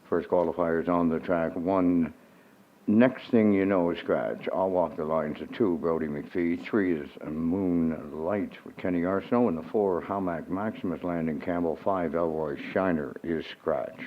First qualifiers on the track. 1, Next Thing You Know, scratch. I'll Walk the Lines at 2, Brody McPhee. 3 is Moonlight with Kenny Arsenault. And the 4, Howmack Maximus, Landon Campbell. 5, Elroy Shiner is scratched.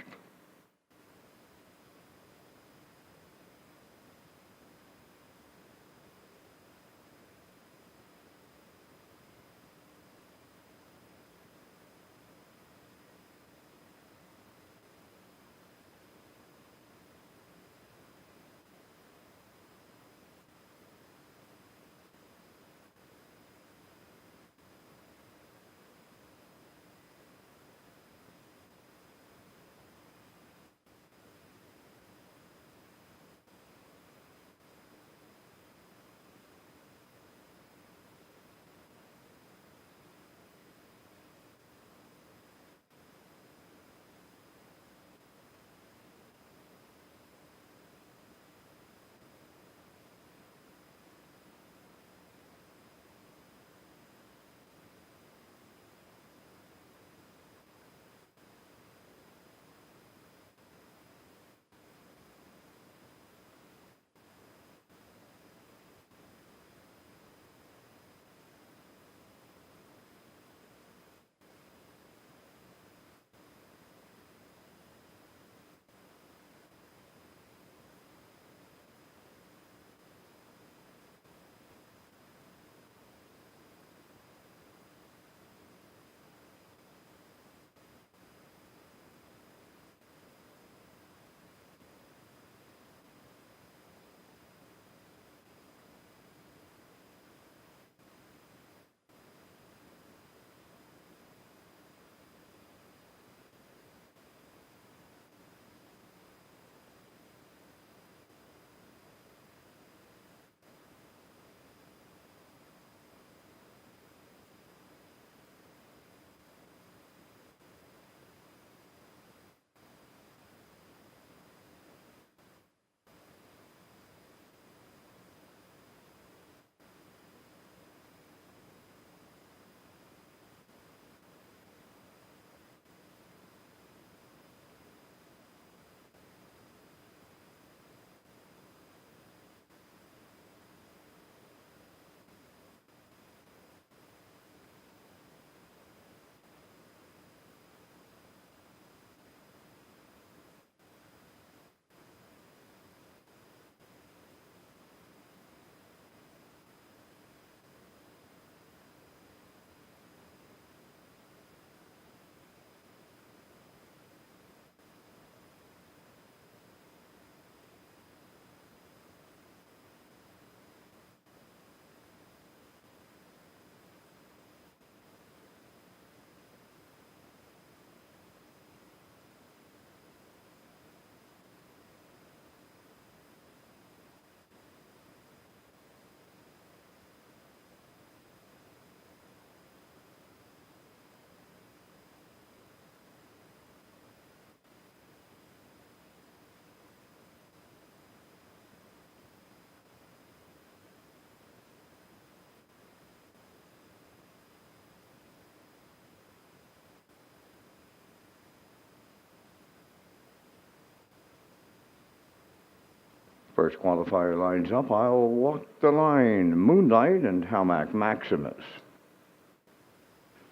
First qualifier lines up. I'll Walk the Line, Moonlight, and Howmack Maximus.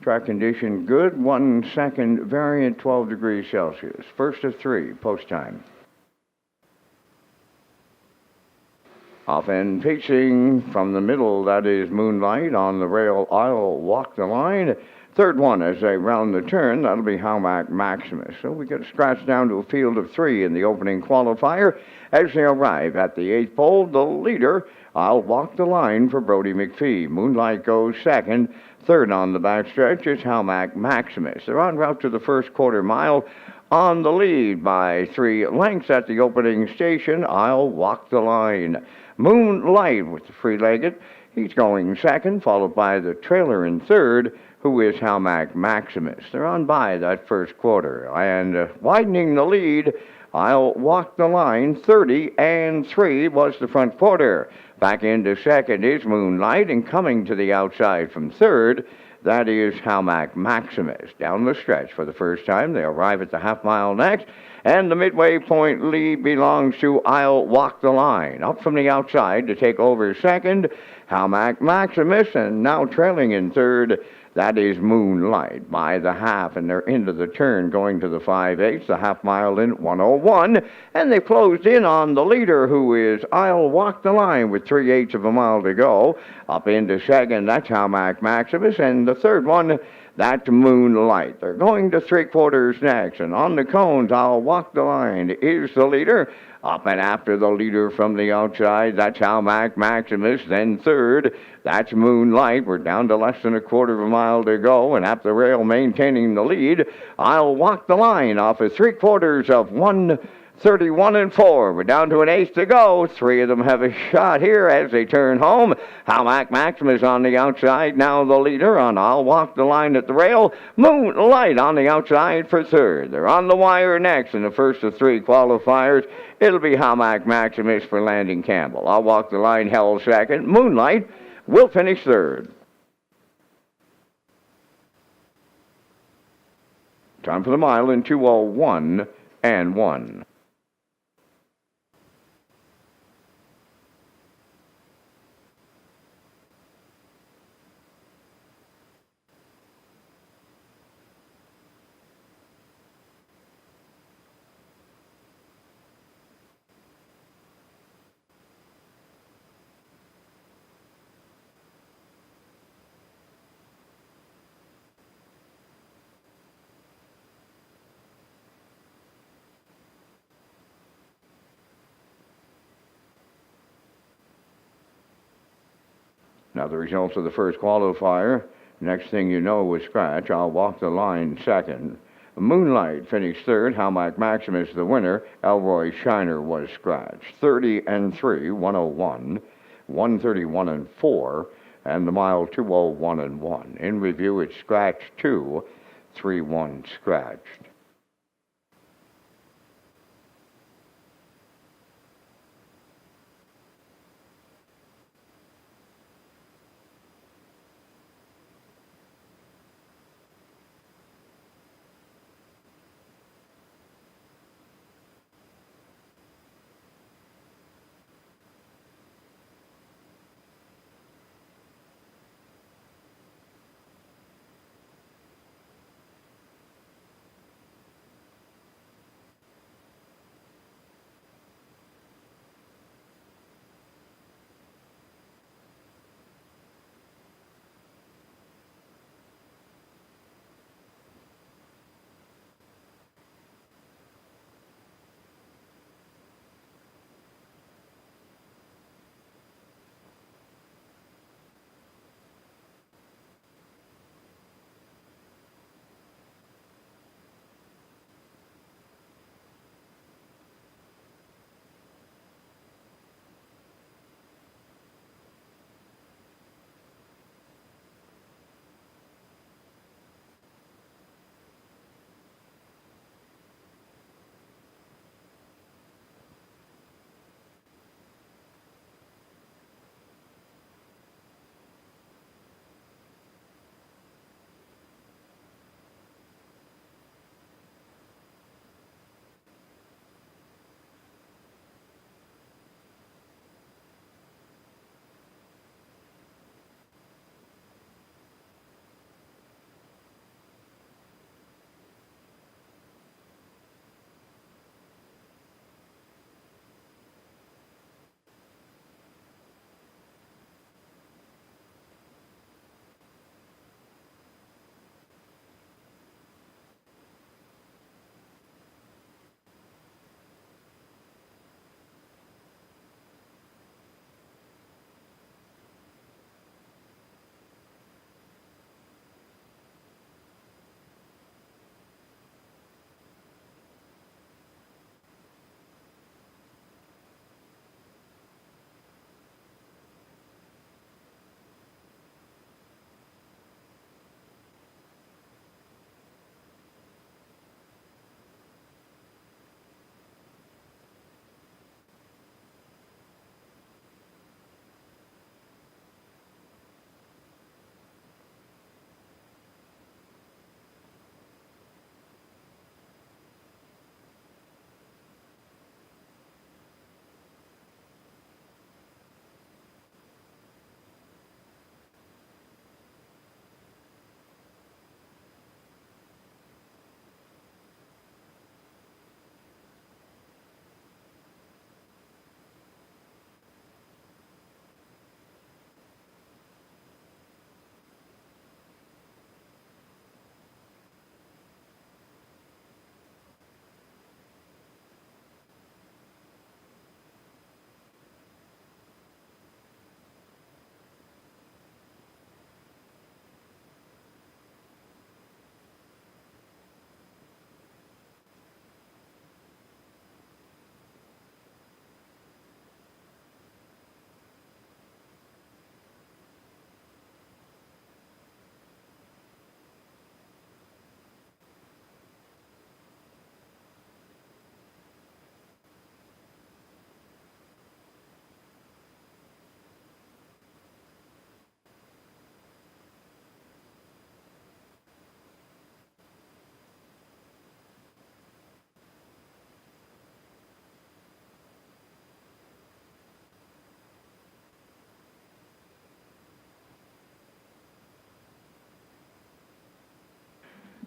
Track condition good. 1 second variant, 12 degrees Celsius. First of 3, post time. Off end pacing from the middle, that is Moonlight. On the rail, I'll Walk the Line. Third one as they round the turn, that'll be Howmack Maximus. So we get scratched down to a field of 3 in the opening qualifier. As they arrive at the 8th pole, the leader, I'll Walk the Line for Brody McPhee. Moonlight goes second. Third on the backstretch is Howmack Maximus. They're en route to the first quarter mile. On the lead by 3 lengths at the opening station, I'll Walk the Line. Moonlight with the free-legged. He's going second, followed by the trailer in third, who is Howmack Maximus. They're on by that first quarter. And widening the lead, I'll Walk the Line. 30-3 was the front quarter. Back into second is Moonlight, and coming to the outside from third, That is Halmac Maximus. Down the stretch for the first time. They arrive at the half mile next. And the midway point lead belongs to I'll Walk the Line. Up from the outside to take over second, Halmac Maximus. And now trailing in third, that is Moonlight by the half, and they're into the turn going to the 5/8, the half mile in 1:01, and they closed in on the leader, who is I'll Walk the Line with 3/8 of a mile to go. Up into second, that's Halmac Maximus, and the third one, that's Moonlight. They're going to 3/4 next, and on the cones, I'll Walk the Line is the leader. Up and after the leader from the outside, that's Halmac Maximus. Then third, that's Moonlight. We're down to less than a quarter of a mile to go, and at the rail maintaining the lead, I'll Walk the Line off of 3/4 of 1:31 4. We're down to an eighth to go. Three of them have a shot here as they turn home. Halmac Maximus on the outside, now the leader on I'll Walk the Line at the rail. Moonlight on the outside for third. They're on the wire next in the first of three qualifiers. It'll be Halmac Maximus for Landon Campbell. I'll Walk the Line held second. Moonlight will finish third. Time for the mile in 2:01 and 1. Now the results of the first qualifier. Next thing you know was scratch. I'll Walk the Line second. Moonlight finished third. Halmac Maximus the winner. Elroy Shiner was scratched. 30-3, 1:01, 1:31 4, and the mile 2:01 1. In review, it's scratch 2, 3-1 scratched.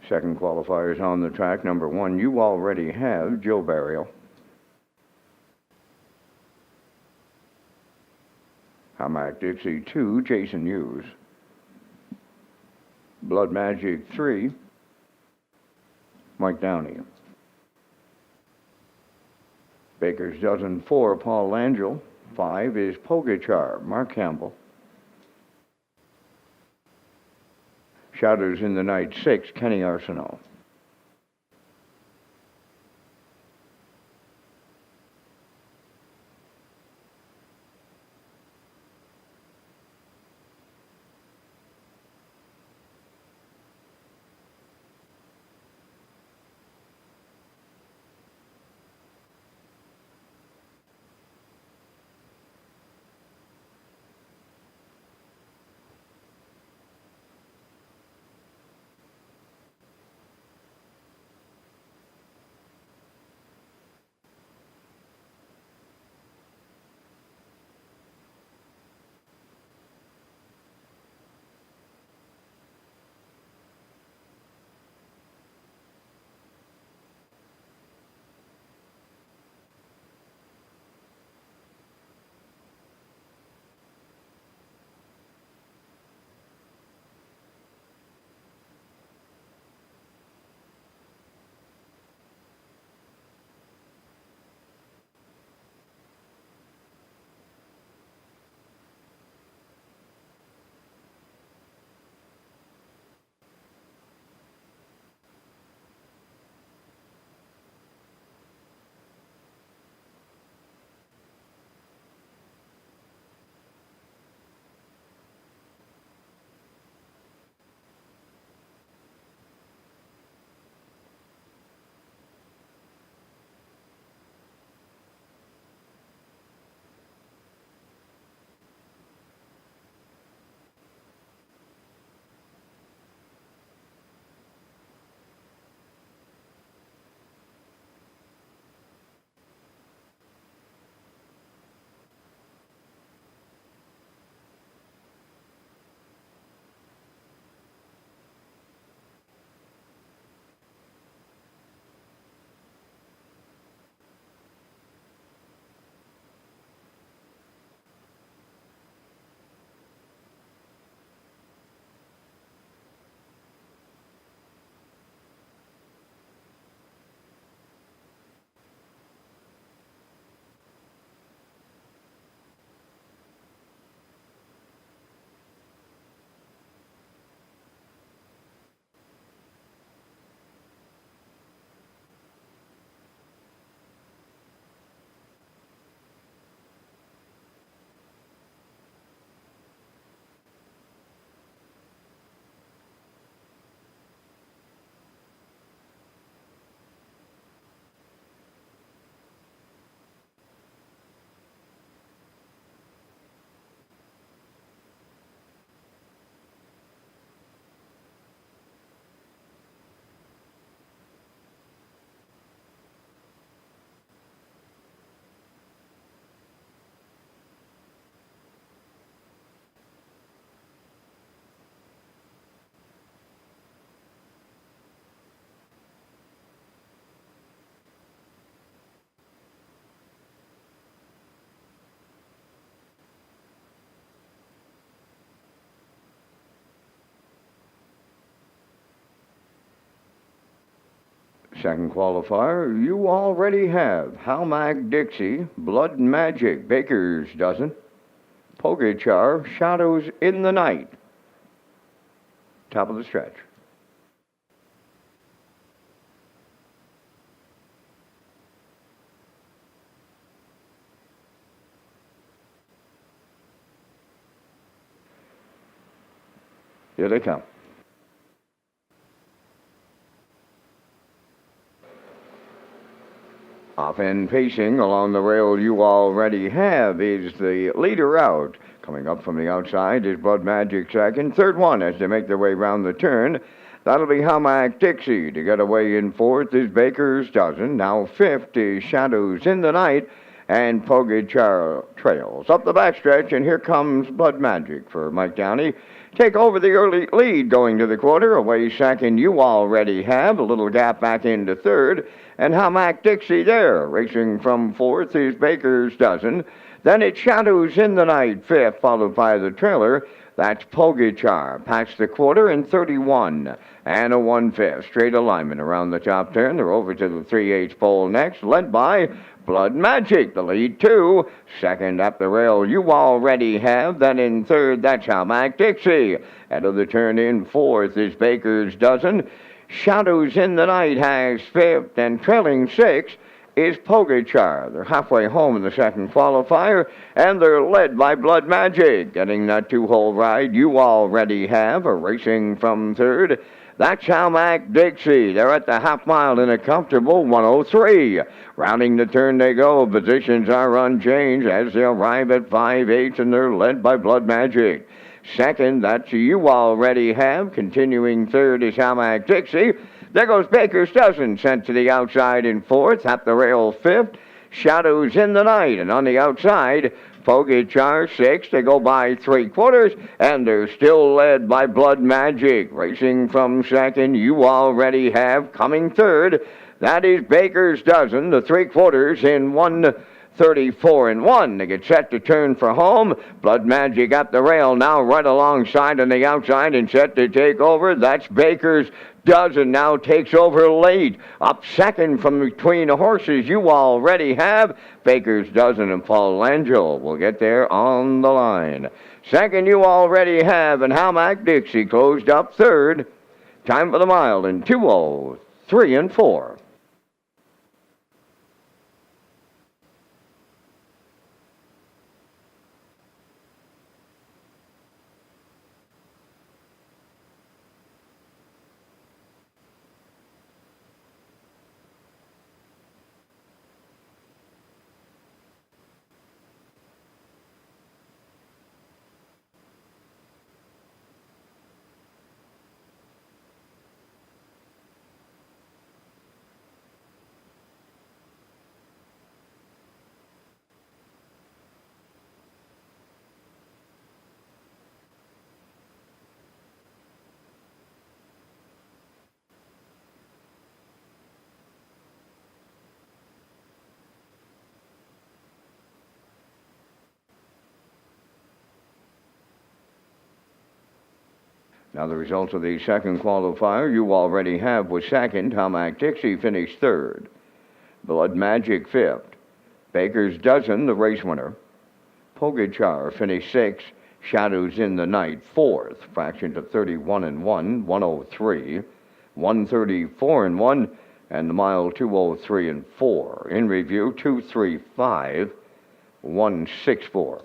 Second qualifiers on the track. Number 1, you already have Joe Burial. Hamac Dixie 2, Jason Hughes. Blood Magic 3, Mike Downey. Baker's Dozen 4, Paul Langell. 5 is Pogachar, Mark Campbell. Shadows in the Night 6, Kenny Arsenault. Second qualifier, you already have Hamac Dixie, Blood Magic, Baker's Dozen, Pogachar, Shadows in the Night. Top of the stretch. Here they come. Off and pacing along the rail you already have is the leader out. Coming up from the outside is Blood Magic second. Third one as they make their way round the turn. That'll be Hamac Dixie. To get away in fourth is Baker's Dozen. Now fifth is Shadows in the Night. And Pogachar trails up the backstretch, and here comes Blood Magic for Mike Downey. take over the early lead going to the quarter. Away second, you already have. A little gap back into third. And Hamac Dixie there. Racing from fourth is Baker's Dozen. Then it Shadows in the Night, fifth, followed by the trailer. That's Pogachar. Past the quarter in 31 and a 1/5. Straight alignment around the top turn. They're over to the 3/8 pole next, led by Blood Magic. The lead two. Second up the rail, you already have. Then in third, that's Hamac Dixie. Out of the turn in fourth is Baker's Dozen. Shadows in the Night has fifth, and trailing sixth is Pogachar. They're halfway home in the second qualifier, and they're led by Blood Magic. Getting that two-hole ride you already have, a racing from third. That's Hamac Dixie. They're at the half mile in a comfortable 103. Rounding the turn they go. Positions are unchanged as they arrive at 5/8, and they're led by Blood Magic. Second, that's You Already Have. Continuing third is Hamac Dixie. There goes Baker's Dozen, sent to the outside in fourth. At the rail, fifth. Shadows in the Night. And on the outside, Pogachar, sixth. They go by 3/4, and they're still led by Blood Magic. Racing from second, You Already Have. Coming third, that is Baker's Dozen. The 3/4 in 1:34 and 1. They get set to turn for home. Blood Magic up the rail now right alongside on the outside and set to take over. That's Baker's Dozen now takes over late. Up second from between the horses you already have. Baker's Dozen and Paul Langell will get there on the line. Second you already have, and Hamac Dixie closed up third. Time for the mile in 2:03 and 4. Now the results of the second qualifier you already have was second. Hamac Dixie finished third. Blood Magic fifth. Baker's Dozen, the race winner. Pogachar finished sixth. Shadows in the Night fourth. Fraction to 31 and 1, 103. 134 and 1, and the mile 2:03 and 4. In review, 2:35, 1:64.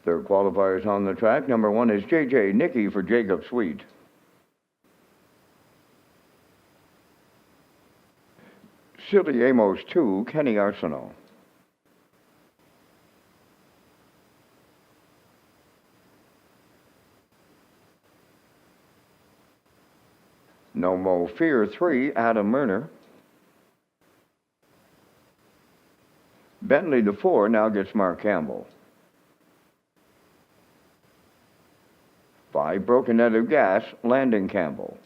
Third qualifiers on the track. Number 1 is J.J. Nicky for Jacob Sweet. Silly Amos 2, Kenny Arsenault. No Mo Fear 3, Adam Murner. Bentley the 4 now gets Mark Campbell. 5, Broken Net of Gas, Landon Campbell.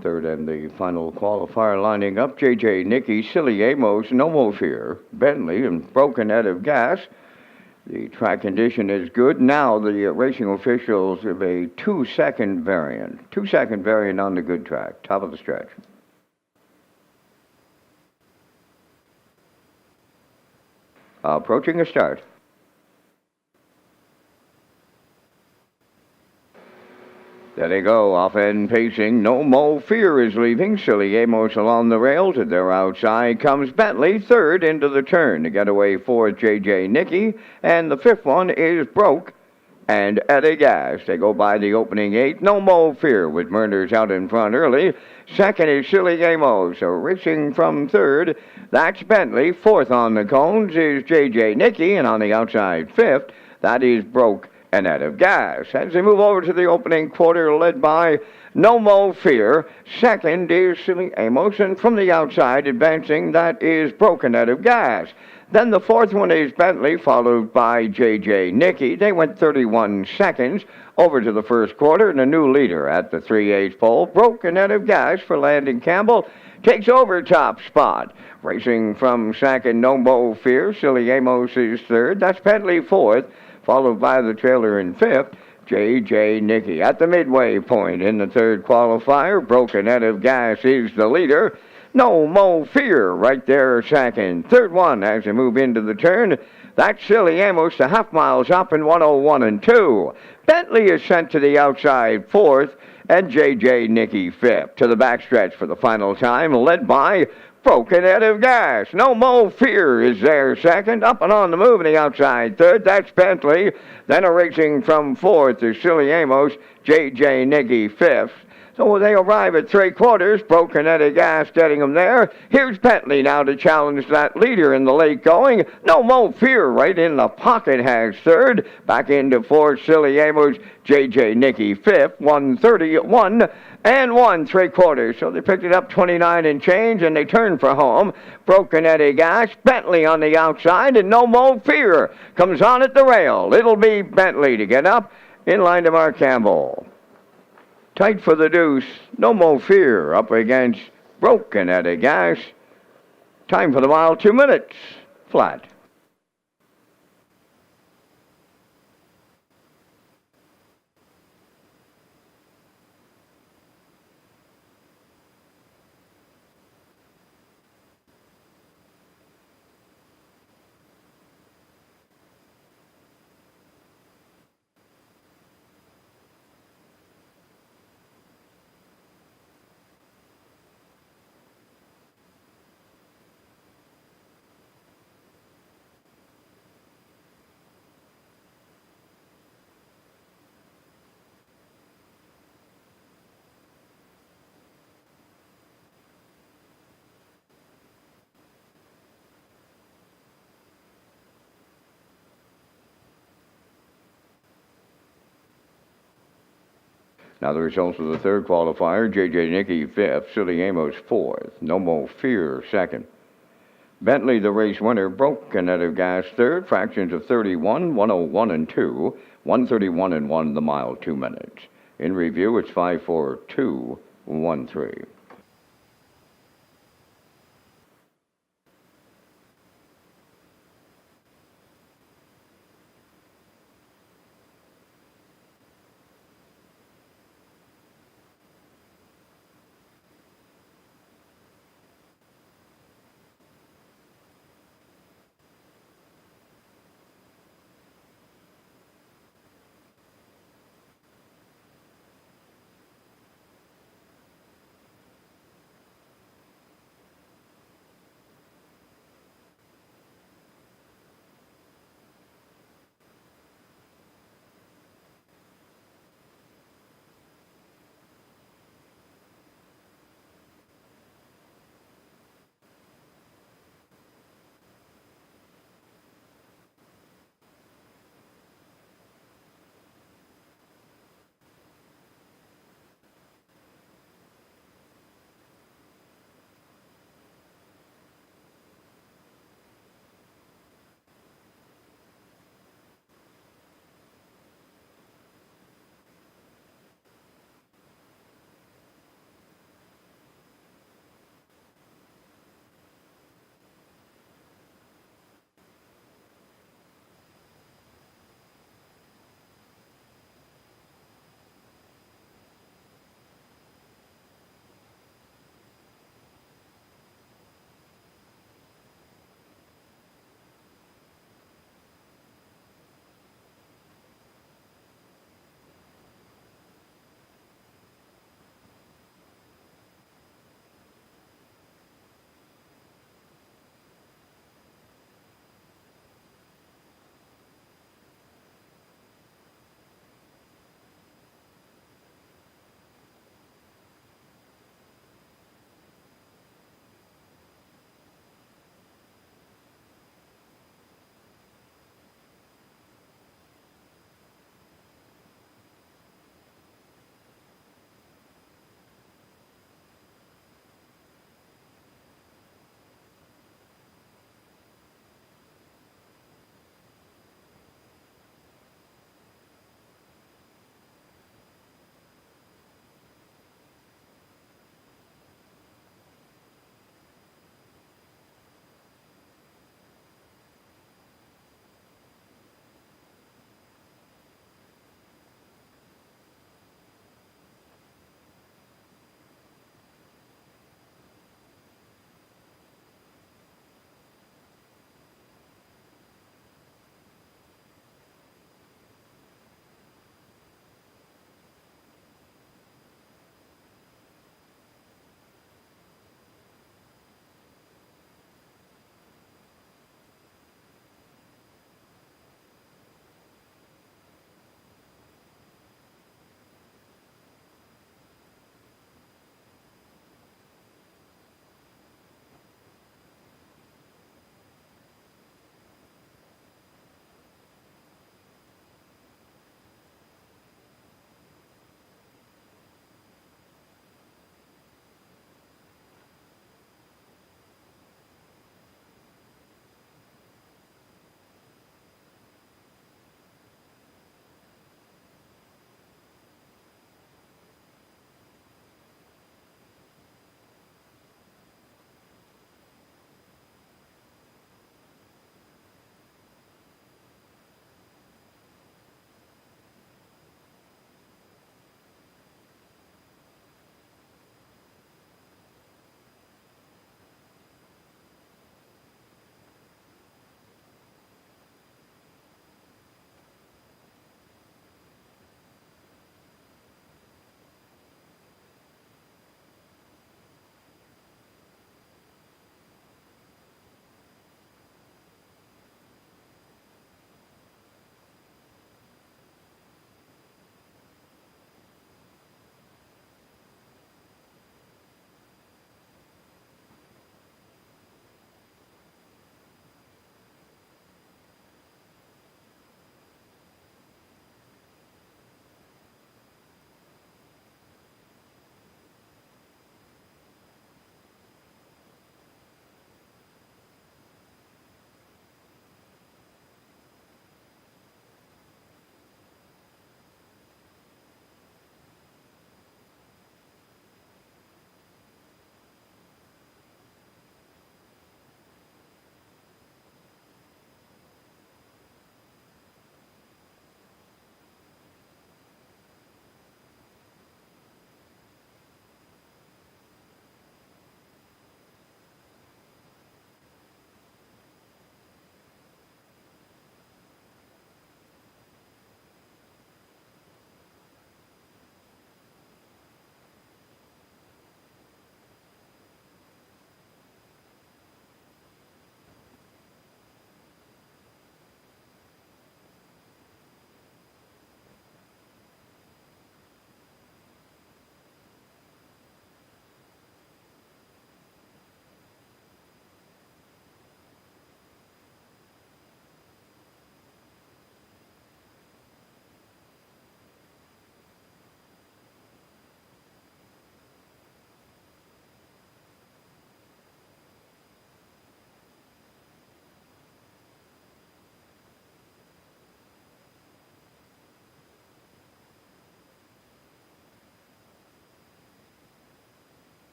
Third and the final qualifier lining up, J.J. Nicky, Silly Amos, No Mo Fear, Bentley, and Broken Net of Gas. The track condition is good. Now the racing officials have a 2-second variant. 2-second variant on the good track, top of the stretch. Approaching a start. There they go, off and pacing. No Mo Fear is leaving. Silly Amos along the rails. To their outside comes Bentley, third into the turn. To get away fourth, J.J. Nicky. And the fifth one is Broke and Eddie Gas. They go by the opening 8. No Mo Fear with Murners out in front early. Second is Silly Amos. So racing from third, that's Bentley. Fourth on the cones is J.J. Nicky. And on the outside fifth, that is Broke and out of gas. As they move over to the opening quarter, led by No Mo Fear. Second is Silly Amos, and from the outside advancing, that is Broken Out of Gas. Then the fourth one is Bentley, followed by J.J. Nicky. They went 31 seconds over to the first quarter, and a new leader at the 3/8 pole. Broken Out of Gas for Landon Campbell takes over top spot. Racing from second, No Mo Fear. Silly Amos is third. That's Bentley fourth, followed by the trailer in fifth, J.J. Nicky. At the midway point in the third qualifier, Broken Out of Gas is the leader. No Mo Fear right there second. Third one as they move into the turn, That's Silly Amos, the half miles up in 101 and 2. Bentley is sent to the outside 4th, and J.J. Nicky 5th. To the backstretch for the final time, led by Broken Head of Gas. No Mo Fear is there 2nd. Up and on the move in the outside 3rd. That's Bentley. Then a racing from 4th is Silly Amos, J.J. Nicky 5th. So they arrive at 3/4. Broken Head of Gas getting them there. Here's Bentley now to challenge that leader in the late going. No Mo Fear right in the pocket has 3rd. Back into 4th, Silly Amos, J.J. Nicky 5th. 1:30 and 1 3/4. So they picked it up 29 and change, and they turn for home. Broken Head of Gas, Bentley on the outside, and No Mo Fear comes on at the rail. It'll be Bentley to get up in line to Mark Campbell. Tight for the deuce, No Mo Fear up against Broken Head of Gas. Time for the mile, 2 minutes flat. Now the results of the third qualifier, J.J. Nicky 5th, Silly Amos 4th, No Mo Fear 2nd. Bentley, the race winner, Broken Head of Gas 3rd, fractions of 31, 101 and 2, 131 and 1 the mile, 2 minutes. In review, it's 5:42:13.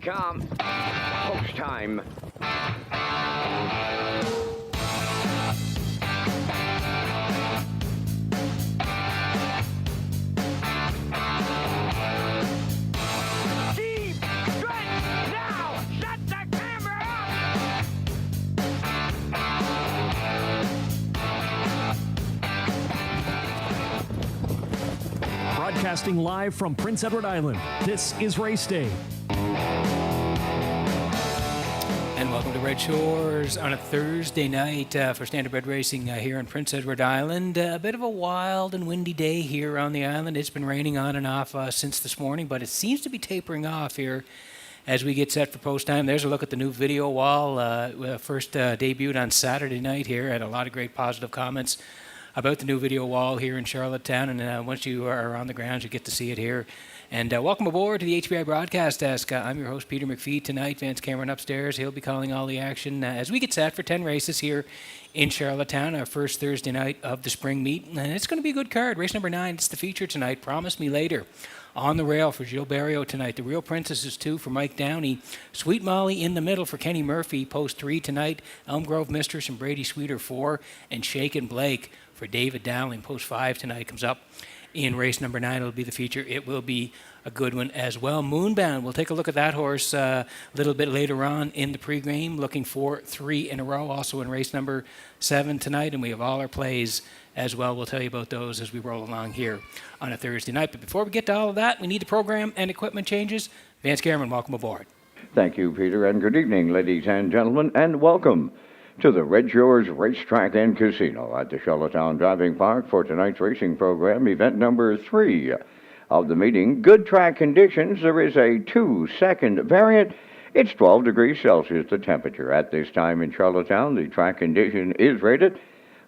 come. Post time. Deep stretch now. Shut the camera up. Broadcasting live from Prince Edward Island, this is Race Day. And welcome to Red Shores on a Thursday night for Standardbred Racing here in Prince Edward Island. A bit of a wild and windy day here on the island. It's been raining on and off since this morning, but it seems to be tapering off here as we get set for post time. There's a look at the new video wall. First debuted on Saturday night here. Had a lot of great positive comments about the new video wall here in Charlottetown, and once you are on the grounds, you get to see it here. And welcome aboard to the HBI Broadcast Desk. I'm your host, Peter McPhee. Tonight, Vance Cameron upstairs. He'll be calling all the action as we get set for 10 races here in Charlottetown, our first Thursday night of the spring meet. And it's going to be a good card. Race number 9, it's the feature tonight. Promise Me Later. On the rail for Gilles Barrio tonight. The Real Princesses 2 for Mike Downey. Sweet Molly in the middle for Kenny Murphy. Post 3 tonight. Elm Grove Mistress and Brady Sweeter 4. And Shakin' Blake for David Dowling. Post 5 tonight comes up in race number 9. It'll be the feature. It will be a good one as well. Moonbound, we'll take a look at that horse a little bit later on in the pregame, looking for 3 in a row, also in race number 7 tonight, and we have all our plays as well. We'll tell you about those as we roll along here on a Thursday night. But before we get to all of that, we need the program and equipment changes. Vance Cameron, welcome aboard. Thank you, Peter, and good evening, ladies and gentlemen, and welcome to the Red Shores Racetrack and Casino at the Charlottetown Driving Park for tonight's racing program, event number 3 of the meeting. Good track conditions. There is a 2-second variant. It's 12 degrees Celsius, the temperature at this time in Charlottetown. The track condition is rated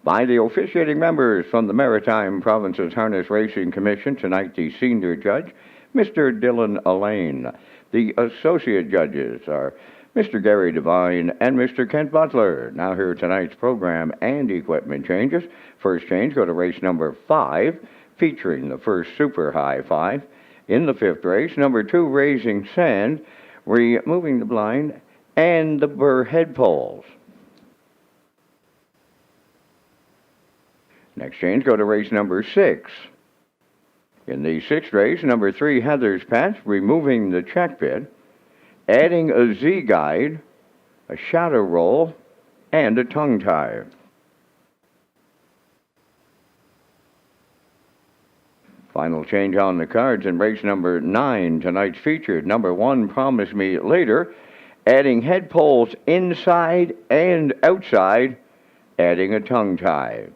by the officiating members from the Maritime Provinces Harness Racing Commission. Tonight, the senior judge, Mr. Dylan Allain. The associate judges are Mr. Gary Devine and Mr. Kent Butler. Now here are tonight's program and equipment changes. First change, go to race number 5, featuring the first Super High 5. In the 5th race, number 2, Raising Sand, removing the blind and the burr head poles. Next change, go to race number 6. In the 6th race, number 3, Heather's Patch, removing the check bit, adding a Z-guide, a shadow roll, and a tongue tie. Final change on the cards in race number 9, tonight's featured. Number 1, Promise Me Later, adding head poles inside and outside, adding a tongue tie.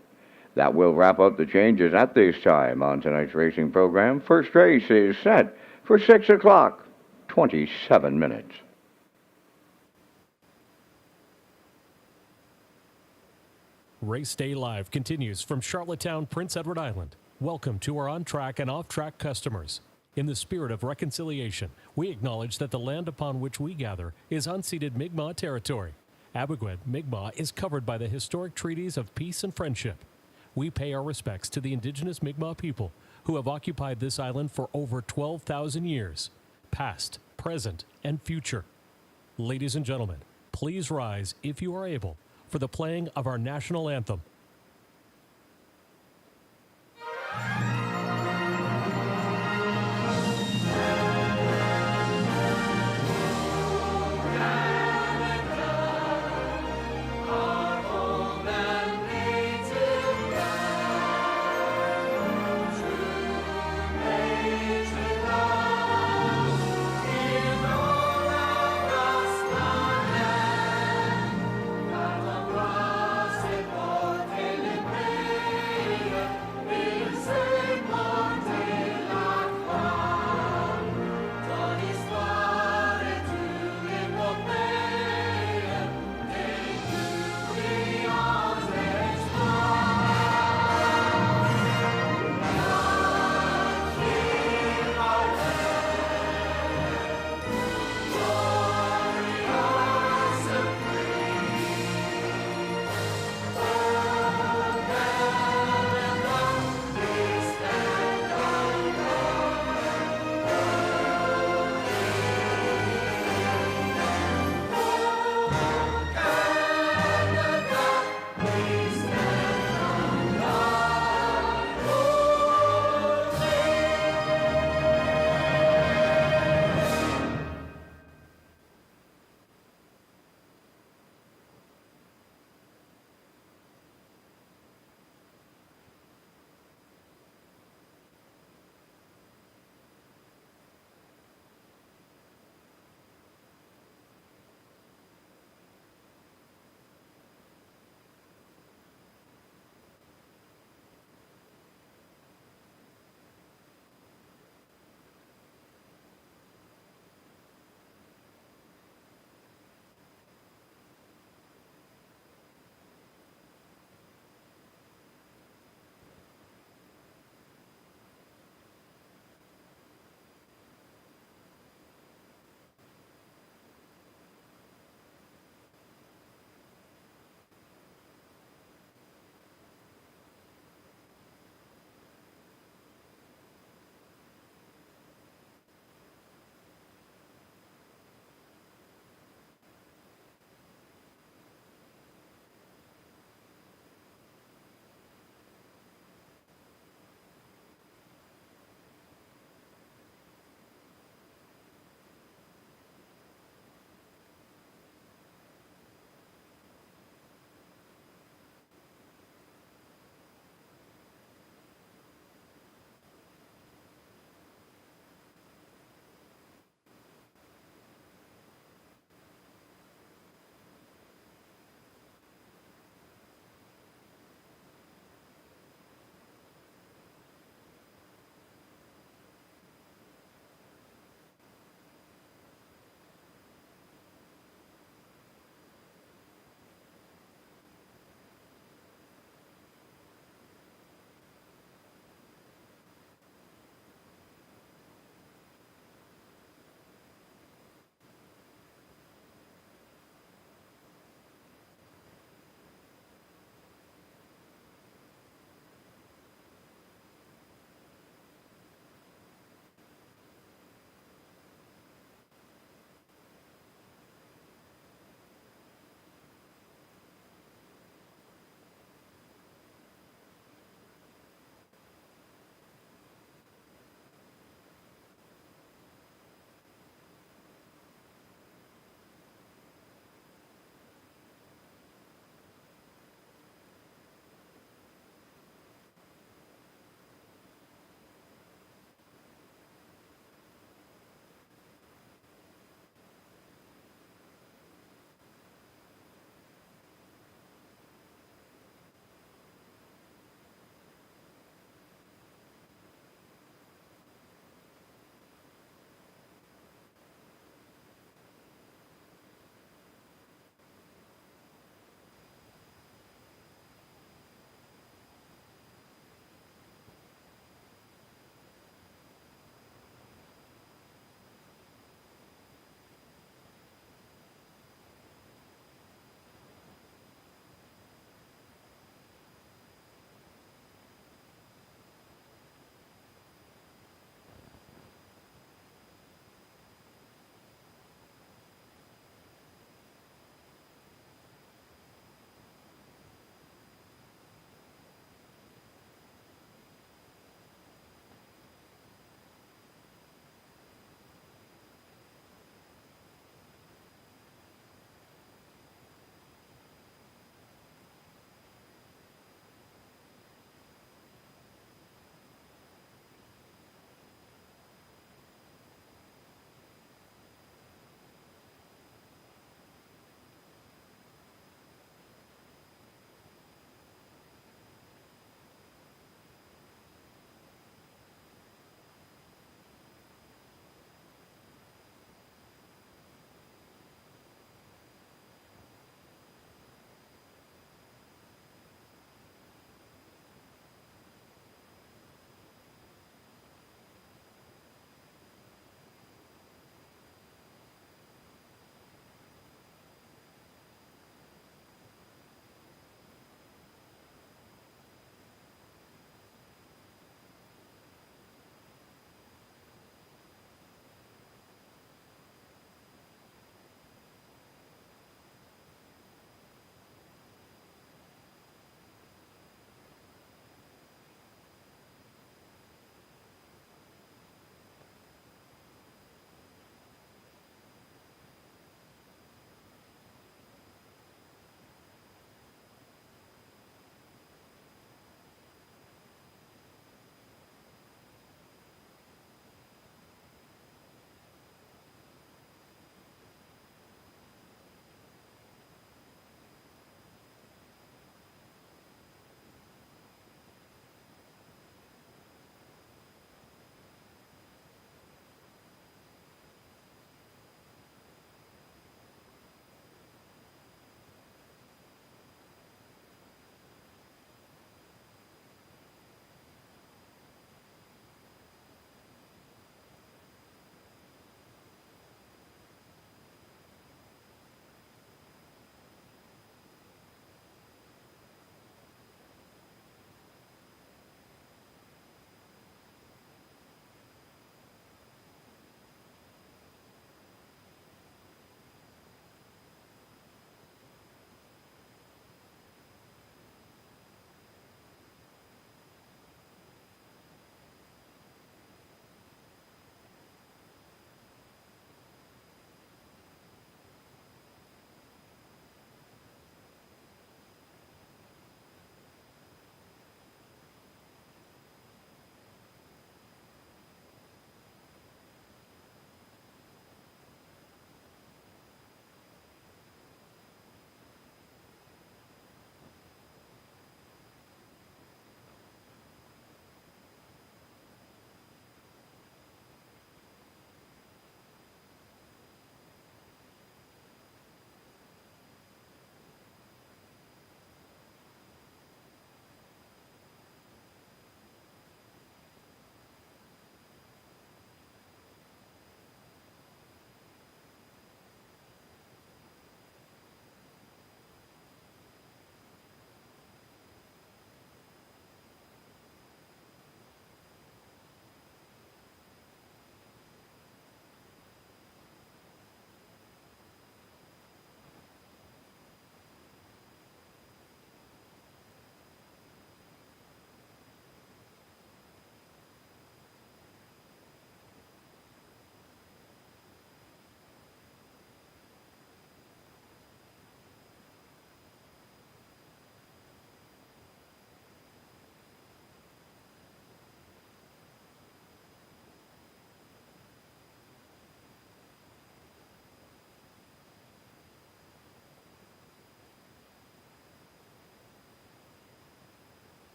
That will wrap up the changes at this time on tonight's racing program. First race is set for 6 o'clock, 27 minutes. Race Day Live continues from Charlottetown, Prince Edward Island. Welcome to our on-track and off-track customers. In the spirit of reconciliation, we acknowledge that the land upon which we gather is unceded Mi'kmaq territory. Abeguet Mi'kmaq is covered by the historic treaties of peace and friendship. We pay our respects to the indigenous Mi'kmaq people who have occupied this island for over 12,000 years, past, present, and future. Ladies and gentlemen, please rise, if you are able, for the playing of our national anthem.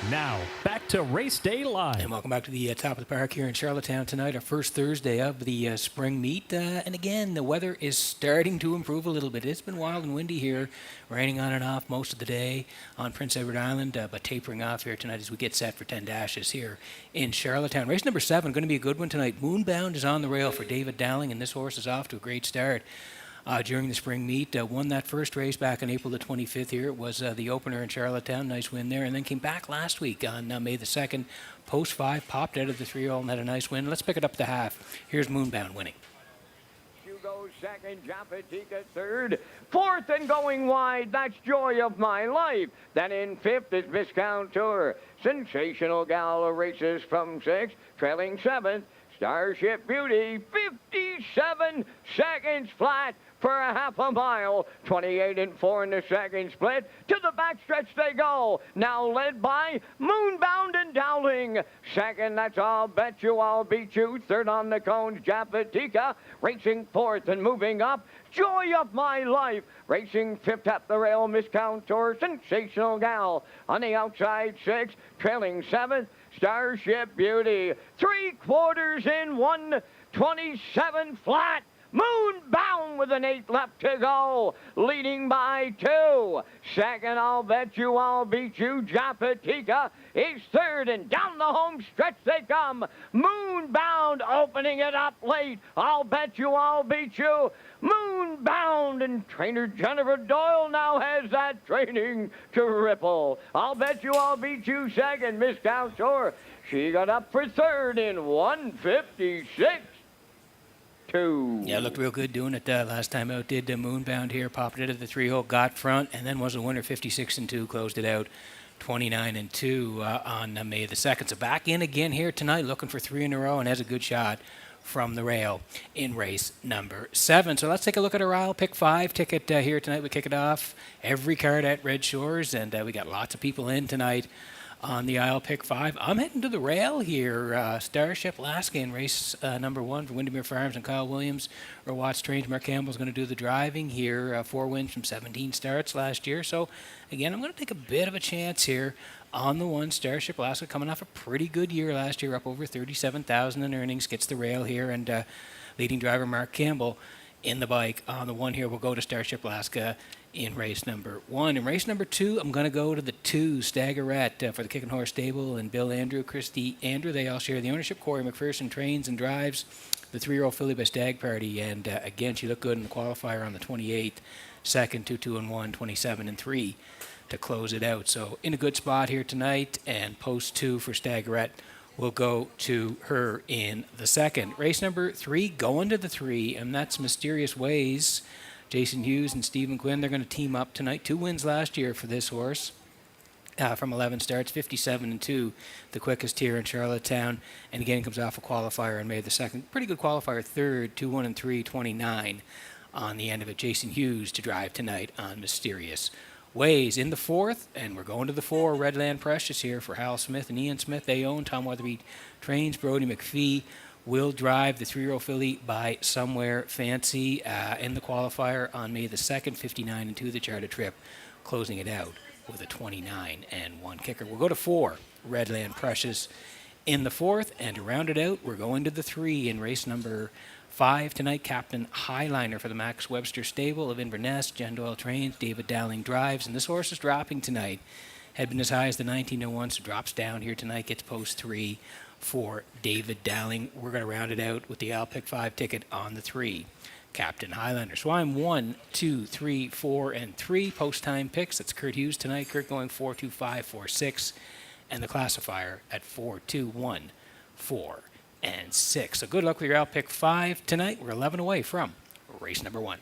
Now, back to Race Day Live. And welcome back to the top of the park here in Charlottetown tonight, our first Thursday of the spring meet. And again, the weather is starting to improve a little bit. It's been wild and windy here, raining on and off most of the day on Prince Edward Island, but tapering off here tonight as we get set for 10 dashes here in Charlottetown. Race number 7, going to be a good one tonight. Moonbound is on the rail for David Dowling, and this horse is off to a great start. During the spring meet, won that first race back on April the 25th here. It was the opener in Charlottetown, nice win there, and then came back last week on May the 2nd, post 5, popped out of the 3-year-old and had a nice win. Let's pick it up to half. Here's Moonbound winning. Hugo second, Japatika third, fourth and going wide, that's Joy of My Life. Then in fifth is Viscount Tour. Sensational Gal races from 6, trailing 7th. Starship Beauty, 57 seconds flat for a half a mile. 28 and 4 in the second split. To the backstretch they go. Now led by Moonbound and Dowling. Second, that's I'll Bet You, I'll Beat You. Third on the cones, Japatika. Racing fourth and moving up, Joy of My Life. Racing fifth at the rail, Viscount Tour. Sensational Gal on the outside 6, trailing 7th. Starship Beauty, 3/4 in 1:27 flat. Moonbound with an 8 left to go, leading by 2. Second, I'll Bet You, I'll Beat You. Japatika is third, and down the home stretch they come. Moonbound opening it up late. I'll Bet You, I'll Beat You. Moonbound, and trainer Jennifer Doyle now has that training to ripple. I'll Bet You, I'll Beat You second. Miss Tour, she got up for third in 1:56. 2. Yeah, looked real good doing it last time out. Did Moonbound here, popped it at the 3-hole, got front, and then was a winner, 56 and 2, closed it out 29 and 2 on May the 2nd. So back in again here tonight, looking for 3 in a row, and has a good shot from the rail in race number 7. So let's take a look at our Isle Pick 5 ticket here tonight. We kick it off every card at Red Shores, and we got lots of people in tonight on the Isle Pick 5. I'm heading to the rail here. Starship Alaska in race number 1 for Windermere Farms and Kyle Williams. Or Watts Strange, Mark Campbell's going to do the driving here. 4 wins from 17 starts last year. So, again, I'm going to take a bit of a chance here on the 1 Starship Alaska, coming off a pretty good year last year, up over 37,000 in earnings. Gets the rail here, and leading driver Mark Campbell in the bike on the 1 here. We'll go to Starship Alaska in race number 1. In race number 2, I'm going to go to the 2, Staggerette, for the Kicking Horse Stable, and Bill Andrew, Christy Andrew. They all share the ownership. Corey McPherson trains and drives the 3-year-old filly by Stag Party, and again, she looked good in the qualifier on the 28th. Second, 2-2 and 1, 27 and 3 to close it out. So in a good spot here tonight, and post 2 for Staggerette will go to her in the 2nd. Race number 3, going to the 3, and that's Mysterious Ways. Jason Hughes and Stephen Quinn, they're going to team up tonight. 2 wins last year for this horse from 11 starts, 57 and 2, the quickest here in Charlottetown. And again, comes off a qualifier on May the 2nd. Pretty good qualifier, third, 2-1 and 3, 29 on the end of it. Jason Hughes to drive tonight on Mysterious Ways. In the 4th, and we're going to the 4, Redland Precious here for Hal Smith and Ian Smith. They own. Tom Weatherby trains. Brody McPhee will drive the 3-year-old filly by Somewhere Fancy in the qualifier on May the 2nd, 59 and 2, the charter trip, closing it out with a 29 and 1 kicker. We'll go to 4, Redland Precious in the 4th, and to round it out, we're going to the 3 in race number 5 tonight. Captain Highliner for the Max Webster Stable of Inverness. Jen Doyle trains, David Dowling drives, and this horse is dropping tonight. Had been as high as the 1901, so drops down here tonight, gets post 3 for David Dowling. We're going to round it out with the Isle Pick 5 ticket on the 3, Captain Highlander. So I'm 1, 2, 3, 4, and 3 post-time picks. That's Kurt Hughes tonight. Kurt going 4, 2, 5, 4, 6, and the classifier at 4, 2, 1, 4, and 6. So good luck with your Isle Pick 5 tonight. We're 11 away from race number 1.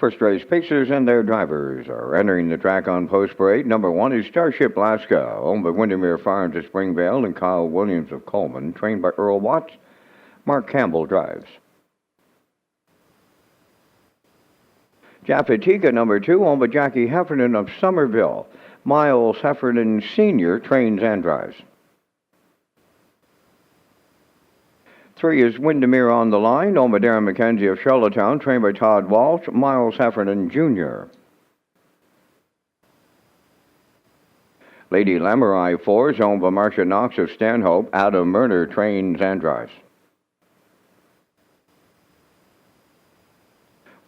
First race pacers and their drivers are entering the track on post parade. Number 1 is Starship Alaska, owned by Windermere Farms of Springvale and Kyle Williams of Coleman, trained by Earl Watts. Mark Campbell drives. Jaffatika, number 2, owned by Jackie Heffernan of Somerville. Miles Heffernan Sr. trains and drives. 3 is Windermere on the Line, owned by Darren McKenzie of Charlottetown, trained by Todd Walsh. Miles Heffernan Jr. Lady Lamurai 4 is owned by Marcia Knox of Stanhope. Adam Murner trains and drives.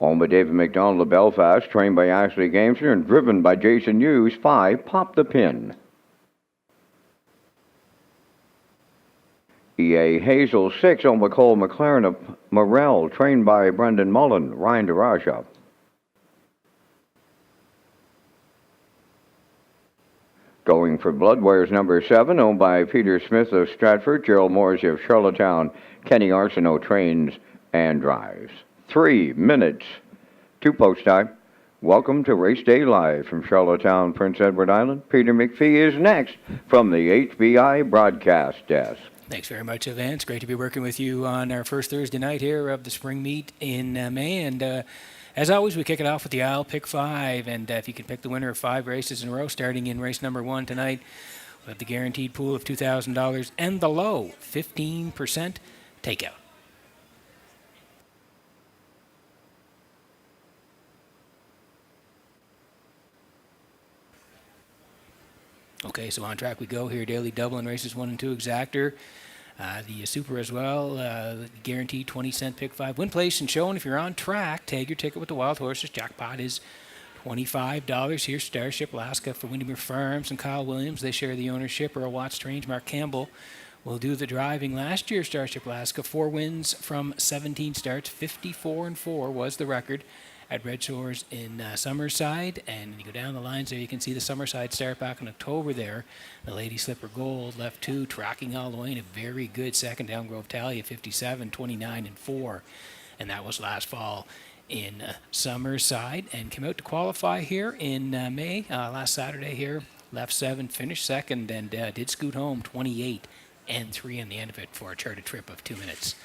Owned by David McDonald of Belfast, trained by Ashley Gamester and driven by Jason Hughes. 5, Pop the Pin. EA Hazel 6, owned by Cole McLaren of Morel, trained by Brendan Mullen. Ryan DeRaja. Going for Bloodwares, number 7, owned by Peter Smith of Stratford, Gerald Morrissey of Charlottetown. Kenny Arsenault trains and drives. 3 minutes to post time. Welcome to Race Day Live from Charlottetown, Prince Edward Island. Peter McPhee is next from the HBI broadcast desk. Thanks very much, Vance. Great to be working with you on our first Thursday night here of the spring meet in May. And as always, we kick it off with the Isle Pick 5. And if you can pick the winner of 5 races in a row, starting in race number 1 tonight, we'll have the guaranteed pool of $2,000 and the low 15% takeout. Okay, so on track we go here. Daily double in races 1 and 2 exactor. The super as well. Guaranteed 20-cent pick 5. Win, place, and show. And if you're on track, tag your ticket with the Wild Horses. Jackpot is $25. Here's Starship Alaska for Windermere Farms and Kyle Williams. They share the ownership. Earl Watts Strange, Mark Campbell will do the driving. Last year, Starship Alaska, 4 wins from 17 starts. 54-4 was the record at Redshores in Summerside. And when you go down the lines there, you can see the Summerside start back in October there. The Lady Slipper Gold left 2, tracking all the way in a very good second. Down Grove Talia, 57, 29, and 4. And that was last fall in Summerside. And came out to qualify here in May, last Saturday here. Left 7, finished second, and did scoot home 28 and 3 in the end of it for a charted trip of 2 minutes,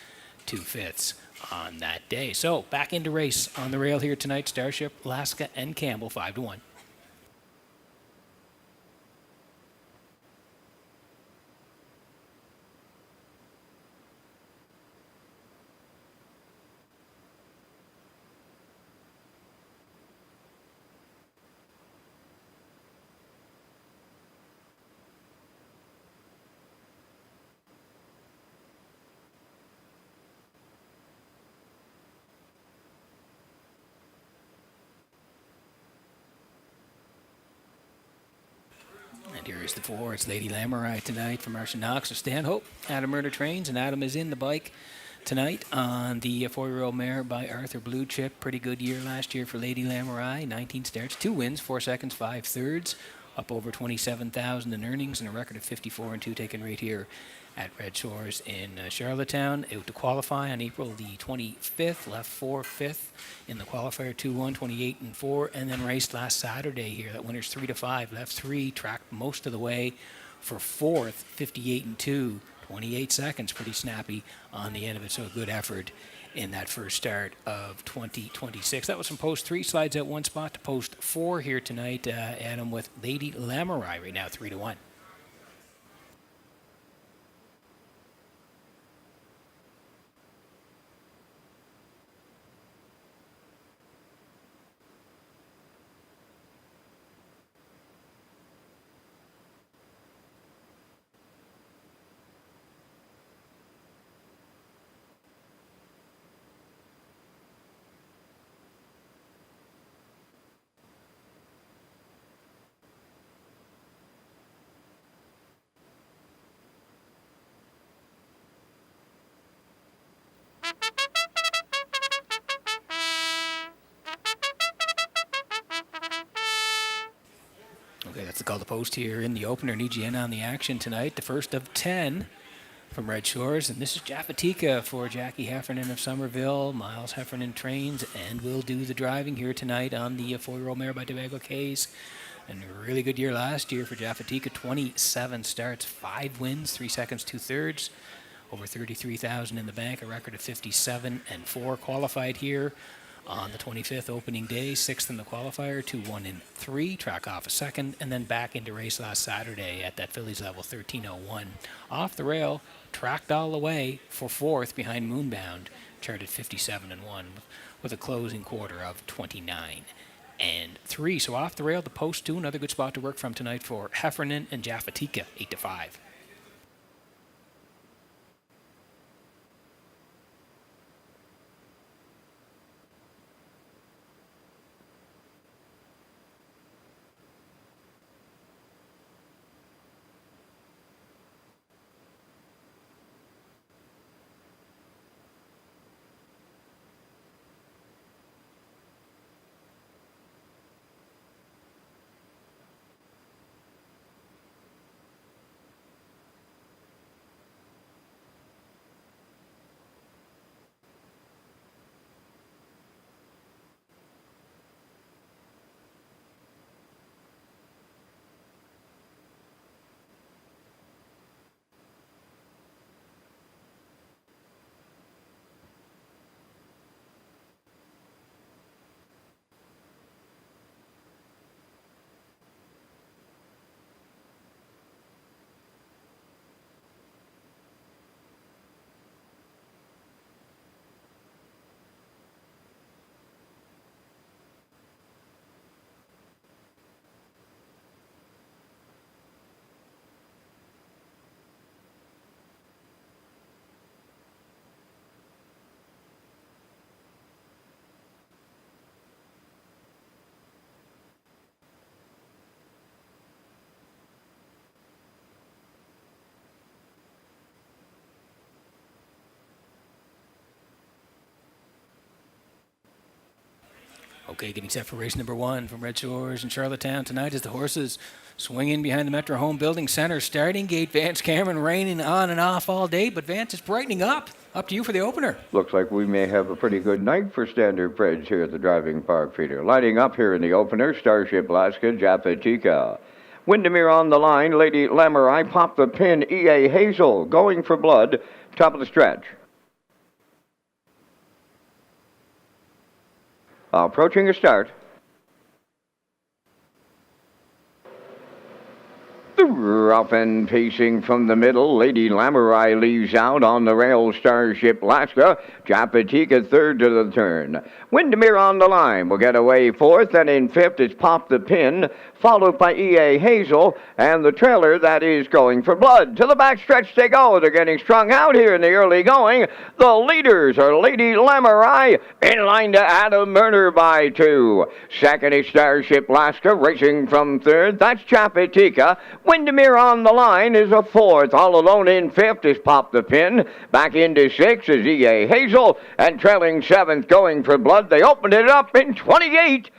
2/5 on that day. So back into race on the rail here tonight. Starship, Alaska, and Campbell 5-1. And here is the 4. It's Lady Lamurai tonight from Marcia Knox of Stanhope. Adam Murder trains, and Adam is in the bike tonight on the 4-year-old mare by Arthur Blue Chip. Pretty good year last year for Lady Lamurai. 19 starts, 2 wins, 4 seconds, 5 thirds. Up over 27,000 in earnings and a record of 54-2 taken right here at Red Shores in Charlottetown. Out to qualify on April the 25th, left 4/5 in the qualifier, 2-1, 28-4, and then raced last Saturday here. That winner's 3-5, left 3, tracked most of the way for 4th, 58-2, 28 seconds, pretty snappy on the end of it, so a good effort in that first start of 2026. That was from post 3, slides out 1 spot to post 4 here tonight. Adam with Lady Lamurai right now, 3-1. Okay, that's the call to post here in the opener. Need you in on the action tonight. The first of 10 from Red Shores, and this is Japatika for Jackie Heffernan of Somerville. Miles Heffernan trains and will do the driving here tonight on the 4-year-old mare by Tobago Cays. And a really good year last year for Japatika. 27 starts, 5 wins, 3 seconds, 2/3. Over 33,000 in the bank, a record of 57-4. Qualified here on the 25th opening day, 6th in the qualifier, 2-1-3. Track off a second, and then back into race last Saturday at that Phillies level, 13:01. Off the rail, tracked all the way for 4th behind Moonbound, charted 57-1 with a closing quarter of 29-3. So off the rail, the post 2, another good spot to work from tonight for Heffernan and Japatika, 8-5. Okay, getting set for race number 1 from Red Shores in Charlottetown tonight as the horses swing in behind the Metro Home Building Center. Starting gate, Vance Cameron raining on and off all day, but Vance is brightening up. Up to you for the opener. Looks like we may have a pretty good night for standard breds here at the Driving Park Feeder. Lighting up here in the opener, Starship Alaska, Japatika. Windermere on the line, Lady Lamurai, Pop the Pin, E.A. Hazel, Going for Blood, top of the stretch. Approaching a start. Rough and pacing from the middle, Lady Lamurai leaves out on the rail, Starship Alaska. Japatika third to the turn. Windermere on the line will get away fourth, and in fifth it's Pop the Pin, followed by E.A. Hazel, and the trailer that is Going for Blood. To the backstretch they go. They're getting strung out here in the early going. The leaders are Lady Lamurai, in line to Adam Murner by 2. Second is Starship Alaska, racing from third. That's Japatika. Windermere on the line is a fourth. All alone in fifth is Pop the Pin. Back into sixth is E.A. Hazel, and trailing seventh Going for Blood. They opened it up in 28-3.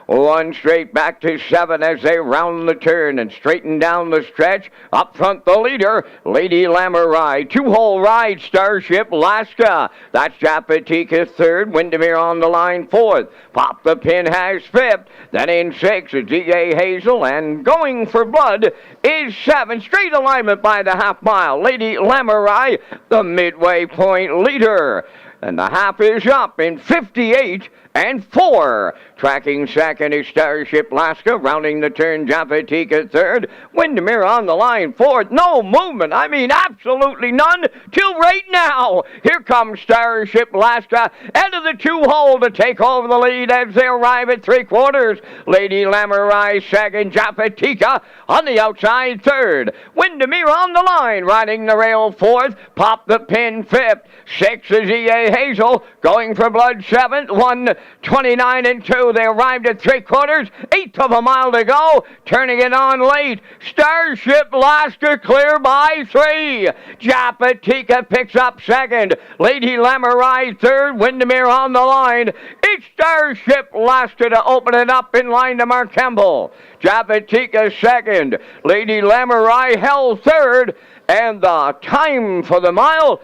One straight back to 7 as they round the turn and straighten down the stretch. Up front the leader, Lady Lamurai. 2-hole ride, Starship Alaska. That's Japatika third. Windermere on the line fourth. Pop the Pin has fifth. Then in sixth is E.A. Hazel, and Going for Blood is 7. Straight alignment by the half mile. Lady Lamurai, the midway point leader. And the half is up in 58-4. Tracking second is Starship Alaska. Rounding the turn, Japatika third. Windermere on the line fourth. No movement. I mean, absolutely none till right now. Here comes Starship Alaska into the 2-hole to take over the lead as they arrive at 3/4. Lady Lamurai second. Japatika on the outside third. Windermere on the line, riding the rail fourth. Pop the Pin fifth. Sixth is E.A. Hazel. Going for Blood seventh. 1 29 and 2. They arrived at 3/4. Eighth of a mile to go. Turning it on late. Starship Lasker clear by 3. Japatika picks up second. Lady Lamorai third. Windermere on the line. It's Starship Lasker to open it up in line to Mark Campbell. Japatika second. Lady Lamorai held third. And the time for the mile,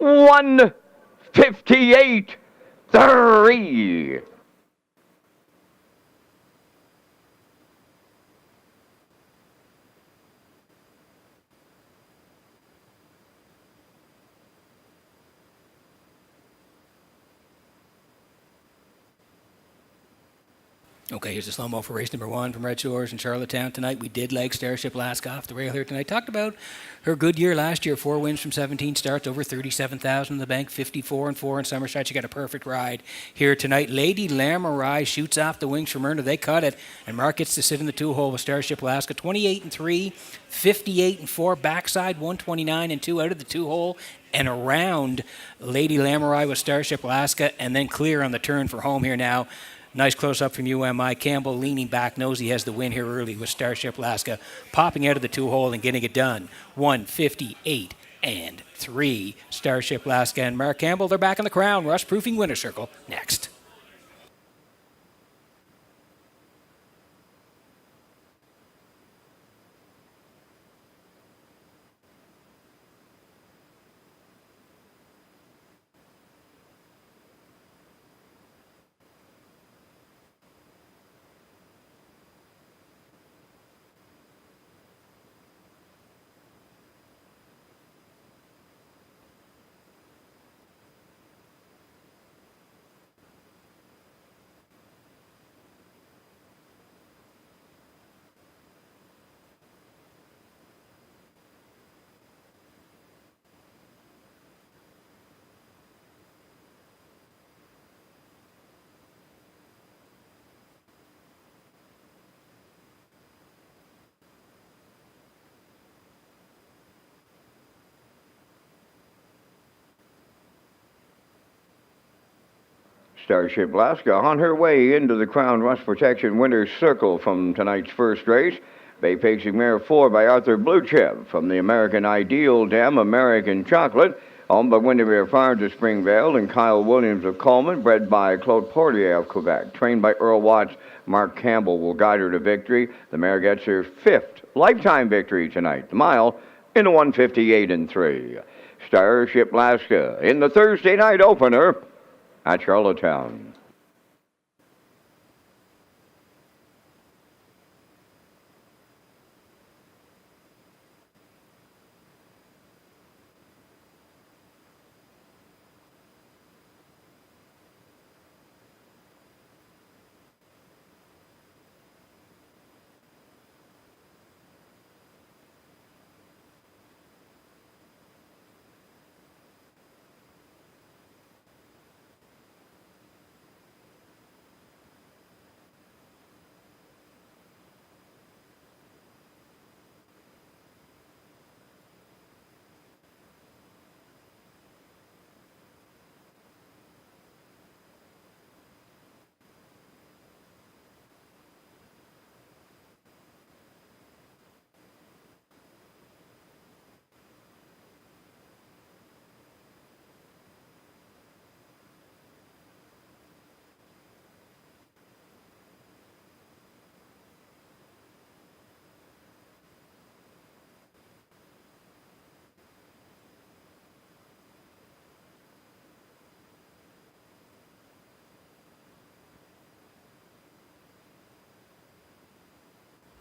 1:58.3. Okay, here's a slow-mo for race number 1 from Red Shores in Charlottetown tonight. We did leg Starship Lasker off the rail here tonight. Talked about her good year last year, 4 wins from 17 starts, over 37,000 in the bank, 54 and 4 in Somerset. She got a perfect ride here tonight. Lady Lamorai shoots off the wings from Myrna. They cut it, and Mark gets to sit in the 2-hole with Starship Lasker. 28 and 3, 58 and 4, backside 129 and 2 out of the 2-hole. And around Lady Lamorai with Starship Lasker, and then clear on the turn for home here now. Nice close-up from UMI. Campbell leaning back, knows he has the win here early with Starship Lasker, popping out of the 2-hole and getting it done. 1:58 and 3. Starship Lasker and Mark Campbell, they're back in the crown. Rust-proofing winner circle next. Starship Lasker on her way into the Crown Rust Protection Winner's Circle from tonight's first race. Bay Pacing Mare 4 by Arthur Bluchev from the American Ideal Dam American Chocolate, owned by Windermere Farms of Springvale, and Kyle Williams of Coleman, bred by Claude Portier of Quebec. Trained by Earl Watts, Mark Campbell will guide her to victory. The mare gets her 5th lifetime victory tonight. The mile in a 1:58 and 3. Starship Lasker in the Thursday night opener at Charlottetown.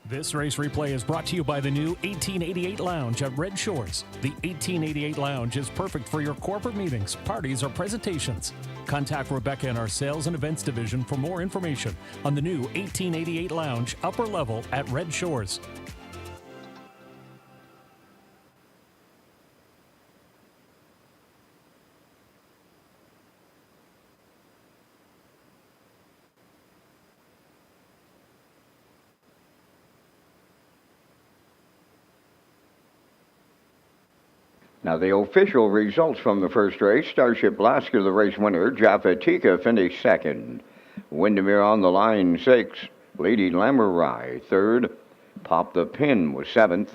This race replay is brought to you by the new 1888 Lounge at Red Shores. The 1888 Lounge is perfect for your corporate meetings, parties, or presentations. Contact Rebecca in our Sales and Events Division for more information on the new 1888 Lounge upper level at Red Shores. Now, the official results from the first race: Starship Lasker, the race winner. Japatika finished second. Windermere on the line, 6th. Lady Lamurai, 3rd. Pop the Pin was 7th.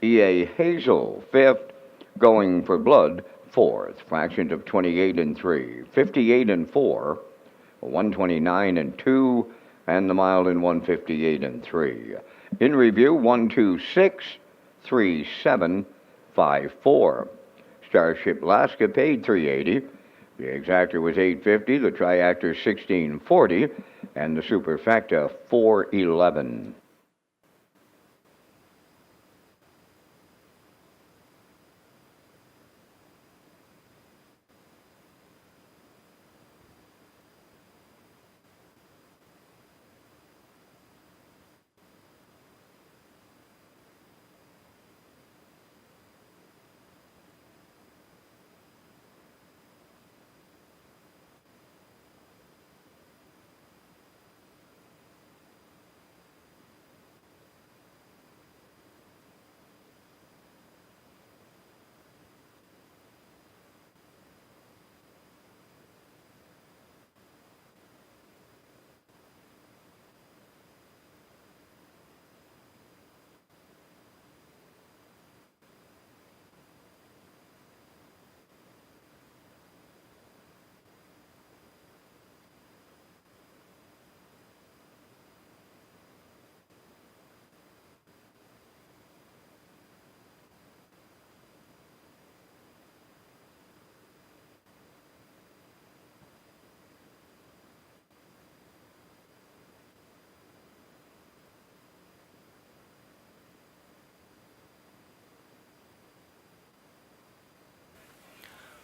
E.A. Hazel, 5th. Going for Blood, 4th. Fractions of 28 and 3. 58 and 4. 129 and 2. And the mile in 158 and 3. In review, 126, 37, 54. Starship Alaska paid $380. The exactor was $850, the triactor $1640, and the superfecta $411.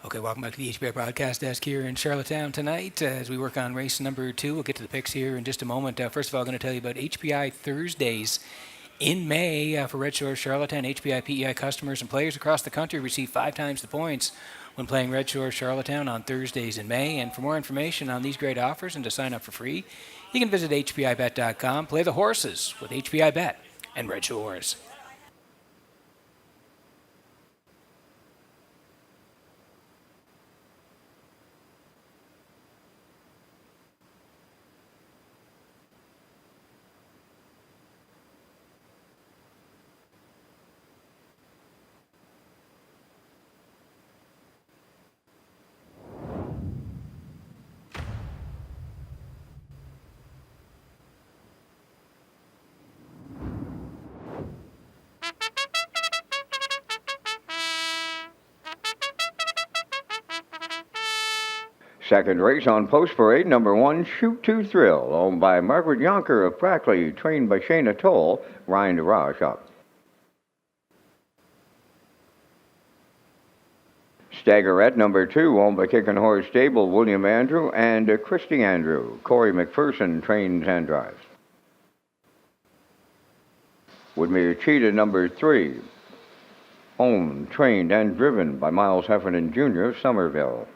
Okay, welcome back to the HBI broadcast desk here in Charlottetown tonight as we work on race number 2. We'll get to the picks here in just a moment. First of all, I'm going to tell you about HBI Thursdays in May for Red Shores Charlottetown. HBI PEI customers and players across the country receive 5 times the points when playing Red Shores Charlottetown on Thursdays in May. And for more information on these great offers and to sign up for free, you can visit hbibet.com. Play the horses with HBI Bet and Red Shores. Second race on Post Parade, number 1, Shoot to Thrill, owned by Margaret Yonker of Brackley, trained by Shayna Toll, Ryan DeRoche up. Staggerette, number 2, owned by Kick and Horse Stable, William Andrew and Christy Andrew. Corey McPherson trains and drives. Woodmere Cheetah, number 3, owned, trained, and driven by Miles Heffernan Jr. of Somerville.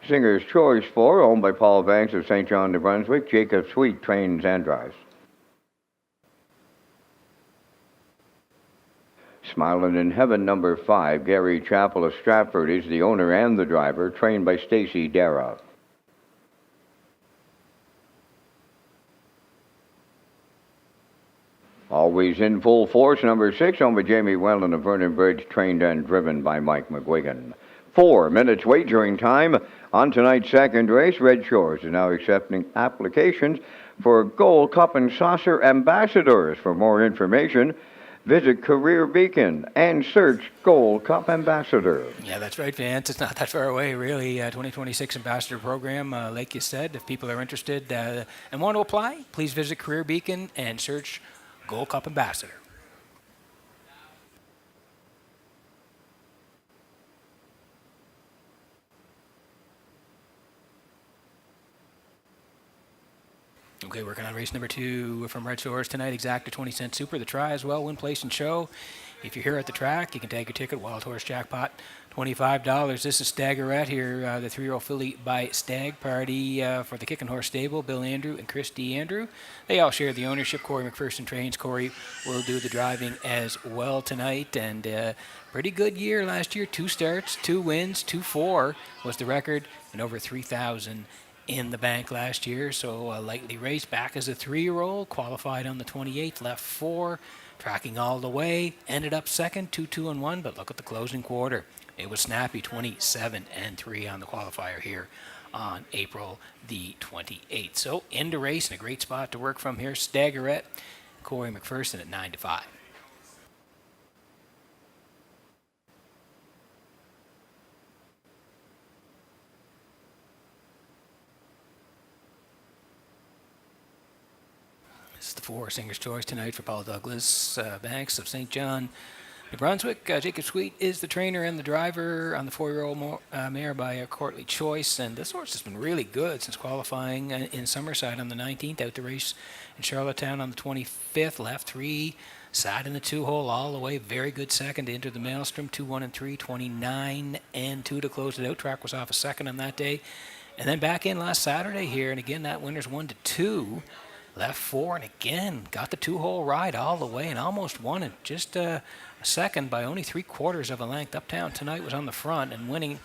Singer's Choice 4, owned by Paul Banks of St. John, New Brunswick. Jacob Sweet trains and drives. Smiling in Heaven, number 5, Gary Chappell of Stratford is the owner and the driver, trained by Stacy Dara. Always in Full Force, number 6, owned by Jamie Wellen of Vernon Bridge, trained and driven by Mike McGuigan. 4 minutes wagering time on tonight's second race. Red Shores is now accepting applications for Gold Cup and Saucer Ambassadors. For more information, visit Career Beacon and search Gold Cup Ambassador. Yeah, that's right, Vance. It's not that far away, really. 2026 Ambassador Program, like you said. If people are interested and want to apply, please visit Career Beacon and search Gold Cup Ambassador. Okay, working on race number 2 from Red Shores tonight. Exacta 20-cent super. The try as well. Win, place, and show. If you're here at the track, you can tag your ticket. Wild Horse Jackpot, $25. This is Staggerette here, the 3-year-old filly by Stag Party for the Kicking Horse Stable. Bill Andrew and Chris D. Andrew. They all share the ownership. Corey McPherson trains. Corey will do the driving as well tonight. And pretty good year last year. 2 starts, 2 wins, 2-4 was the record, and over 3,000 in the bank last year. So lightly raced, back as a 3-year-old, qualified on the 28th, left 4, tracking all the way, ended up second, 2-2-1, but look at the closing quarter. It was snappy, 27-3 on the qualifier here on April the 28th. So into race, and a great spot to work from here. Staggerette, Corey McPherson at 9-5. This is the 4 Singer's Choice tonight for Paul Douglas Banks of St. John, New Brunswick. Jacob Sweet is the trainer and the driver on the 4-year-old mare by Courtly Choice. And this horse has been really good since qualifying in Summerside on the 19th. Out to race in Charlottetown on the 25th. Left 3, sat in the 2-hole all the way. Very good second to enter the Maelstrom. 2-1-3, 29-2 to close it out. Track was off a second on that day. And then back in last Saturday here. And again, that winner's 1-2. Left 4 and again got the 2-hole ride all the way and almost won it. Just a second by only 3/4 of a length. Uptown Tonight was on the front and winning,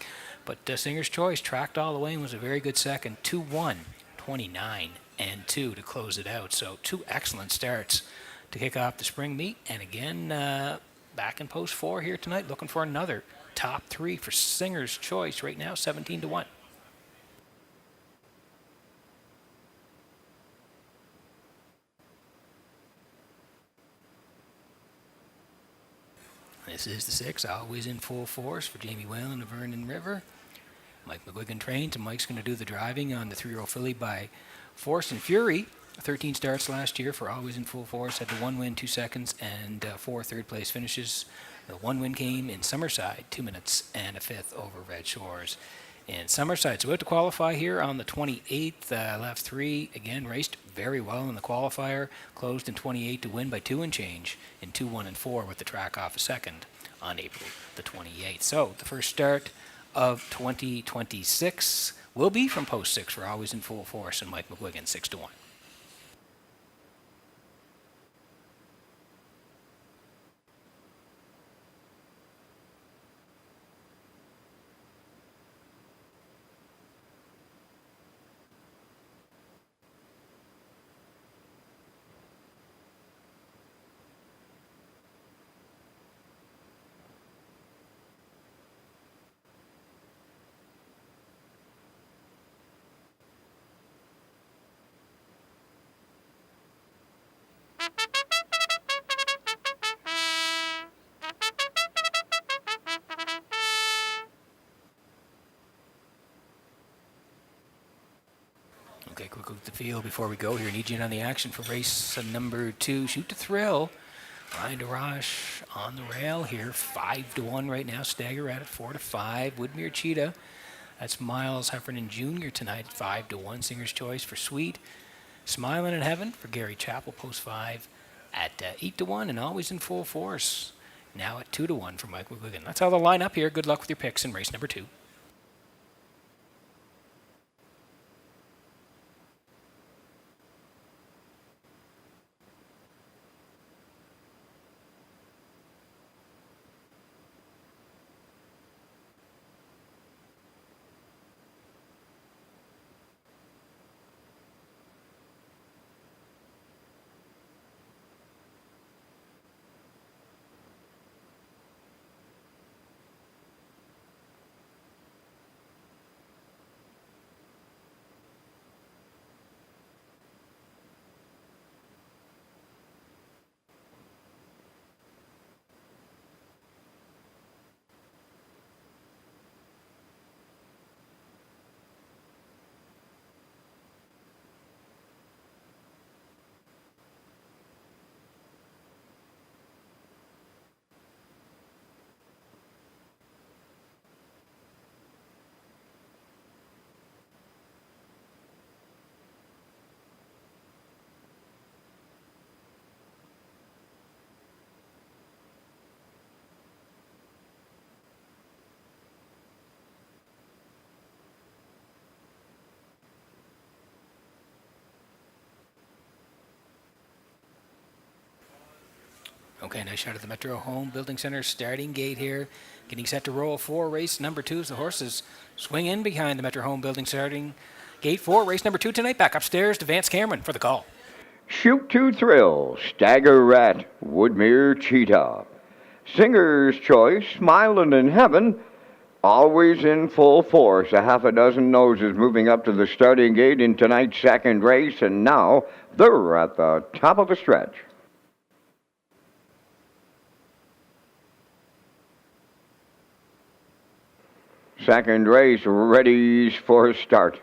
but Singer's Choice tracked all the way and was a very good second. 2-1, 29-2 to close it out. So 2 excellent starts to kick off the spring meet. And again, back in post 4 here tonight, looking for another top 3 for Singer's Choice right now, 17-1. This is the 6, always in full force for Jamie Whalen of Vernon River. Mike McGuigan trains, and Mike's going to do the driving on the 3-year-old filly by Force and Fury. 13 starts last year for Always in Full Force. Had the 1 win, 2 seconds, and 4 third-place finishes. The 1 win came in Summerside, 2 minutes and a 5th over Red Shores in Summerside. So we have to qualify here on the 28th. Left 3, again, raced very well in the qualifier. Closed in 28 to win by 2 and change in 2-1-4 with the track off a second on April the 28th. So the first start of 2026 will be from post 6 for Always in Full Force and Mike McGuigan, 6-1. Okay, quick look at the field before we go here. Need you in on the action for race number 2. Shoot to Thrill. Ryan DeRoche on the rail here. 5-1 right now. Staggerette at 4-5. Woodmere Cheetah. That's Miles Heffernan Jr. tonight at 5-1. Singer's Choice for Sweet. Smiling in Heaven for Gary Chappell, post 5 at 8-1. And Always in Full Force now at 2-1 for Mike McGuigan. That's how they'll line up here. Good luck with your picks in race number 2. Okay, nice shot of the Metro Home Building Center starting gate here. Getting set to roll for race number 2 as the horses swing in behind the Metro Home Building starting gate for race number 2 tonight. Back upstairs to Vance Cameron for the call. Shoot to Thrill, Stagger Rat, Woodmere Cheetah. Singer's Choice, Smilin' in Heaven, always in full force. A half a dozen noses moving up to the starting gate in tonight's second race, and now they're at the top of the stretch. Second race, ready for start.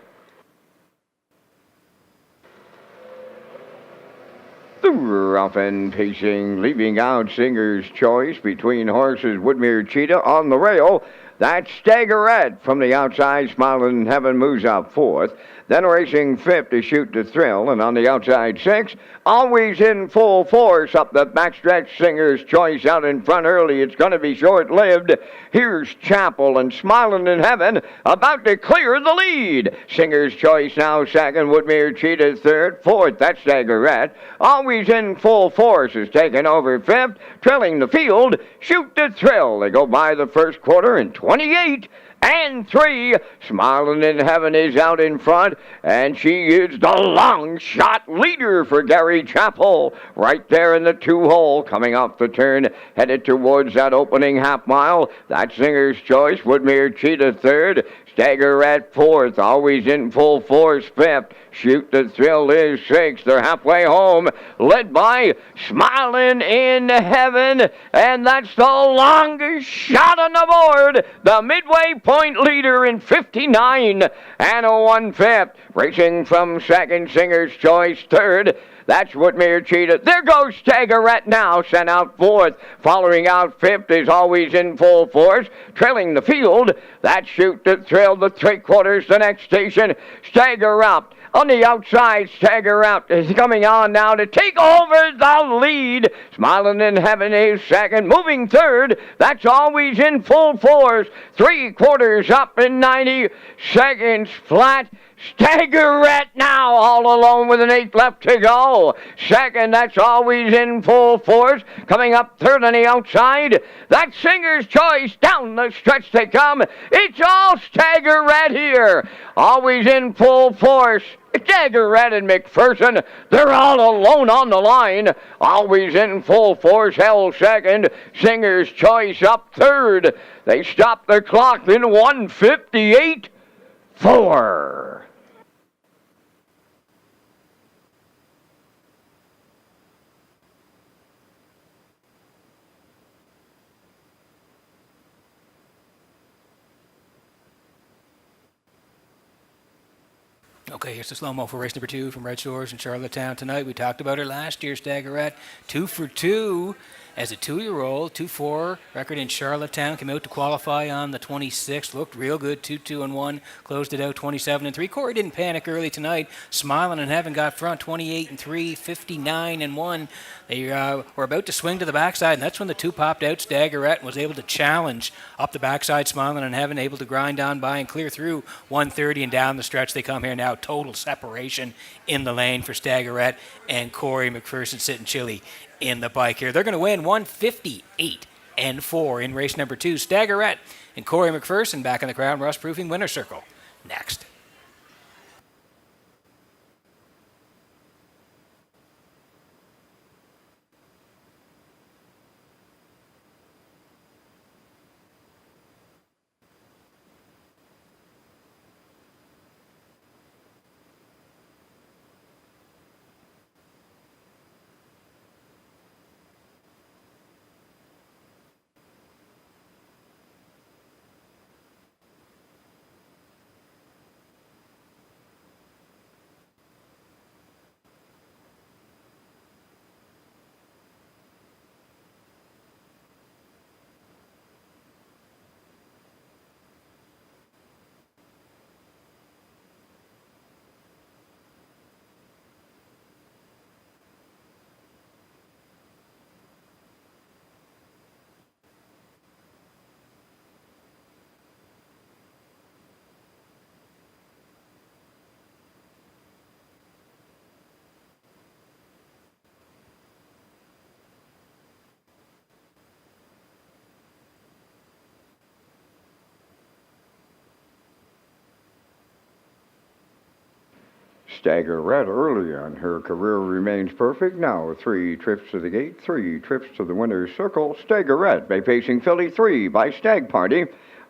The rough and pacing, leaving out Singer's Choice between horses Woodmere Cheetah on the rail. That's Staggerette from the outside. Smiling in Heaven moves up fourth. Then racing fifth to Shoot to Thrill. And on the outside six, always in full force up the backstretch. Singer's Choice out in front early. It's going to be short-lived. Here's Chapel and Smiling in Heaven about to clear the lead. Singer's Choice now second. Woodmere Cheetah third. Fourth, that's Staggerette. Always in full force is taking over fifth. Trailing the field, Shoot to Thrill. They go by the first quarter in 28 and 3. Smiling in Heaven is out in front, and she is the long shot leader for Gary Chappell. Right there in the 2-hole, coming off the turn, headed towards that opening half mile. That's Singer's Choice. Woodmere Cheetah third. Staggerette fourth, always in full force fifth. Shoot to Thrill is sixth. They're halfway home, led by Smiling in Heaven, and that's the longest shot on the board. The midway point leader in 59 and a 1/5. Racing from second, Singer's Choice third. That's Woodmere Cheetah. There goes Staggerette now, sent out fourth. Following out fifth is always in full force. Trailing the field, that's Shoot to Thrill, the 3/4, the next station. Stagger up. On the outside, Stagger out is coming on now to take over the lead. Smiling in Heaven is second. Moving third, that's always in full force. 3/4 up in 90 seconds flat. Staggerette now all alone with an 8 left to go. Second, that's always in full force. Coming up third on the outside, that's Singer's Choice. Down the stretch they come. It's all Staggerette here. Always in full force. Staggerette and McPherson, they're all alone on the line. Always in full force, held second. Singer's Choice up third. They stop the clock in 1:58.4. Okay, here's the slow-mo for race number 2 from Red Shores in Charlottetown tonight. We talked about her last year, Staggerette. 2 for 2 as a 2-year-old. 2-4 record in Charlottetown. Came out to qualify on the 26th. Looked real good. 2-2-1. Closed it out 27-3. Corey didn't panic early tonight. Smiling in Heaven got front 28-3, 59-1. They were about to swing to the backside, and that's when the 2 popped out. Staggerette was able to challenge up the backside. Smiling in Heaven able to grind on by and clear through 130 and down the stretch. They come here now. Total separation in the lane for Staggerette and Corey McPherson sitting chilly in the bike here. They're going to win 1:58.4 in race number 2. Staggerette and Corey McPherson back in the Crown Rust Proofing winner circle next. Staggerette early on. Her career remains perfect now. 3 trips to the gate, 3 trips to the winner's circle. Staggerette by pacing filly 3 by Stag Party.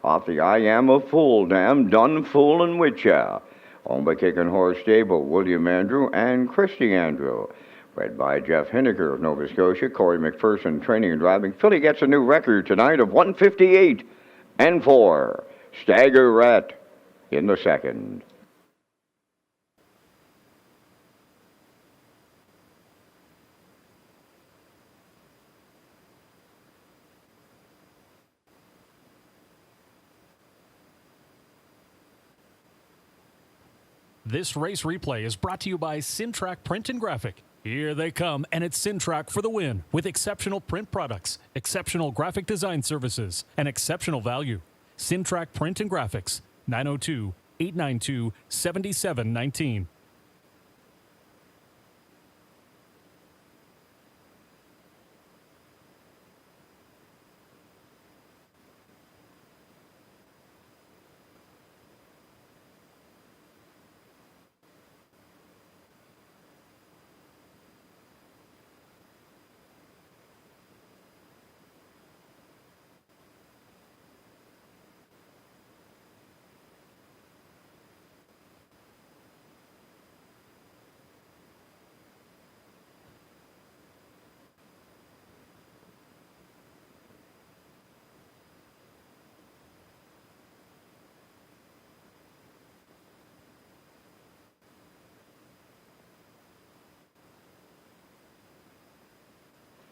Off the I Am a Fool Dam, Done Foolin' With Ya. Owned by Kickin' Horse Stable, William Andrew and Christy Andrew. Bred by Jeff Hinniker of Nova Scotia, Corey McPherson training and driving. Filly gets a new record tonight of 158 and 4. Staggerette in the second. This race replay is brought to you by Racetrack Print and Graphic. Here they come, and it's Racetrack for the win with exceptional print products, exceptional graphic design services, and exceptional value. Racetrack Print and Graphics, 902-892-7719.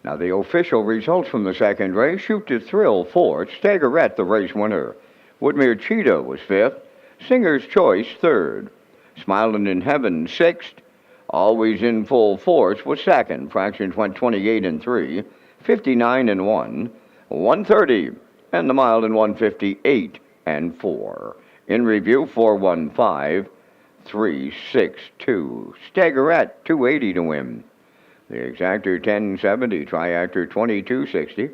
Now the official results from the second race. Shoot to Thrill fourth. Staggerette the race winner. Woodmere Cheetah was fifth. Singer's Choice third. Smilin' in Heaven sixth. Always in Full Force was second. Fractions went 28 and 3, 59 and 1, 130, and the mile in 158 and 4. In review 415, 362. Staggerette 280 to win. The exactor 1070, triactor 2260.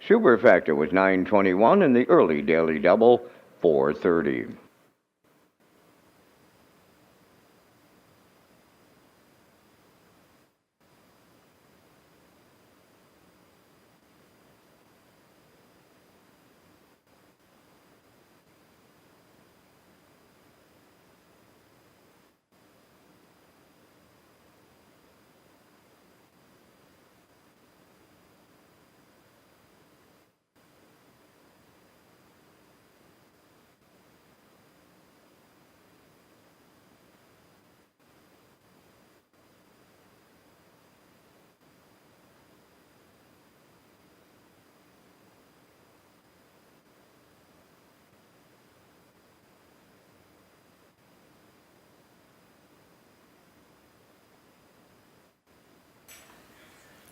Superfecta was 921 and the early daily double 430.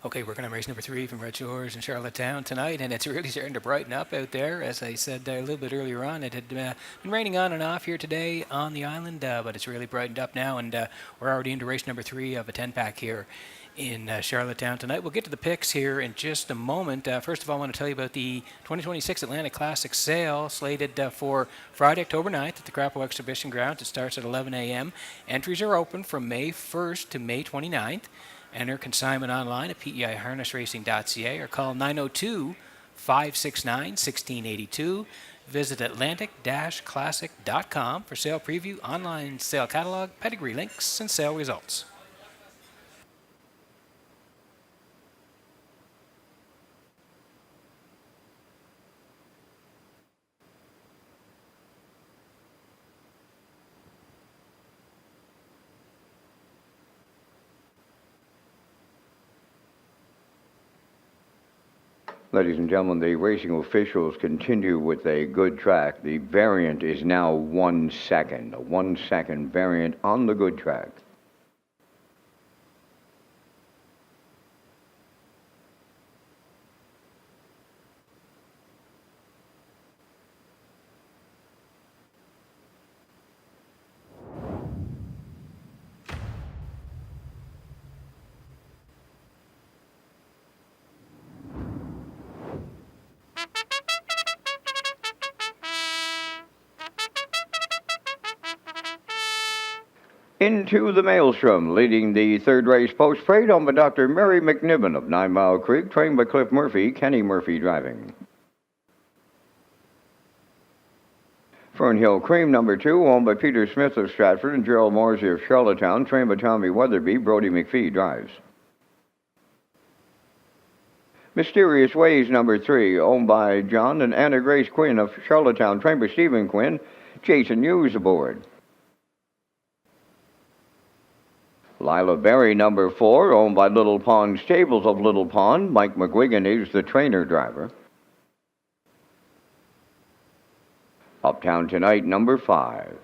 Okay, we're going to race number 3 from Redshores in Charlottetown tonight, and it's really starting to brighten up out there. As I said a little bit earlier on, it had been raining on and off here today on the island, but it's really brightened up now, and we're already into race number 3 of a 10-pack here in Charlottetown tonight. We'll get to the picks here in just a moment. First of all, I want to tell you about the 2026 Atlantic Classic sale slated for Friday, October 9th at the Crapo Exhibition Grounds. It starts at 11 a.m. Entries are open from May 1st to May 29th. Enter consignment online at peiharnessracing.ca or call 902-569-1682. Visit Atlantic-Classic.com for sale preview, online sale catalog, pedigree links, and sale results. Ladies and gentlemen, the racing officials continue with a good track. The variant is now 1 second, a 1 second variant on the good track. Into the Maelstrom, leading the third race post-parade on by Dr. Mary McNiven of 9 Mile Creek, trained by Cliff Murphy, Kenny Murphy driving. Fernhill Cream, number 2, owned by Peter Smith of Stratford and Gerald Morsey of Charlottetown, trained by Tommy Weatherby, Brody McPhee drives. Mysterious Ways, number 3, owned by John and Anna Grace Quinn of Charlottetown, trained by Stephen Quinn, Jason Hughes aboard. Lila Berry, number 4, owned by Little Pond Stables of Little Pond, Mike McGuigan is the trainer driver. Uptown Tonight, number 5,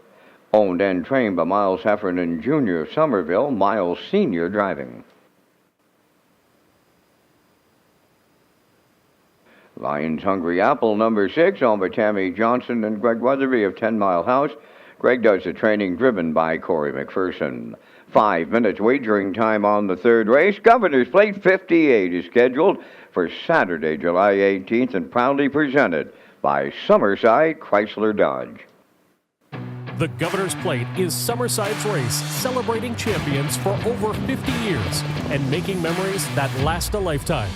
owned and trained by Miles Heffernan Jr. of Somerville, Miles Sr. driving. Lions Hungry Apple, number 6, owned by Tammy Johnson and Greg Weatherby of 10 Mile House. Greg does the training, driven by Corey McPherson. 5 minutes wagering time on the third race. Governor's Plate 58 is scheduled for Saturday, July 18th, and proudly presented by Summerside Chrysler Dodge. The Governor's Plate is Summerside's race, celebrating champions for over 50 years and making memories that last a lifetime.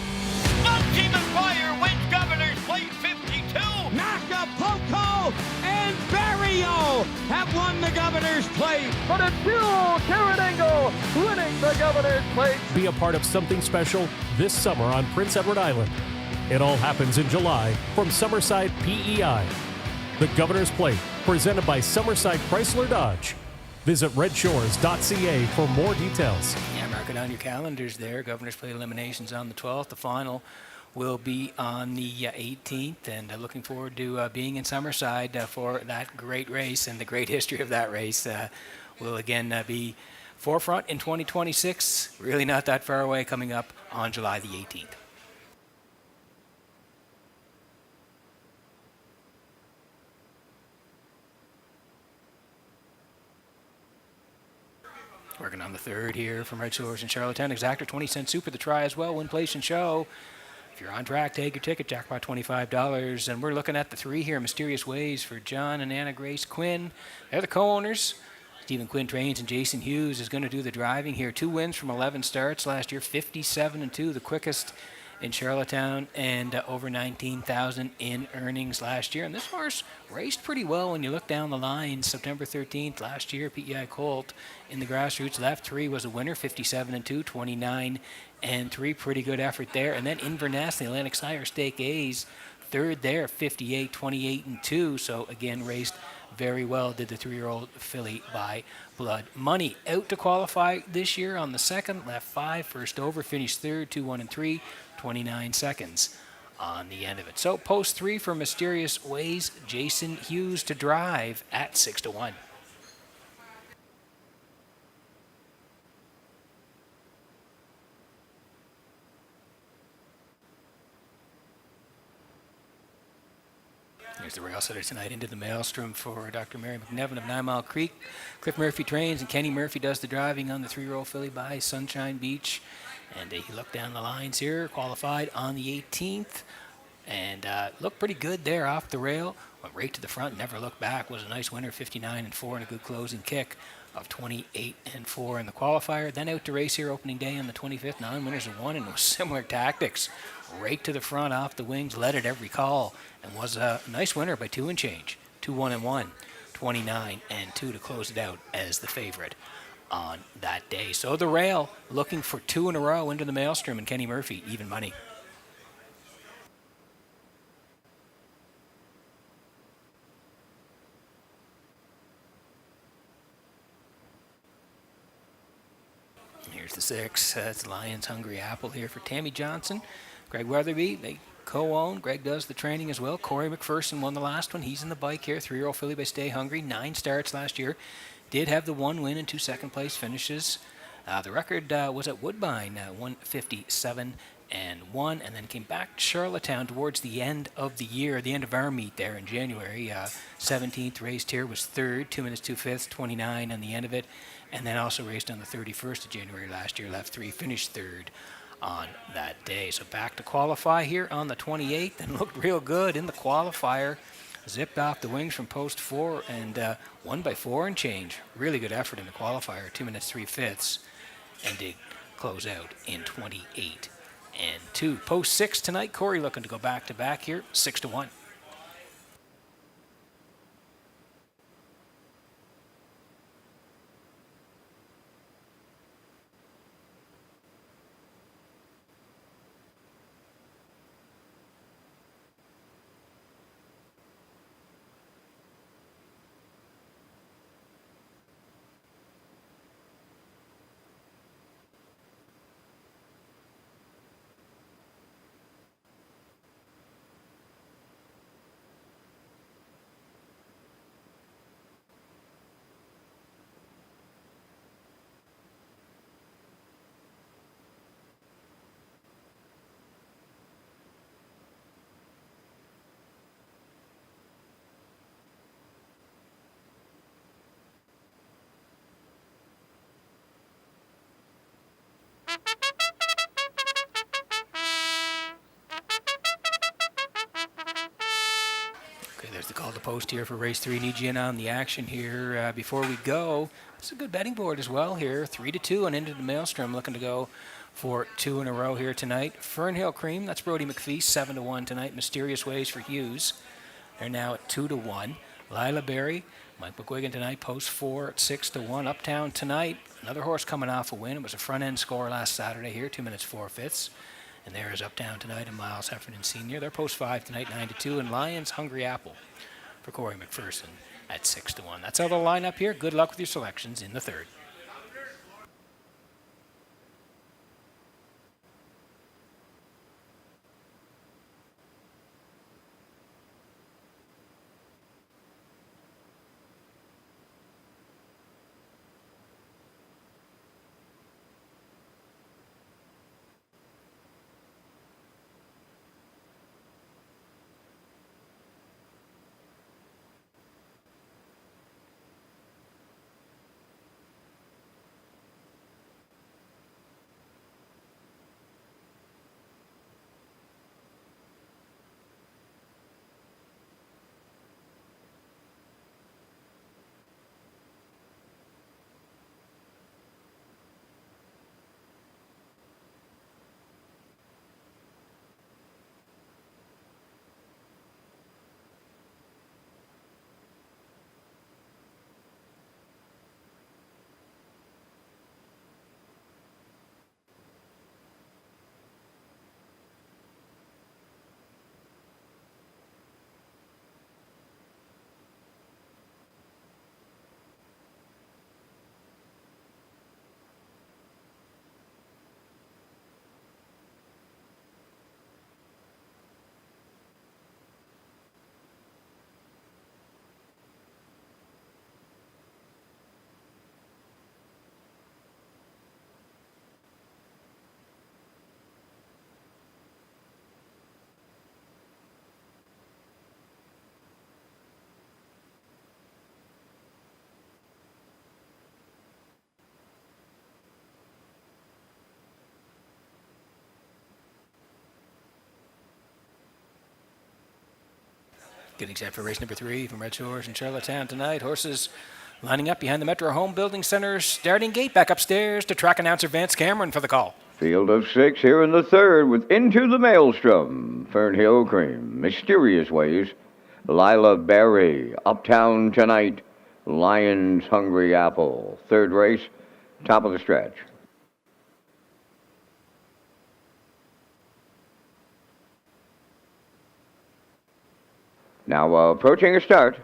Monkey Fire wins Governor's Plate 52. Acapulco and Barrio have won the Governor's Plate. But it's Fuel Caranango winning the Governor's Plate. Be a part of something special this summer on Prince Edward Island. It all happens in July from Summerside PEI. The Governor's Plate, presented by Summerside Chrysler Dodge. Visit Redshores.ca for more details. Yeah, mark it on your calendars there. Governor's Plate eliminations on the 12th. The final will be on the 18th, and looking forward to being in Summerside for that great race, and the great history of that race will again be forefront in 2026. Really not that far away, coming up on July the 18th. Working on the third here from Red Shores in Charlottetown. Exactor 20-cent super the try as well. Win, place, and show. If you're on track, take your ticket. Jackpot $25. And we're looking at the 3 here. Mysterious Ways for John and Anna Grace Quinn. They're the co-owners. Stephen Quinn trains, and Jason Hughes is going to do the driving here. 2 wins from 11 starts last year. 57-2, the quickest in Charlottetown, and over 19,000 in earnings last year. And this horse raced pretty well when you look down the line. September 13th last year, PEI Colt in the grassroots left 3 was a winner, 57-2, 29-3, pretty good effort there. And then Inverness, the Atlantic Sire Stake A's, third there, 58, 28-2. So again, raced very well, did the 3-year-old filly by Blood Money. Out to qualify this year on the second, left 5, first over, finished third, 2-1-3, 29 seconds on the end of it. So post 3 for Mysterious Ways, Jason Hughes to drive at 6-1. Here's the rail setter tonight into the maelstrom for Dr. Mary McNevin of 9 Mile Creek. Cliff Murphy trains, and Kenny Murphy does the driving on the 3-year-old filly by Sunshine Beach. And he looked down the lines here, qualified on the 18th, and looked pretty good there off the rail. Went right to the front, never looked back. Was a nice winner, 59-4, and a good closing kick of 28-4 in the qualifier. Then out to race here opening day on the 25th. 9 winners and 1, and with similar tactics. Right to the front, off the wings, led at every call, and was a nice winner by 2 and change. 2-1-1, 29-2 to close it out as the favorite on that day. So the rail looking for 2 in a row into the maelstrom, and Kenny Murphy, even money. Here's the 6. That's Lions Hungry Apple here for Tammy Johnson. Greg Weatherby, they co-own. Greg does the training as well. Corey McPherson won the last one. He's in the bike here. 3-year-old filly by Stay Hungry. 9 starts last year. Did have the 1 win and 2 second-place finishes. The record was at Woodbine, 157-1, and then came back to Charlottetown towards the end of the year, the end of our meet there in January. 17th raced here, was 3rd, 2 minutes, 2 fifths, 29 on the end of it, and then also raced on the 31st of January last year, left 3, finished 3rd on that day. So back to qualify here on the 28th, and looked real good in the qualifier. zipped off the wings from post 4 and won by 4 and change. Really good effort in the qualifier, 2 minutes 3/5, and did close out in 28 and 2. Post 6 tonight. Corey looking to go back to back here, 6-1. Okay, there's the call to post here for race 3. Need you in on the action here before we go. It's a good betting board as well here. 3-2 and into the Maelstrom, looking to go for 2 in a row here tonight. Fernhill Cream, that's Brody McPhee, 7-1 tonight. Mysterious Ways for Hughes, they're now at 2-1. Lila Berry, Mike McGuigan tonight, post 4 at 6-1. Uptown tonight, another horse coming off a win. It was a front end score last Saturday here, 2 minutes 4/5. And there is Uptown tonight and Miles Heffernan Sr. They're post 5 tonight, 9-2. And Lions Hungry Apple for Corey McPherson at 6-1. That's how they'll line up here. Good luck with your selections in the third. Getting set for race number 3 from Redshores in Charlottetown tonight. Horses lining up behind the Metro Home Building Center starting gate. Back upstairs to track announcer Vance Cameron for the call. Field of 6 here in the third with Into the Maelstrom, Fernhill Cream, Mysterious Ways, Lila Berry, Uptown Tonight, Lions Hungry Apple. Third race, top of the stretch. Now approaching a start.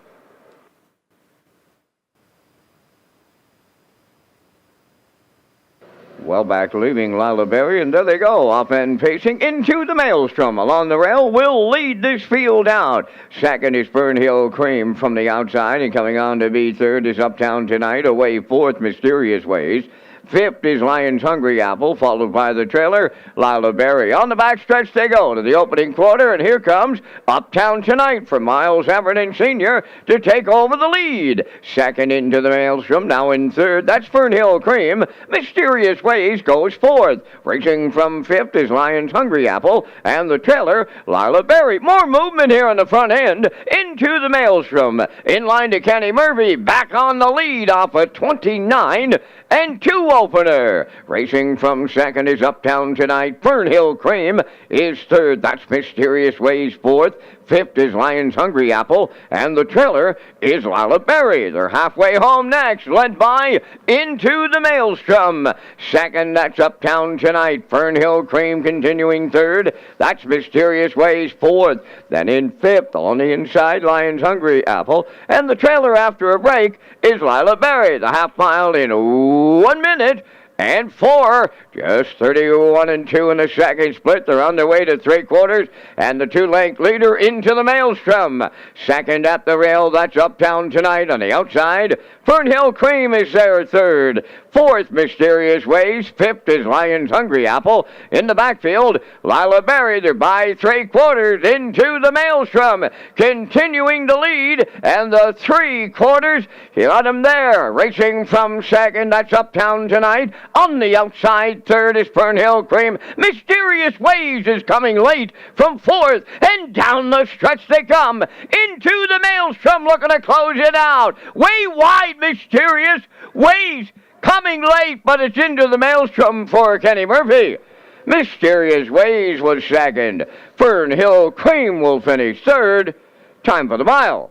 Well back leaving Lila Berry, and there they go, off and pacing into the Maelstrom. Along the rail will lead this field out. Second is Fernhill Cream from the outside, and coming on to be third is Uptown Tonight. Away fourth, Mysterious Ways. Fifth is Lions Hungry Apple, followed by the trailer, Lila Berry. On the backstretch they go to the opening quarter, and here comes Uptown Tonight from Miles Heffernan Sr. to take over the lead. Second into the Maelstrom, now in third. That's Fernhill Cream. Mysterious Ways Ways goes fourth. Racing from fifth is Lion's Hungry Apple, and the trailer, Lila Berry. More movement here on the front end into the Maelstrom. In line to Kenny Murphy, back on the lead off a 29 and 2 opener. Racing from second is Uptown Tonight. Fernhill Cream is third. That's Mysterious Ways fourth. Fifth is Lion's Hungry Apple, and the trailer is Lila Berry. They're halfway home next, led by Into the Maelstrom. Second, that's Uptown Tonight. Fernhill Cream continuing third. That's Mysterious Ways fourth. Then in fifth, on the inside, Lion's Hungry Apple, and the trailer after a break is Lila Berry. The half mile in 1 minute and 4, just 31 and 2 in the second split. They're on their way to 3/4, and the 2-length leader into the Maelstrom. Second at the rail, that's Uptown Tonight. On the outside, Fernhill Cream is there third. Fourth, Mysterious Ways. Fifth is Lion's Hungry Apple. In the backfield, Lila Berry. They're by 3/4 into the Maelstrom, continuing to lead, and the 3/4, you got him there. Racing from second, that's Uptown Tonight. On the outside, third is Fernhill Cream. Mysterious Ways is coming late from fourth, and down the stretch they come into the Maelstrom, looking to close it out. Way wide, Mysterious Ways coming late, but it's into the Maelstrom for Kenny Murphy. Mysterious Ways was second. Fernhill Cream will finish third. Time for the mile.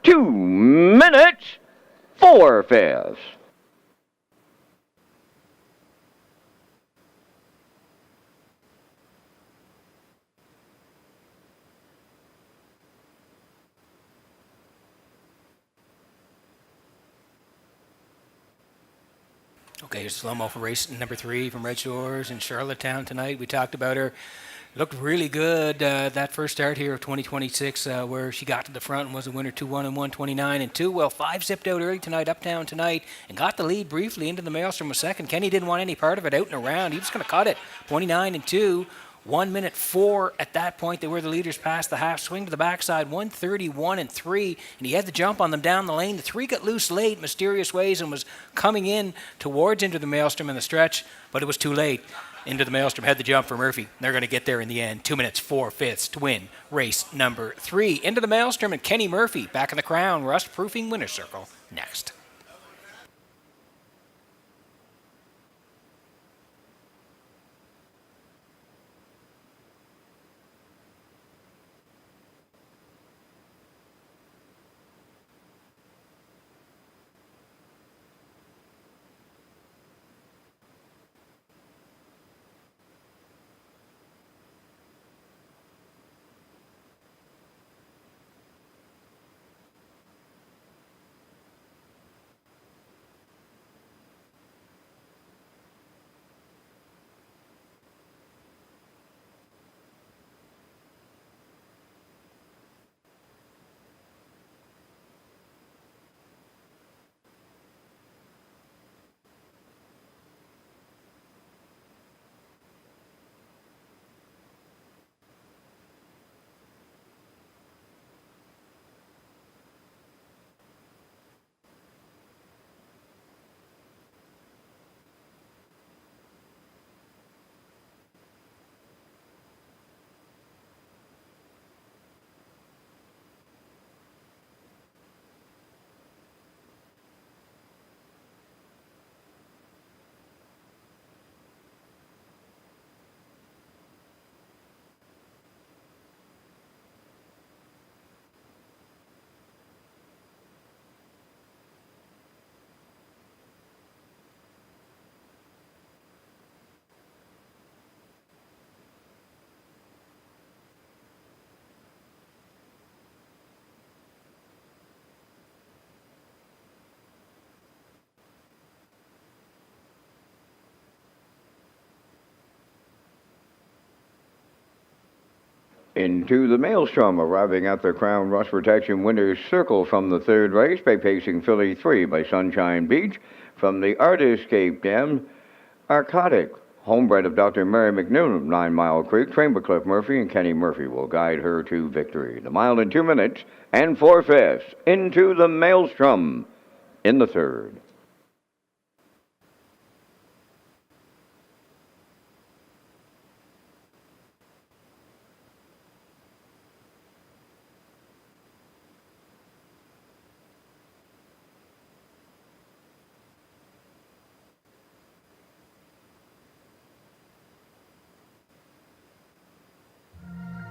2 minutes, 4/5. Okay, here's slow-mo for race number 3 from Red Shores in Charlottetown tonight. We talked about her. Looked really good that first start here of 2026 where she got to the front and was a winner 2-1 and 129 and 2. Well, 5 zipped out early tonight, Uptown Tonight, and got the lead briefly into the Maelstrom a second. Kenny didn't want any part of it out and around. He was going to cut it. 29 and 2. 1 minute 4 at that point. They were the leaders past the half. Swing to the backside, 131 and 3, and he had the jump on them down the lane. The 3 got loose late, Mysterious Ways, and was coming in towards Into the Maelstrom in the stretch, but it was too late. Into the Maelstrom had the jump for Murphy. They're going to get there in the end. 2 minutes 4/5 to win race number 3. Into the Maelstrom and Kenny Murphy back in the crown. Rust Proofing Winner's Circle next. Into the Maelstrom, arriving at the Crown Rust Protection Winner's Circle from the third race by pacing filly 3 by Sunshine Beach. From the Artiscape Dam, Arcodic, homebred of Dr. Mary McNewnham, 9 Mile Creek. Trained by Cliff Murphy, and Kenny Murphy will guide her to victory. The mile in 2 minutes and 4/5. Into the Maelstrom in the third.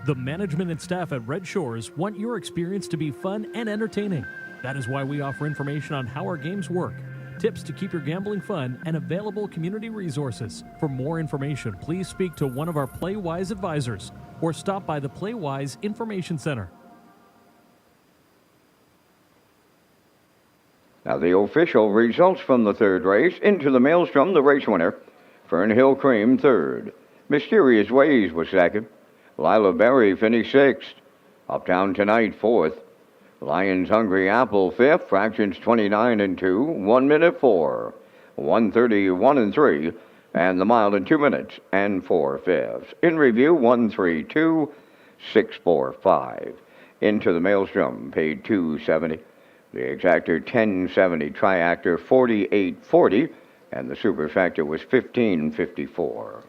The management and staff at Red Shores want your experience to be fun and entertaining. That is why we offer information on how our games work, tips to keep your gambling fun, and available community resources. For more information, please speak to one of our PlayWise advisors or stop by the PlayWise Information Center. Now the official results from the third race. Into the Maelstrom, the race winner. Fernhill Cream, third. Mysterious Ways was second. Lila Berry finished sixth. Uptown Tonight, fourth. Lions Hungry Apple, fifth. Fractions 29 and 2, 1 minute 4. 1:31 and 3. And the mile in 2 minutes and 4/5. In review, 1:32, 6:45. Into the Maelstrom, paid $2.70. The exactor 1070, triactor 4840, and the superfactor was 1554.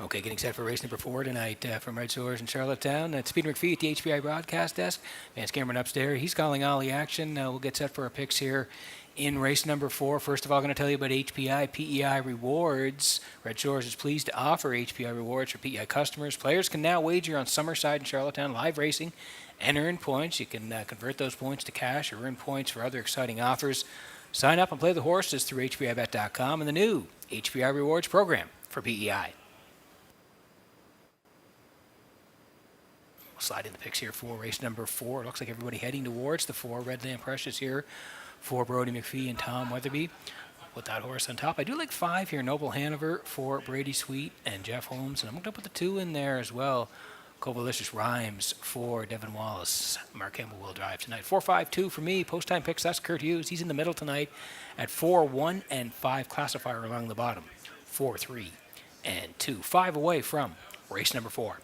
Okay, getting set for race number 4 tonight from Red Shores in Charlottetown. That's Peter McPhee at the HPI broadcast desk. Vance Cameron upstairs. He's calling all the action. We'll get set for our picks here in race number 4. First of all, going to tell you about HPI PEI rewards. Red Shores is pleased to offer HPI rewards for PEI customers. Players can now wager on Summerside and Charlottetown live racing and earn points. You can convert those points to cash or earn points for other exciting offers. Sign up and play the horses through HPIBet.com and the new HPI rewards program for PEI. We'll slide in the picks here for race number 4. It looks like everybody heading towards the 4. Red Lamp Precious here for Brody McPhee and Tom Weatherby. Put that horse on top. I do like 5 here, Noble Hanover for Brady Sweet and Jeff Holmes. And I'm going to put the 2 in there as well. Covalicious Rhymes for Devin Wallace. Mark Campbell will drive tonight. 4-5-2 for me. Post time picks, that's Kurt Hughes. He's in the middle tonight at 4, 1, and 5. Classifier along the bottom. 4, 3, and 2. 5 away from race number 4.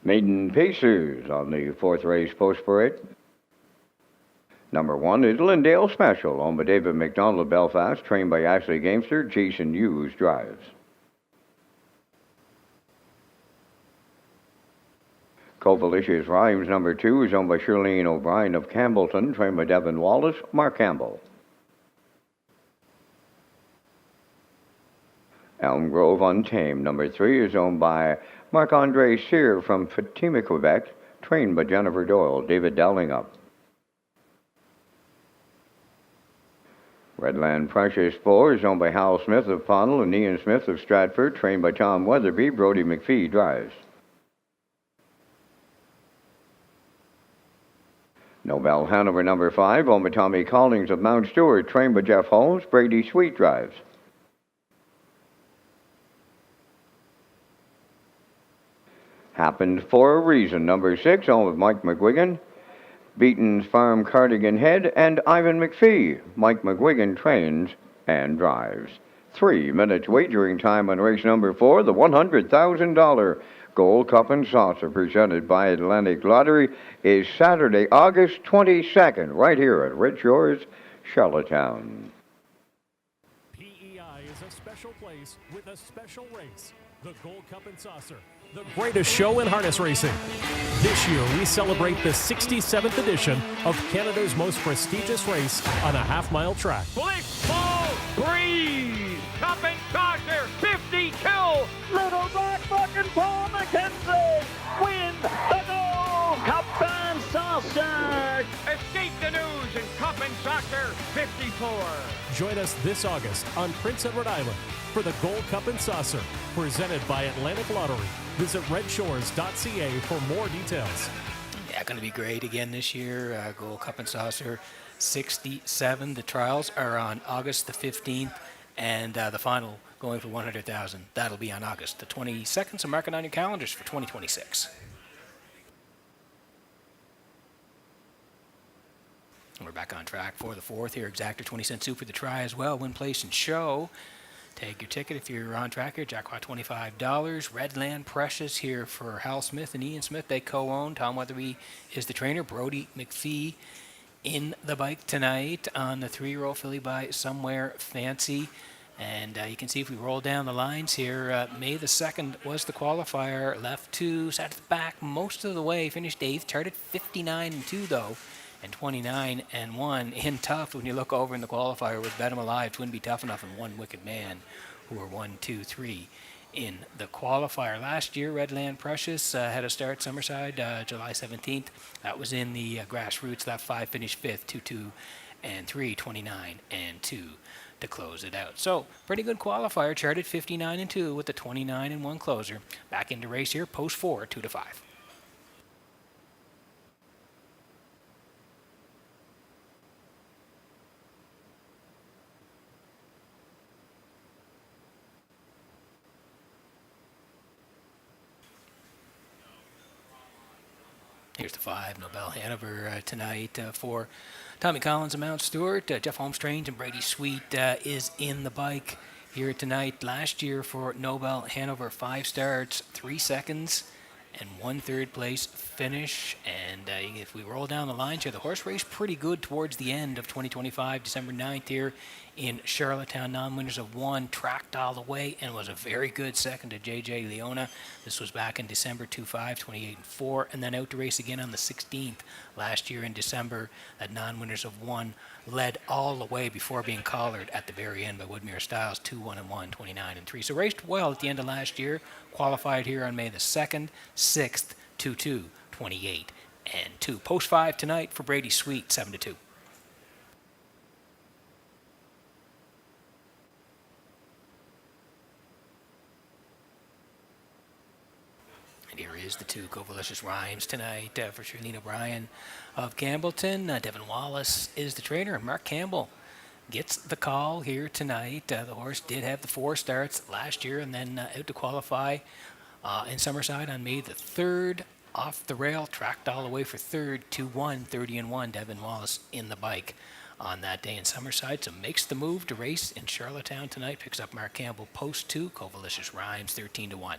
Maiden Pacers on the 4th race post parade. Number 1 is Lindale Special, owned by David McDonald of Belfast, trained by Ashley Gamester. Jason Hughes drives. Covalicious Rhymes, number 2, is owned by Shirlene O'Brien of Campbellton, trained by Devin Wallace. Mark Campbell. Elm Grove Untamed, number 3, is owned by Marc-Andre Cyr from Fatima, Quebec, trained by Jennifer Doyle. David Dowlingup. Redland Precious 4 is owned by Hal Smith of Pownell and Ian Smith of Stratford, trained by Tom Weatherby. Brody McPhee drives. Nobel Hanover number 5, owned by Tommy Collins of Mount Stewart, trained by Jeff Holmes, Brady Sweet drives. Happened for a reason, number 6, owned with Mike McGuigan, Beaton's Farm Cardigan Head, and Ivan McPhee. Mike McGuigan trains and drives. 3 minutes wagering time on race number 4, the $100,000 Gold Cup and Saucer presented by Atlantic Lottery is Saturday, August 22nd, right here at Redshores, Charlottetown. PEI is a special place with a special race, the Gold Cup and Saucer, the greatest show in harness racing. This year, we celebrate the 67th edition of Canada's most prestigious race on a half-mile track. Bliss Ball Breeze, Cup and Saucer, 52. Little Black Buck and Paul McKenzie win the Gold Cup and Saucer. Escape the News and Cup and Saucer, 54. Join us this August on Prince Edward Island for the Gold Cup and Saucer, presented by Atlantic Lottery. Visit Redshores.ca for more details. Yeah, going to be great again this year. Gold Cup and Saucer 67. The trials are on August the 15th, and the final going for 100,000. That'll be on August the 22nd, so mark it on your calendars for 2026. We're back on track for the 4th here. Exactor 20-cent soup for the try as well. Win, place, and show. Take your ticket if you're on track here. Jackpot $25. Redland Precious here for Hal Smith and Ian Smith. They co-own. Tom Weatherby is the trainer. Brody McPhee in the bike tonight on the 3-year-old filly by Somewhere Fancy. And you can see if we roll down the lines here, May the 2nd was the qualifier. Left 2, sat at the back most of the way. Finished 8th. Charted 59-2 though. And 29-1 in tough when you look over in the qualifier with Bet 'em Alive, Twin Be Tough Enough, and One Wicked Man, who were 1, 2, 3 in the qualifier. Last year, Redland Precious had a start Summerside, July 17th. That was in the grassroots. That 5 finished 5th, 2, 2, and 3, 29-2 to close it out. So, pretty good qualifier, charted 59-2 with the 29-1 closer. Back into race here, post 4, 2 to 5. Here's the 5, Nobel Hanover tonight for Tommy Collins and Mount Stewart. Jeff Holmes trains and Brady Sweet is in the bike here tonight. Last year for Nobel Hanover, 5 starts, 3 seconds, and 1 third place finish. And if we roll down the lines here, the horse raced pretty good towards the end of 2025, December 9th here in Charlottetown. Non-winners of 1, tracked all the way, and was a very good second to J.J. Leona. This was back in December 2-5, 28-4, and then out to race again on the 16th last year in December. That non-winners of 1 led all the way before being collared at the very end by Woodmere Styles, 2-1-1, 29-3. So raced well at the end of last year. Qualified here on May the 2nd, 6th, 2-2, 28-2. Post 5 tonight for Brady Sweet, 7-2. And here is the 2 Covalicious Rhymes tonight for Charlene O'Brien of Campbellton. Devin Wallace is the trainer, and Mark Campbell gets the call here tonight. The horse did have the 4 starts last year and then out to qualify in Summerside on May the 3rd. Off the rail, tracked all the way for 3rd, 2-1, 30-1. Devin Wallace in the bike on that day in Summerside. So makes the move to race in Charlottetown tonight. Picks up Mark Campbell, post 2, Covalicious Rhymes, 13-1.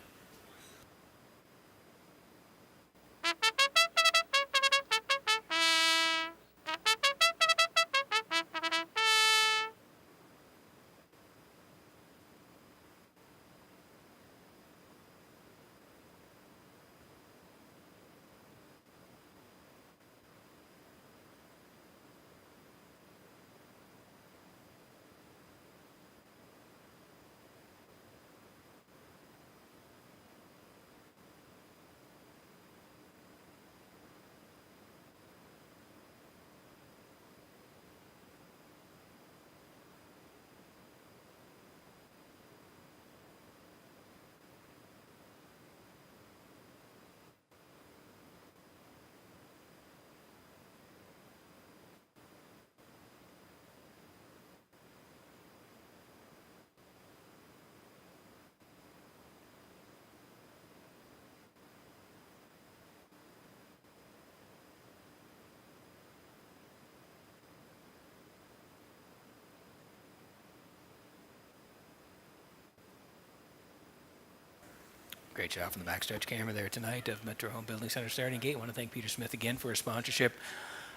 Great job from the backstretch camera there tonight of Metro Home Building Center Starting Gate. I want to thank Peter Smith again for his sponsorship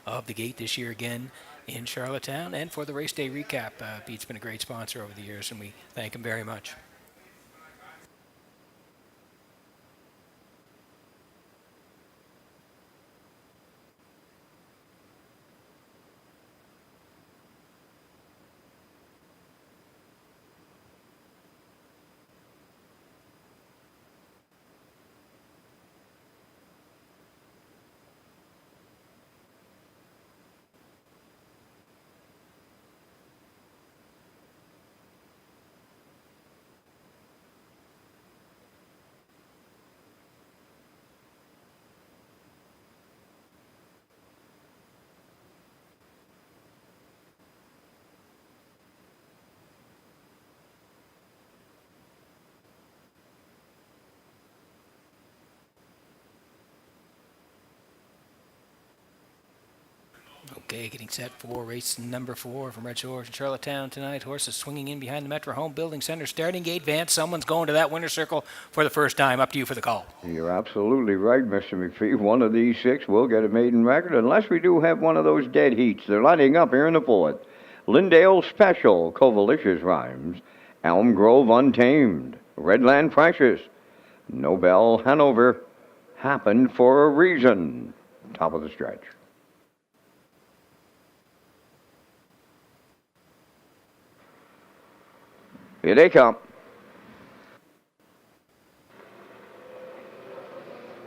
of the gate this year again in Charlottetown, and for the race day recap. Pete's been a great sponsor over the years, and we thank him very much. Okay, getting set for race number 4 from Redshores in Charlottetown tonight. Horses swinging in behind the Metro Home Building Center Starting Gate. Vance, someone's going to that winner's circle for the first time. Up to you for the call. You're absolutely right, Mr. McPhee. One of these 6 will get a maiden record, unless we do have one of those dead heats. They're lining up here in the 4th. Lindale Special, Covalicious Rhymes, Elm Grove Untamed, Redland Precious, Nobel Hanover, Happened for a Reason. Top of the stretch. Here they come.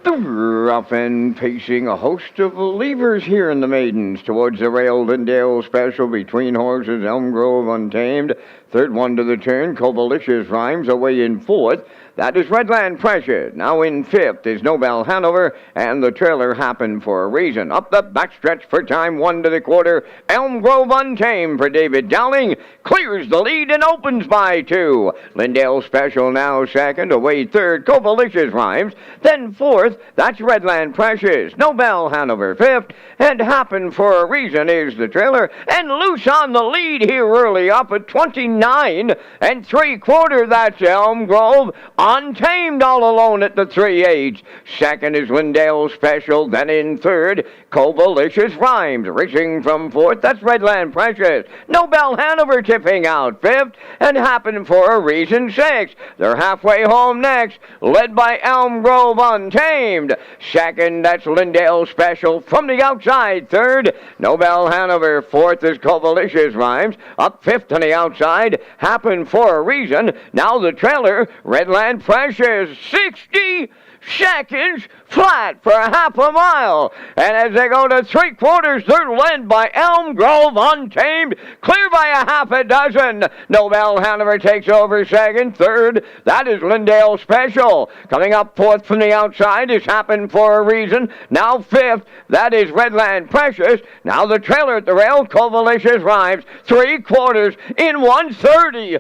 Rough and pacing a host of levers here in the maidens towards the rail. Lindale Special between horses. Elm Grove Untamed. Third one to the turn. Covalicious Rhymes away in 4th. That is Redland Precious. Now in 5th is Nobel Hanover, and the trailer Happened for a Reason. Up the backstretch for time 1 to the quarter. Elm Grove Untamed for David Dowling clears the lead and opens by 2. Lindale Special now 2nd, away 3rd. Covalicious Rhymes. Then 4th, that's Redland Precious. Nobel Hanover 5th, and Happened for a Reason is the trailer. And loose on the lead here early up at 29 3/4. That's Elm Grove Untamed all alone at the 3/8. Second is Lindale Special. Then in 3rd, Covalicious Rhymes. Racing from 4th, that's Redland Precious. Nobel Hanover tipping out 5th, and Happened for a Reason 6th. They're halfway home next, led by Elm Grove Untamed. Second, that's Lindale Special from the outside. 3rd, Nobel Hanover. 4th is Covalicious Rhymes. Up 5th on the outside, Happened for a Reason. Now the trailer, Redland Precious, 60 seconds flat for half a mile. And as they go to 3/4, they're led by Elm Grove Untamed, clear by a half a dozen. Nobel Hanover takes over 2nd. 3rd, that is Lindale Special. Coming up 4th from the outside is Happened for a Reason. Now 5th, that is Redland Precious. Now the trailer at the rail, Covalicious Rhymes. 3/4 in 1:30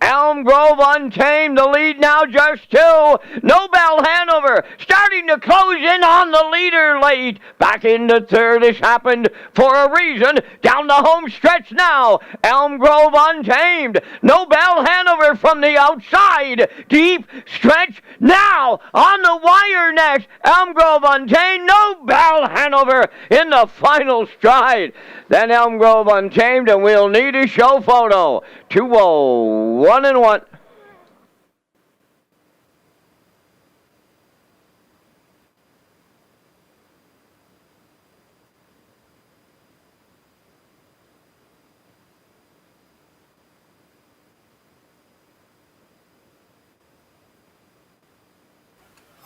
Elm Grove Untamed, the lead now just 2. Nobel Hanover starting to close in on the leader late. Back into 3rd is Happened for a Reason. Down the home stretch now, Elm Grove Untamed. Nobel Hanover from the outside. Deep stretch now on the wire next. Elm Grove Untamed. Nobel Hanover in the final stride. Then Elm Grove Untamed, and we'll need a show photo. 2:01 and 1.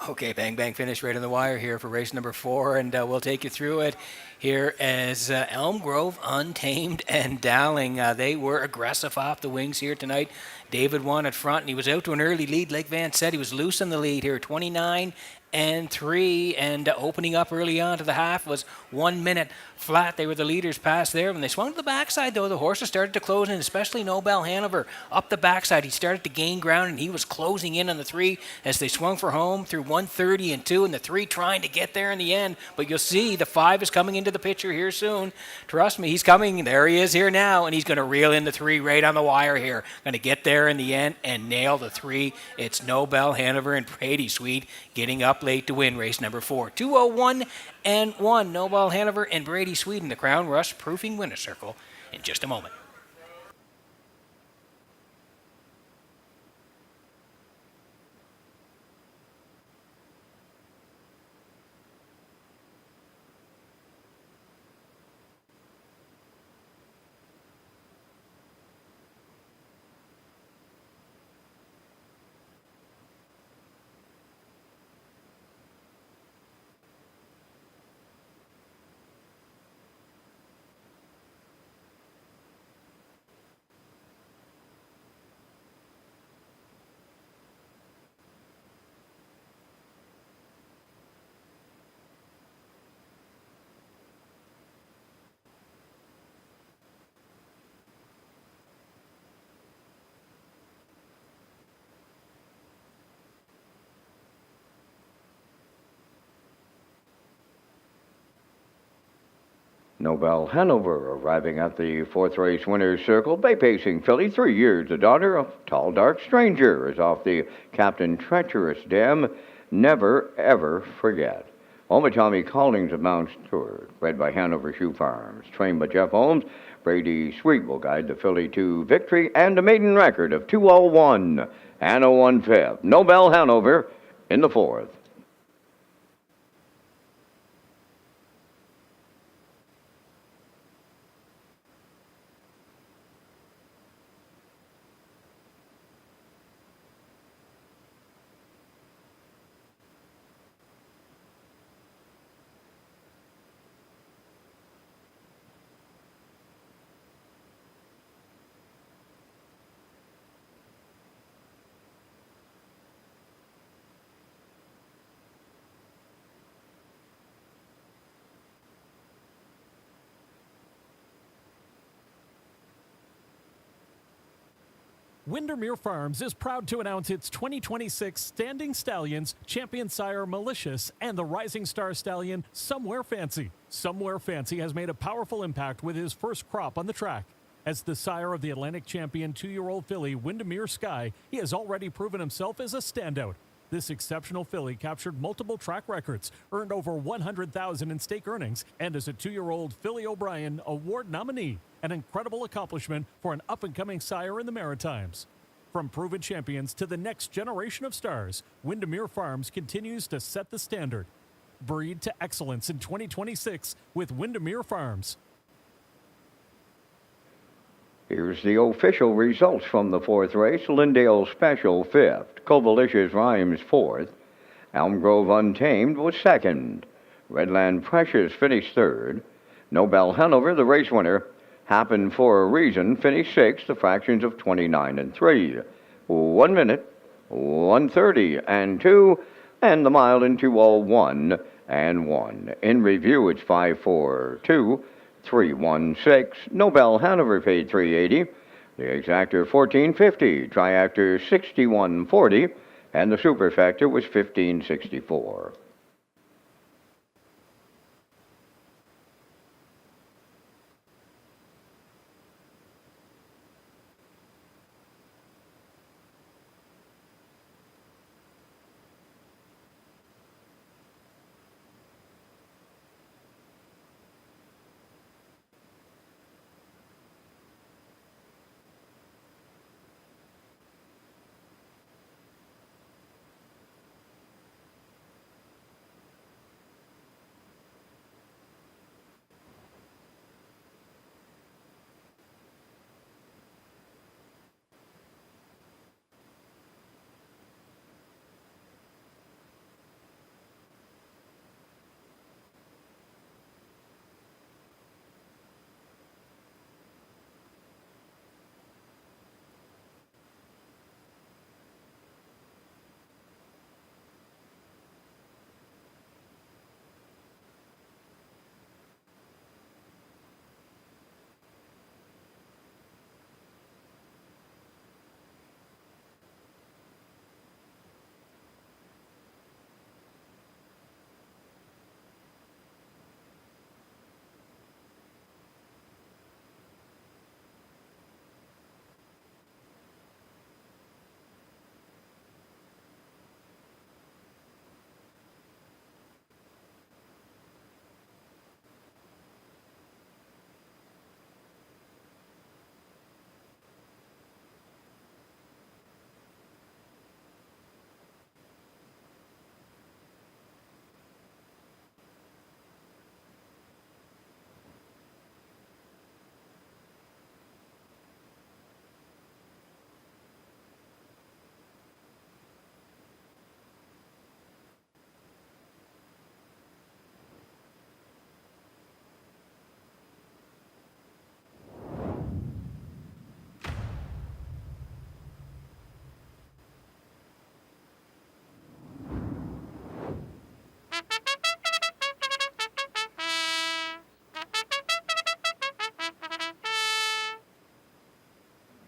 Okay, bang, bang finish right on the wire here for race number 4, and we'll take you through it here as Elm Grove Untamed and Dowling. They were aggressive off the wings here tonight. David won at front, and he was out to an early lead. Like Vance said, he was loose in the lead here, 29 and 3. And opening up early on to the half was 1 minute flat. They were the leaders past there. When they swung to the backside, though, the horses started to close in, especially Nobel Hanover. Up the backside, he started to gain ground, and he was closing in on the 3 as they swung for home through 1:30 and 2, and the 3 trying to get there in the end. But you'll see the 5 is coming into the picture here soon. Trust me, he's coming. There he is here now, and he's going to reel in the 3 right on the wire here. Going to get there in the end and nail the 3. It's Nobel Hanover and Brady Sweet getting up late to win race number 4. 2:01 and 1. Nobel Hanover and Brady Sweet in the Crown Rush Proofing Winner's Circle in just a moment. Nobel Hanover arriving at the 4th race winner's circle. Bay Pacing filly, 3 years, the daughter of Tall Dark Stranger, is off the Captain Treacherous Dam. Never, ever forget. Tommy Callings of Mount Stewart, bred by Hanover Shoe Farms, trained by Jeff Holmes. Brady Sweet will guide the filly to victory and a maiden record of 2:01 and a 1/5. Nobel Hanover in the 4th. Windermere Farms is proud to announce its 2026 Standing Stallions, Champion Sire Malicious, and the Rising Star Stallion Somewhere Fancy. Somewhere Fancy has made a powerful impact with his first crop on the track. As the sire of the Atlantic Champion 2-year-old filly Windermere Sky, he has already proven himself as a standout. This exceptional filly captured multiple track records, earned over $100,000 in stake earnings, and is a 2-year-old Philly O'Brien Award nominee. An incredible accomplishment for an up-and-coming sire in the Maritimes. From proven champions to the next generation of stars, Windermere Farms continues to set the standard. Breed to excellence in 2026 with Windermere Farms. Here's the official results from the 4th race. Lindale Special 5th. Covalicious Rhymes 4th. Elm Grove Untamed was 2nd. Redland Precious finished 3rd. Nobel Hanover, the race winner, Happened for a Reason, finished 6th, the fractions of 29 and 3. 1 minute, 1:30 and 2, and the mile in 2:01 and 1. In review, it's 5:42, 3:16. Nobel Hanover paid $3.80. The exactor $14.50, triactor $61.40, and the superfecta was $15.64.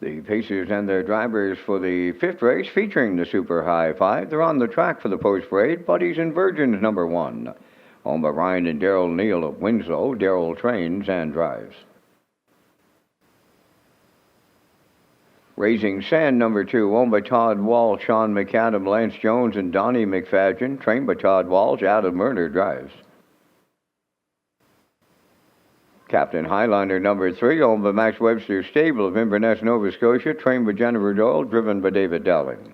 The Pacers and their drivers for the fifth race featuring the Super High Five. They're on the track for the post parade. Buddies and Virgins number 1. Owned by Ryan and Daryl Neal of Winslow. Daryl trains and drives. Raising Sand number 2, owned by Todd Walsh, Sean McAdam, Lance Jones, and Donnie McFadgen. Trained by Todd Walsh. Adam Murner drives. Captain Highliner number 3, owned by Max Webster Stable of Inverness, Nova Scotia, trained by Jennifer Doyle, driven by David Dowling.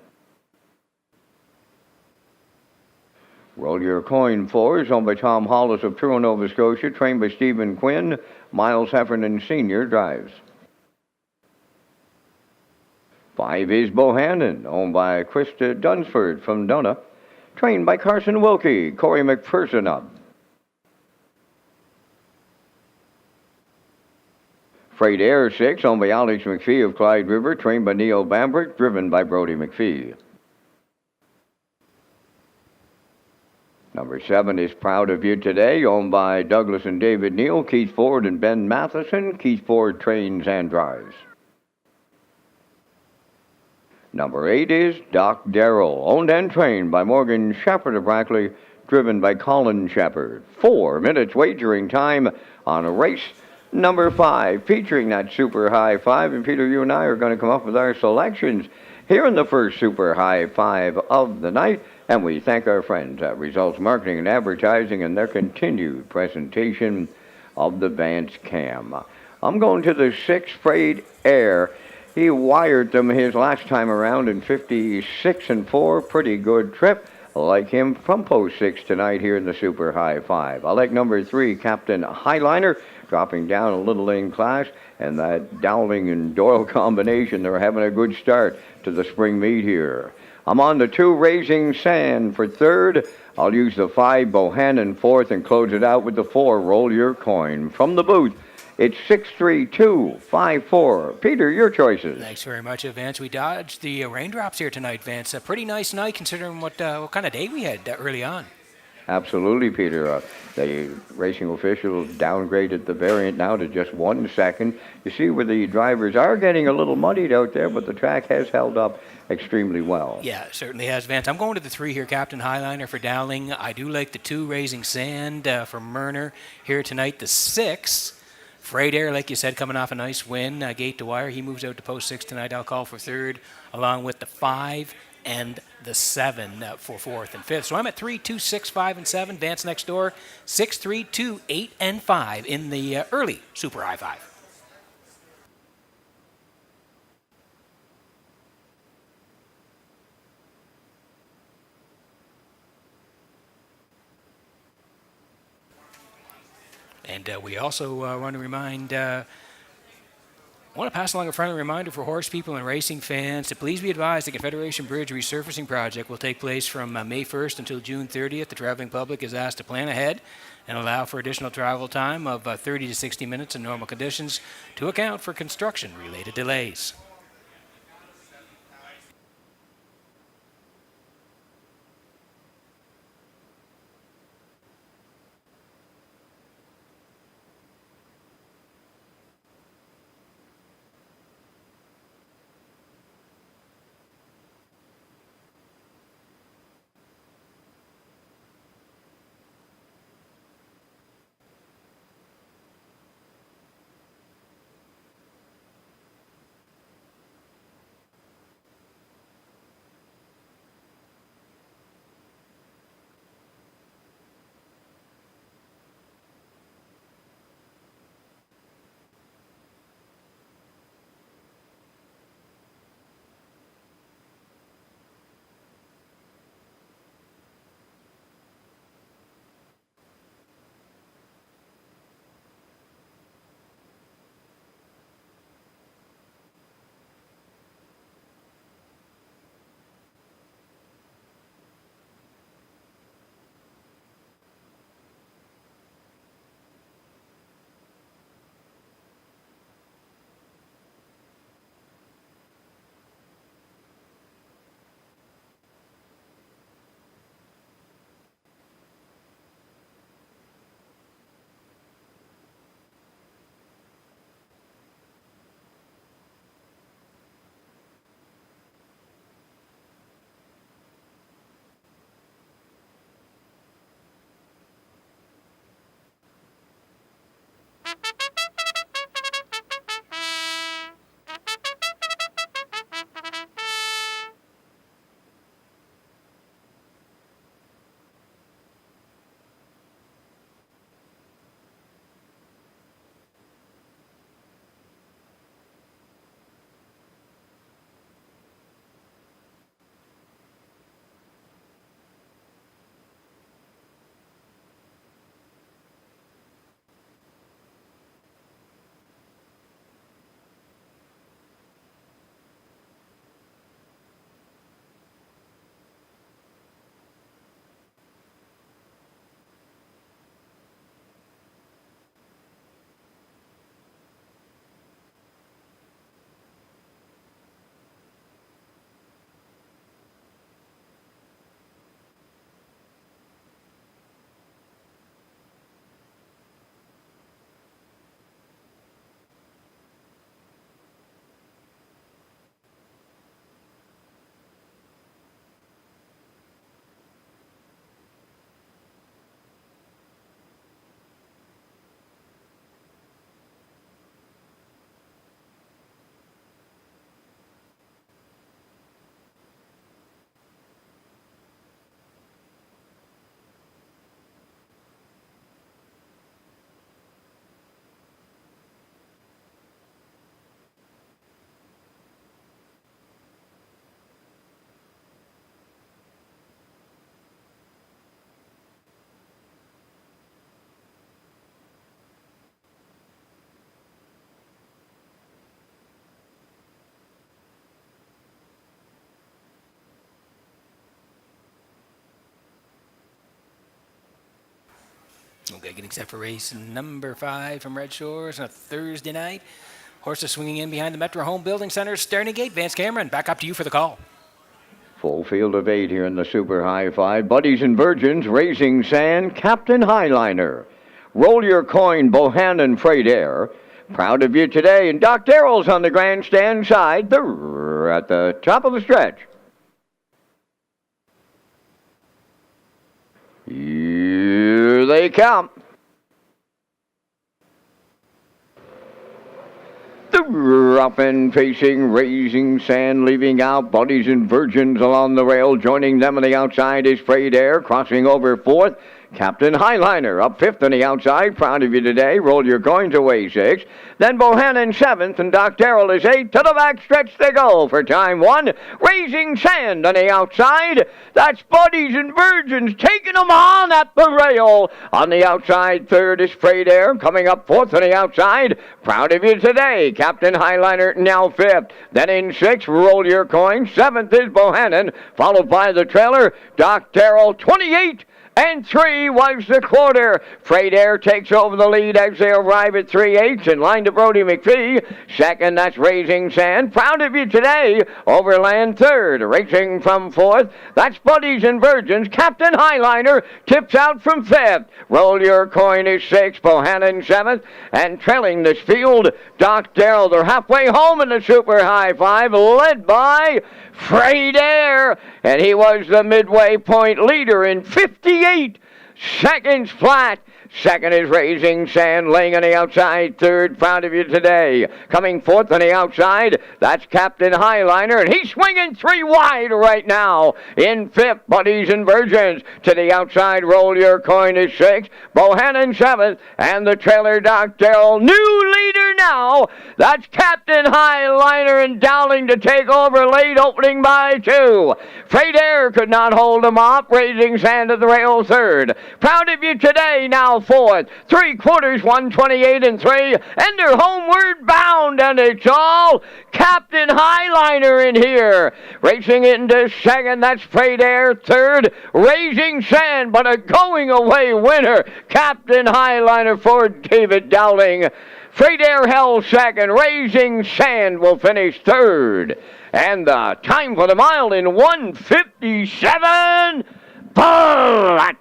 Roll Your Coin 4 is owned by Tom Hollis of Truro, Nova Scotia, trained by Stephen Quinn. Miles Heffernan Sr. drives. 5 is Bohannon, owned by Krista Dunsford from Donna, trained by Carson Wilkie, Corey McPherson up. Freight Air 6, owned by Alex McPhee of Clyde River, trained by Neil Bambrick, driven by Brody McPhee. Number 7 is Proud of You Today, owned by Douglas and David Neal, Keith Ford and Ben Matheson. Keith Ford trains and drives. Number 8 is Doc Darrell, owned and trained by Morgan Shepherd of Brackley, driven by Colin Shepherd. 4 minutes wagering time on a race number 5, featuring that Super High 5. And Peter, you and I are going to come up with our selections here in the first Super High 5 of the night. And we thank our friends at Results Marketing and Advertising and their continued presentation of the Vance Cam. I'm going to the 6 Freight Air. He wired them his last time around in 56 and 4. Pretty good trip. I like him from post 6 tonight here in the Super High 5. I like number 3, Captain Highliner, dropping down a little in class, and that Dowling and Doyle combination, they're having a good start to the spring meet here. I'm on the 2, Raising Sand for 3rd. I'll use the 5, Bohannon 4th, and close it out with the 4, Roll Your Coin. From the booth, it's 63254. Peter, your choices. Thanks very much, Vance. We dodged the raindrops here tonight, Vance. A pretty nice night considering what kind of day we had early on. Absolutely, Peter. The racing officials downgraded the variant now to just 1 second. You see where the drivers are getting a little muddied out there, but the track has held up extremely well. Yeah, it certainly has, Vance. I'm going to the 3 here, Captain Highliner for Dowling. I do like the 2, Raising Sand for Murner here tonight. The 6, Freight Air, like you said, coming off a nice win, gate to wire. He moves out to post 6 tonight. I'll call for 3rd, along with the 5 and the 7 for 4th and 5th. So I'm at 3, 2, 6, 5, and 7. Vance next door, 6, 3, 2, 8, and 5 in the early Super High 5. And we also want to remind, I want to pass along a friendly reminder for horse people and racing fans to please be advised the Confederation Bridge resurfacing project will take place from May 1st until June 30th. The traveling public is asked to plan ahead and allow for additional travel time of 30 to 60 minutes in normal conditions to account for construction-related delays. Okay, getting set for race number 5 from Red Shores on a Thursday night. Horses swinging in behind the Metro Home Building Center's starting gate. Vance Cameron, back up to you for the call. Full field of 8 here in the Super High 5. Buddies and Virgins, Raising Sand, Captain Highliner. Roll Your Coin, Bohannon Freight Air. Proud of you today. And Doc Darrell's on the grandstand side. They're at the top of the stretch. Here they come. Up and facing, Raising Sand, leaving out Buddies and Virgins along the rail. Joining them on the outside is Freight Air, crossing over 4th. Captain Highliner up 5th on the outside. Proud of you today. Roll Your Coins away 6. Then Bohannon 7th, and Doc Darrell is 8th. To the back stretch they go for time 1. Raising Sand on the outside. That's Buddies and Virgins taking them on at the rail. On the outside, 3rd is Freight Air, coming up 4th on the outside. Proud of you today. Captain Highliner now 5th. Then in 6th, Roll Your Coin. 7th is Bohannon, followed by the trailer. Doc Darrell 28. And 3 was the quarter. Freight Air takes over the lead as they arrive at 3/8 in line to Brody McPhee. 2nd, that's Raising Sand. Proud of you today. Overland 3rd. Racing from 4th, that's Buddies and Virgins. Captain Highliner tips out from 5th. Roll Your Coin is 6th. Bohannon 7th. And trailing this field, Doc Darrell. They're halfway home in the Super High 5, led by Freight Air, and he was the midway point leader in 58 seconds flat. 2nd is Raising Sand, laying on the outside. 3rd, Proud of You today. Coming 4th on the outside, that's Captain Highliner, and he's swinging 3 wide right now. In 5th, Buddies and Virgins. To the outside, Roll Your Coin is 6th. Bohannon 7th, and the trailer, Doc Darrell. New leader now, that's Captain Highliner, and Dowling to take over late, opening by 2. Freight Air could not hold him off. Raising Sand at the rail 3rd. Proud of You today now 4th. 3/4, 128 and 3, and they're homeward bound, and it's all Captain Highliner in here. Racing into 2nd, that's Freight Air. 3rd, Raising Sand, but a going away winner, Captain Highliner for David Dowling. Freight Air held 2nd. Raising Sand will finish 3rd. And the time for the mile in 1:57 flat.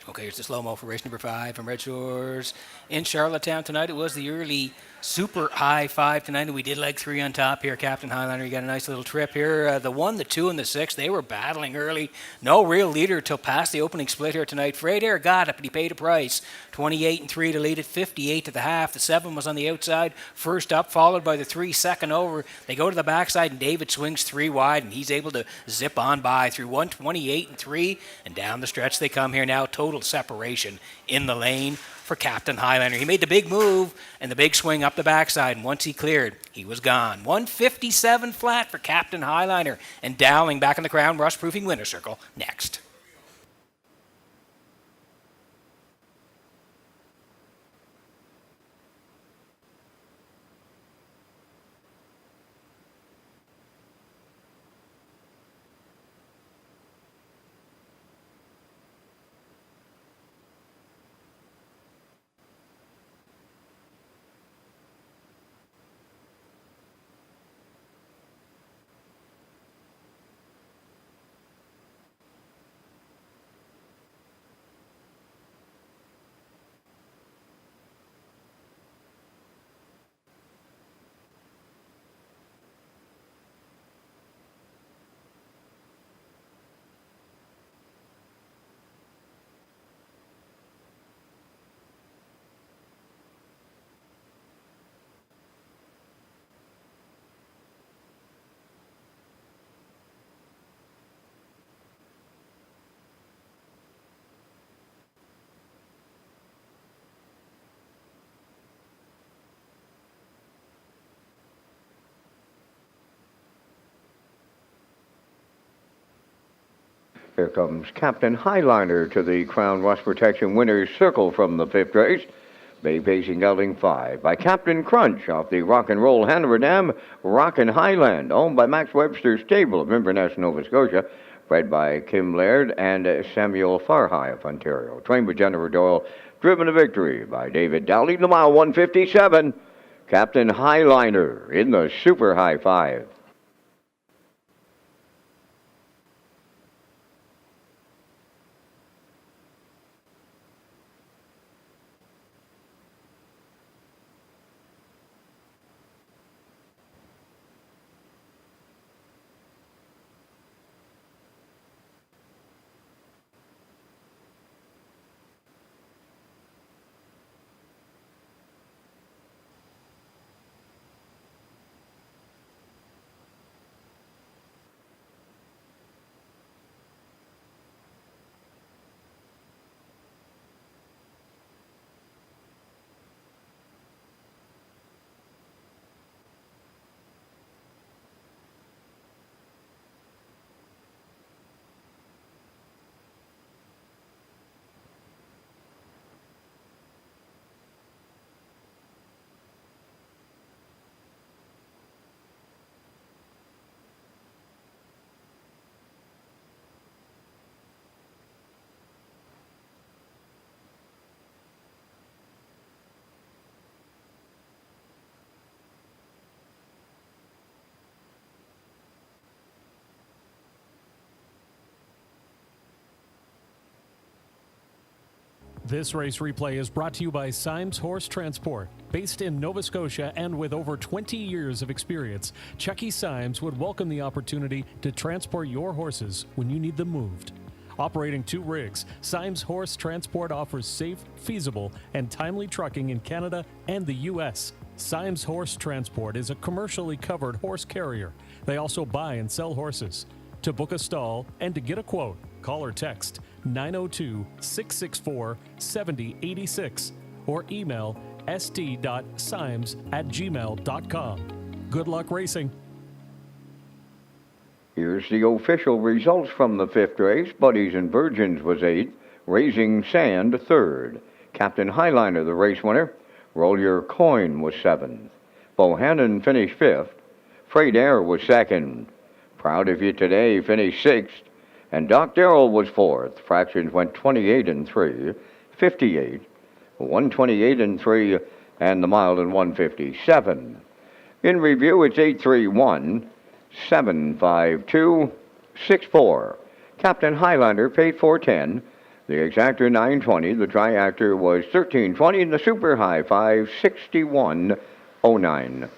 Okay, here's the slow-mo for race number 5 from Red Shores in Charlottetown tonight. It was the early Super High 5 tonight, and we did leg 3 on top here. Captain Highliner, you got a nice little trip here. The 1, the 2, and the 6, they were battling early. No real leader till past the opening split here tonight. Freight Air got it, but he paid a price. 28 and 3 to lead it, 58 to the half. The 7 was on the outside, first up, followed by the 3, second over. They go to the backside, and David swings 3 wide, and he's able to zip on by through 128 and 3, and down the stretch they come here now. Total separation in the lane for Captain Highliner. He made the big move and the big swing up the backside, and once he cleared, he was gone. 157 flat for Captain Highliner, and Dowling back in the Crown Rust-proofing winner circle next. Here comes Captain Highliner to the Crown Rust Protection Winners Circle from the 5th race. Bay pacing gelding 5 by Captain Crunch off the Rock and Roll Hanover Dam, Rockin' Highland, owned by Max Webster Stable of Inverness, Nova Scotia, bred by Kim Laird and Samuel Farhigh of Ontario. Trained by Jennifer Doyle, driven to victory by David Dowley, the mile 157. Captain Highliner in the Super High 5. This race replay is brought to you by Symes Horse Transport. Based in Nova Scotia and with over 20 years of experience, Chucky Symes would welcome the opportunity to transport your horses when you need them moved. Operating 2 rigs, Symes Horse Transport offers safe, feasible, and timely trucking in Canada and the U.S. Symes Horse Transport is a commercially covered horse carrier. They also buy and sell horses. To book a stall and to get a quote, call or text 902-664-7086 or email st.symes@gmail.com. Good luck racing. Here's the official results from the 5th race. Buddies and Virgins was 8th. Raising Sand 3rd. Captain Highliner, the race winner. Roll Your Coin was 7th. Bohannon finished 5th. Freight Air was 2nd. Proud of You Today finished 6th. And Doc Darrell was 4th. Fractions went 28 and 3, 58, 128 and 3, and the mile in 157. In review, it's 831, 752, 64. Captain Highlander paid 410. The exactor 920. The triactor was 1320, and the super high 56109.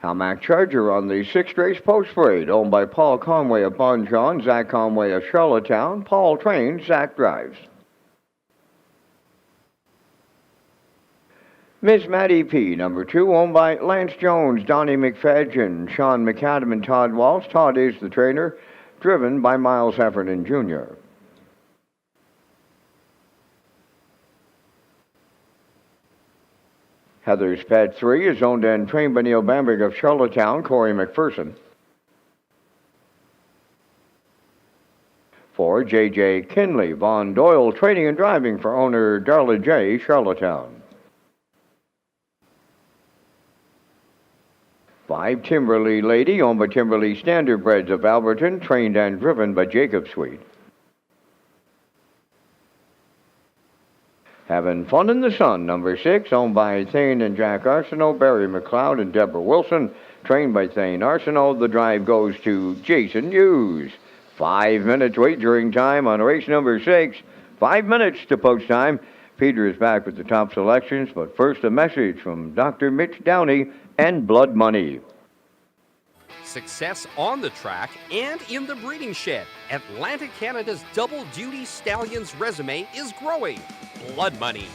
Hamac Charger on the sixth race post parade, owned by Paul Conway of Bon John, Zach Conway of Charlottetown. Paul trains, Zach drives. Miss Maddie P, number 2, owned by Lance Jones, Donnie McFadgen, Sean McAdam, and Todd Walsh. Todd is the trainer, driven by Miles Heffernan Jr. Heather's Pet 3 is owned and trained by Neil Bamberg of Charlottetown, Corey McPherson. For J.J. Kinley, Von Doyle, training and driving for owner Darla J., Charlottetown. 5, Timberley Lady, owned by Timberley Standardbreds of Alberton, trained and driven by Jacob Sweet. Having Fun in the Sun, number 6, owned by Thane and Jack Arsenault, Barry McLeod, and Deborah Wilson, trained by Thane Arsenault. The drive goes to Jason Hughes. 5 minutes wagering time on race number 6. 5 minutes to post time. Peter is back with the top selections, but first a message from Dr. Mitch Downey and Blood Money. Success on the track and in the breeding shed. Atlantic Canada's double-duty stallions resume is growing. Blood Money.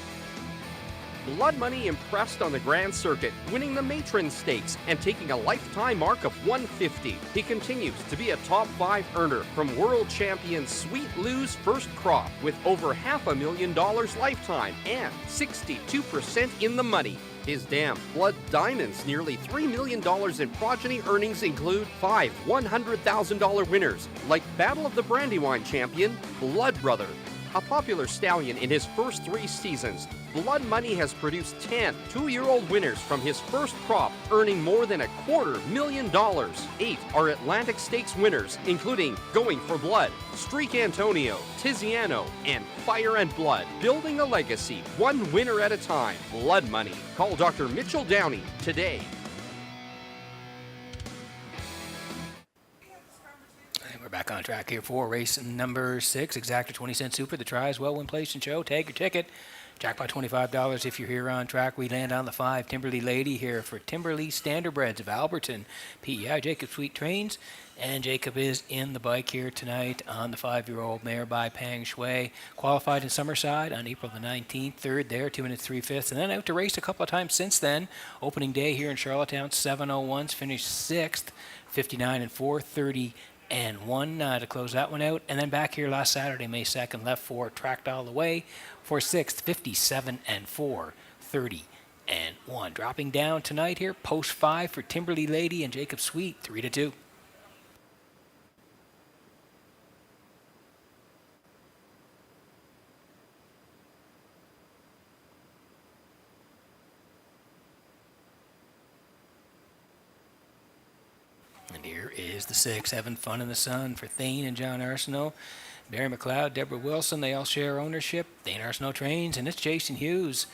Blood Money impressed on the Grand Circuit, winning the Matron Stakes and taking a lifetime mark of 150. He continues to be a top 5 earner from world champion Sweet Lou's first crop with over $500,000 lifetime and 62% in the money. His Damn Blood Diamonds' nearly $3 million in progeny earnings include 5 $100,000 winners, like Battle of the Brandywine champion, Blood Brother. A popular stallion in his first 3 seasons, Blood Money has produced 10 two-year-old winners from his first crop, earning more than $250,000. 8 are Atlantic Stakes winners, including Going for Blood, Streak Antonio, Tiziano, and Fire and Blood. Building a legacy, one winner at a time. Blood Money. Call Dr. Mitchell Downey today. Back on track here for race number 6, Exacta 20-cent super. The try as well, win, place, and show. Tag your ticket. Jackpot $25 if you're here on track. We land on the 5, Timberley Lady here for Timberley Standardbreds of Alberton. PEI, Jacob Sweet trains. And Jacob is in the bike here tonight on the 5-year-old mare by Pang Shui. Qualified in Summerside on April the 19th. Third there, 2 minutes 3/5. And then out to race a couple of times since then. Opening day here in Charlottetown, 7:01s. Finished 6th, 59 and 4, 30 and 1 to close that one out. And then back here last Saturday, May 2nd, left 4, tracked all the way for 6th, 57 and 4, 30 and 1. Dropping down tonight here, post 5 for Timberley Lady and Jacob Sweet, 3-2. And here is the 6, Having Fun in the Sun for Thane and John Arsenault. Barry McLeod, Deborah Wilson, they all share ownership. Thane Arsenault trains, and it's Jason Hughes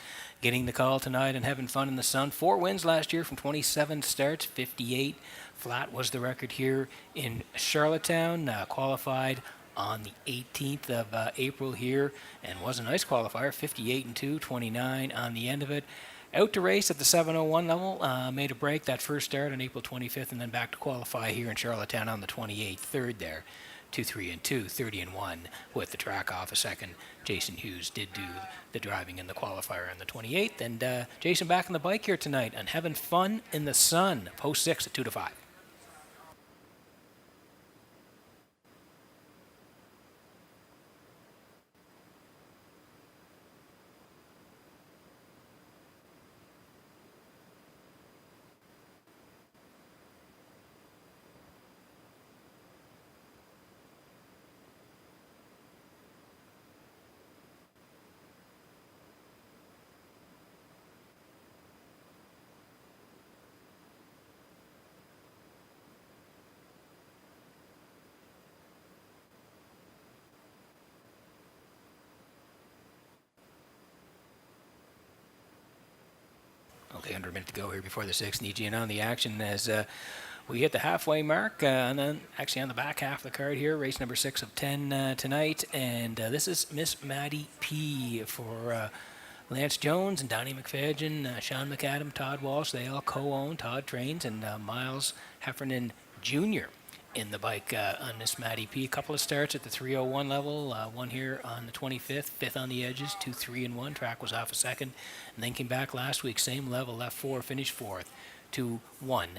getting the call tonight and Having Fun in the Sun. 4 wins last year from 27 starts, 58 flat was the record here in Charlottetown. Qualified on the 18th of April here and was a nice qualifier, 58 and 2, 29 on the end of it. Out to race at the 7:01 level, made a break that first start on April 25th, and then back to qualify here in Charlottetown on the 28th. Third there, 2-3 and 2, 30 and 1 with the track off a second. Jason Hughes did do the driving in the qualifier on the 28th, and Jason back on the bike here tonight and Having Fun in the Sun, post 6 at 2-5. Okay, under a minute to go here before the 6th. Need you in on the action as we hit the halfway mark, and then actually on the back half of the card here, race number 6 of 10 tonight. And this is Miss Maddie P for Lance Jones and Donnie McFadgen, Sean McAdam, Todd Walsh, they all co-own. Todd trains, and Miles Heffernan Jr. in the bike on this Matty P. A couple of starts at the 301 level, one here on the 25th, fifth on the edges, 2, 3, and 1. Track was off a second, and then came back last week, same level, left 4, finished 4th, 2, 1,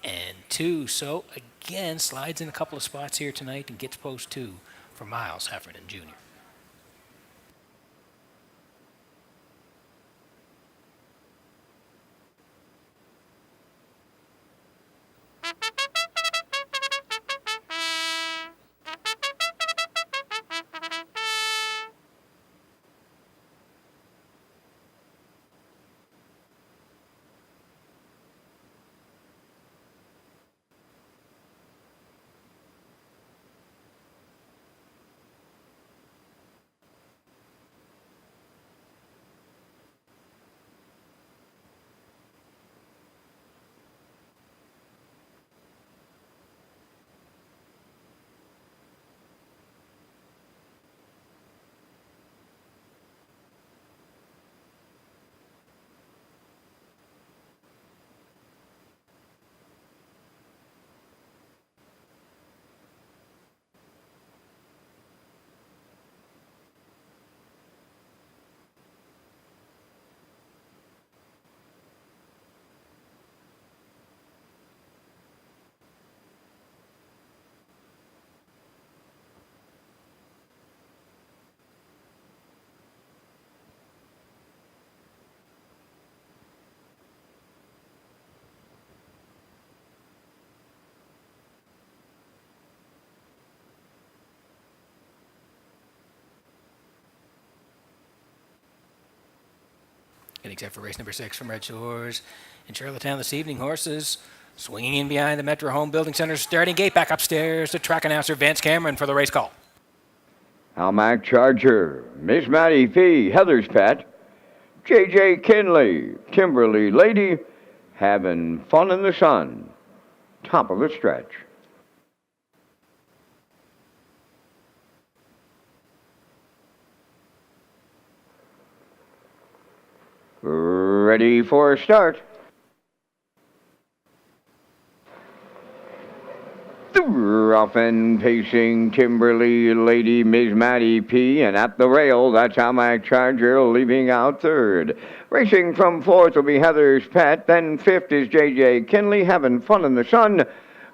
and 2. So again, slides in a couple of spots here tonight and gets post 2 for Miles Heffernan Jr. And except for race number 6 from Red Shores in Charlottetown this evening, horses swinging in behind the Metro Home Building Center starting gate. Back upstairs to track announcer Vance Cameron for the race call. Almac Charger, Miss Matty P, Heather's Pet, J.J. Kinley, Timberly Lady, having fun in the sun. Top of the stretch. Ready for a start. Rough and pacing Timberly Lady, Ms. Matty P. And at the rail, that's Almac Charger leaving out third. Racing from fourth will be Heather's Pet. Then fifth is J.J. Kinley, having fun in the sun.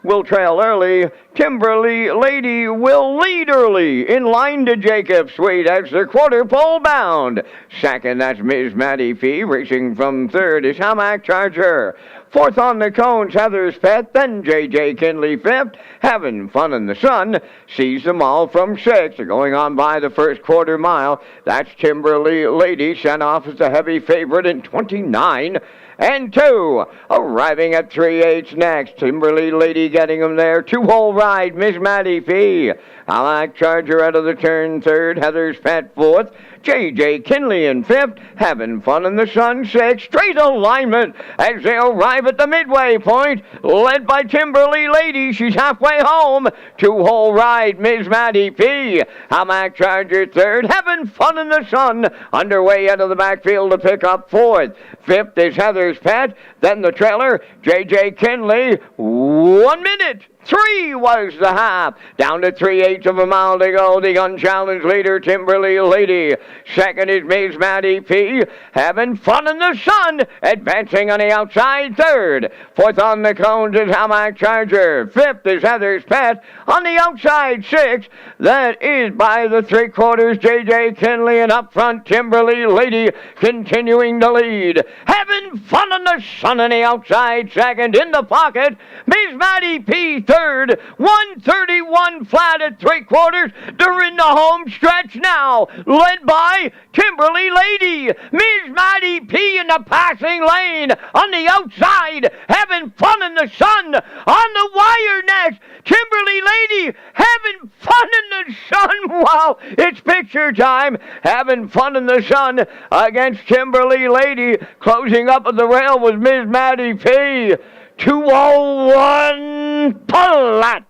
Will trail early. Timberly Lady will lead early. In line to Jacob Sweet as the quarter pole bound. Second, that's Ms. Matty P. Racing from third is Almac Charger. Fourth on the cones, Heather's Pet, then J.J. Kinley fifth. Having fun in the sun. Sees them all from sixth. They're going on by the first quarter mile. That's Timberly Lady, sent off as the heavy favorite in 29 and 2. Arriving at 3/8 next. Timberly Lady getting them there. 2-hole ride, Miss Matty P. Almac Charger out of the turn third. Heather's Pet fourth. J.J. Kinley in fifth. Having fun in the sun sixth. Straight alignment as they arrive at the midway point. Led by Timberly Lady. She's halfway home. 2-hole ride, Miss Matty P. Almac Charger third. Having fun in the sun. Underway out of the backfield to pick up fourth. Fifth is Heather's Pet. Then the trailer, J.J. Kinley. 1 minute. 3 was the half. Down to 3/8 of a mile to go. The unchallenged leader, Timberly Lady. Second is Miss Matty P. Having fun in the sun. Advancing on the outside third. Fourth on the cones is Almac Charger. Fifth is Heather's Pet. On the outside sixth. That is by the 3/4 J.J. Kinley. And up front, Timberly Lady continuing to lead. Having fun in the sun on the outside second. In the pocket, Miss Matty P. third. 1:31 flat at 3/4. They're in the home stretch now. Led by Timberly Lady. Miss Matty P. in the passing lane. On the outside. Having fun in the sun. On the wire next. Timberly Lady. Having fun in the sun. Wow. It's picture time. Having fun in the sun against Timberly Lady. Closing up at the rail was Miss Matty P. 201 Palat.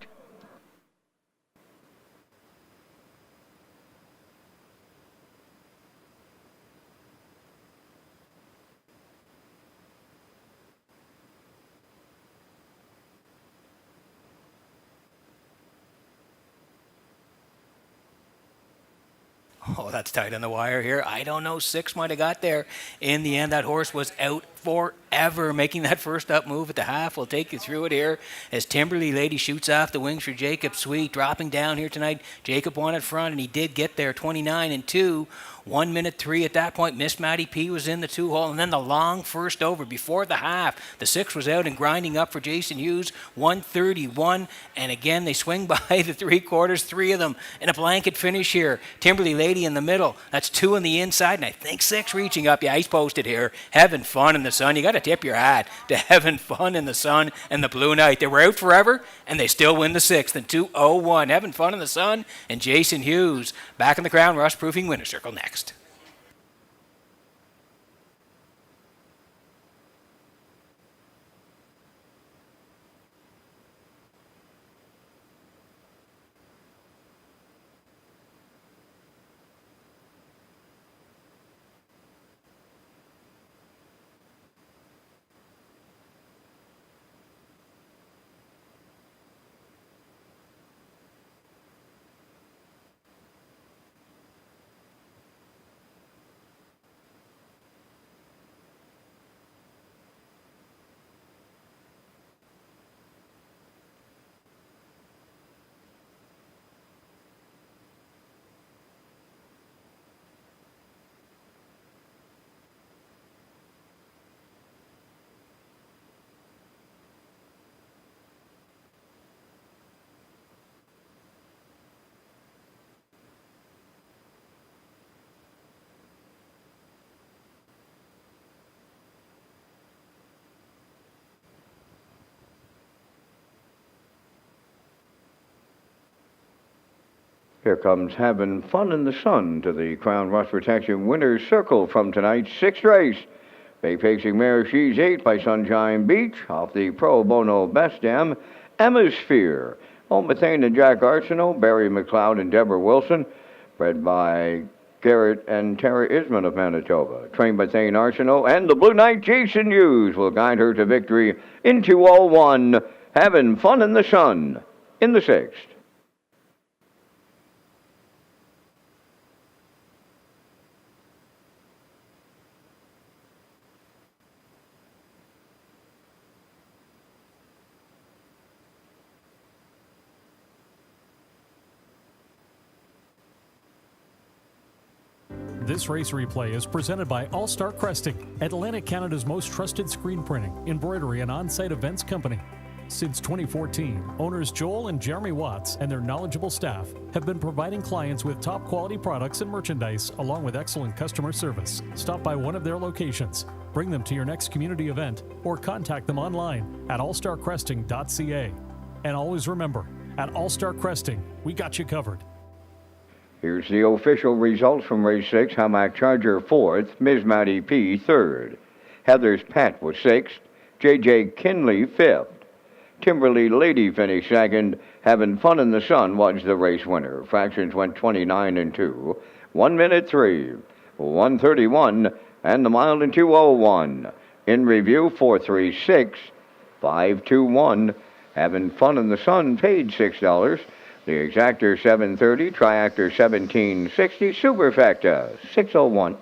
Oh, that's tight on the wire here. I don't know. 6 might have got there. In the end, that horse was out forever. Making that first up move at the half. We'll take you through it here as Timberly Lady shoots off the wings for Jacob Sweet. Dropping down here tonight. Jacob won at front, and he did get there 29 and 2. 1 minute 3 at that point. Miss Matty P was in the 2 hole, and then the long first over before the half. The 6 was out and grinding up for Jason Hughes. 131, and again they swing by the 3/4. 3 of them in a blanket finish here. Timberly Lady in the middle. That's 2 on the inside, and I think 6 reaching up. Yeah, he's posted here. Having fun in the sun. You got to tip your hat to having fun in the sun and the Blue Knight. They were out forever, and they still win the 6th in 2:01. Having fun in the sun, and Jason Hughes back in the Crown Rush Proofing winner circle next. Here comes Having Fun in the Sun to the Crown Rust Protection Winner's Circle from tonight's 6th race. Bay Pacing Mare She's 8 by Sunshine Beach off the Pro Bono Best Dam. Hemisphere. Home Methane and Jack Arsenault, Barry McLeod and Deborah Wilson. Bred by Garrett and Tara Isman of Manitoba. Trained by Thane Arsenault, and the Blue Knight Jason Hughes will guide her to victory in 2:01. Having Fun in the Sun in the 6th. This race replay is presented by All Star Cresting, Atlantic Canada's most trusted screen printing, embroidery, and on-site events company. Since 2014, owners Joel and Jeremy Watts and their knowledgeable staff have been providing clients with top quality products and merchandise along with excellent customer service. Stop by one of their locations, bring them to your next community event, or contact them online at allstarcresting.ca. And always remember, at All Star Cresting, we got you covered. Here's the official results from race 6. Hamac Charger 4th, Ms. Matty P 3rd. Heather's Pet was 6th, J.J. Kinley 5th. Timberly Lady finished 2nd. Having Fun in the Sun was the race winner. Fractions went 29 and 2. 1 minute 3, 131, and the mile in 2:01. In review, 436, 521. Having Fun in the Sun paid $6. The Exactor 730, Triactor 1760, Superfecta 601.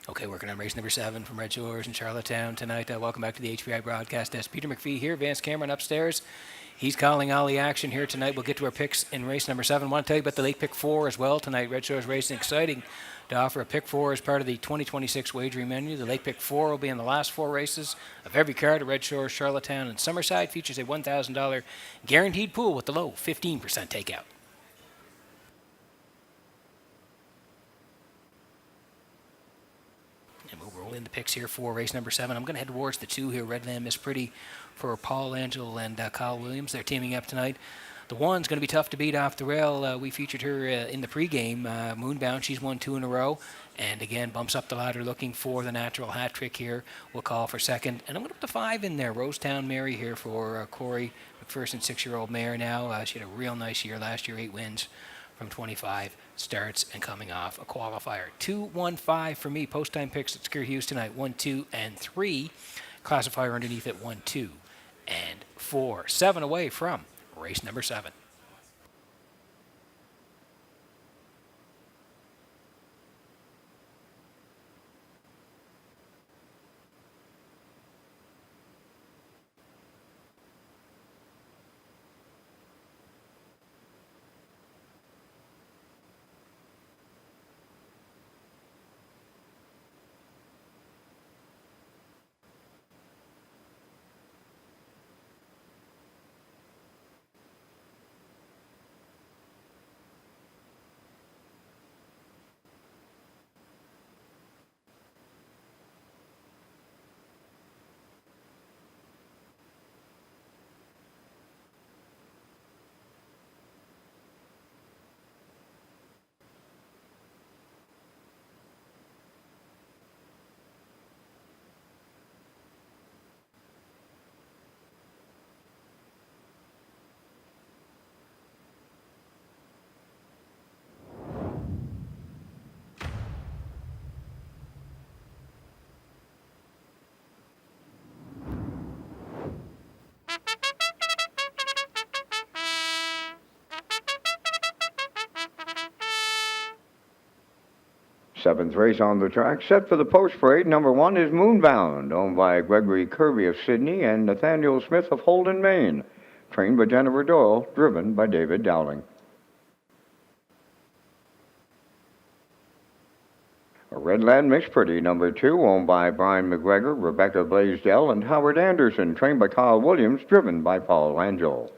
Okay, working on race number 7 from Red Shores in Charlottetown tonight. Welcome back to the HBI broadcast desk. Peter McPhee here, Vance Cameron upstairs. He's calling all the action here tonight. We'll get to our picks in race number 7. I want to tell you about the late pick 4 as well tonight. Red Shores Racing exciting to offer a pick 4 as part of the 2026 wagering menu. The late pick 4 will be in the last 4 races of every card at Red Shores, Charlottetown, and Summerside. Features a $1,000 guaranteed pool with the low 15% takeout. And we'll roll in the picks here for race number 7. I'm going to head towards the 2 here. Redland Miss Pretty for Paul Angel and Kyle Williams. They're teaming up tonight. The 1's going to be tough to beat off the rail. We featured her in the pregame. Moonbound, she's won 2 in a row. And again, bumps up the ladder looking for the natural hat trick here. We'll call for second. And I'm going to put the 5 in there. Rosetown Mary here for Corey McPherson, 6-year-old mare now. She had a real nice year last year, 8 wins from 25 starts and coming off a qualifier. 2, 1, 5 for me. Post time picks at Skirt Hughes tonight. 1, 2, and 3. Classifier underneath at 1, 2, and 4. 7 away from race number 7. Seventh race on the track, set for the post parade. Number 1 is Moonbound, owned by Gregory Kirby of Sydney and Nathaniel Smith of Holden, Maine. Trained by Jennifer Doyle, driven by David Dowling. Redland Miss Pretty, number 2, owned by Brian McGregor, Rebecca Blaisdell, and Howard Anderson. Trained by Kyle Williams, driven by Paul Angel.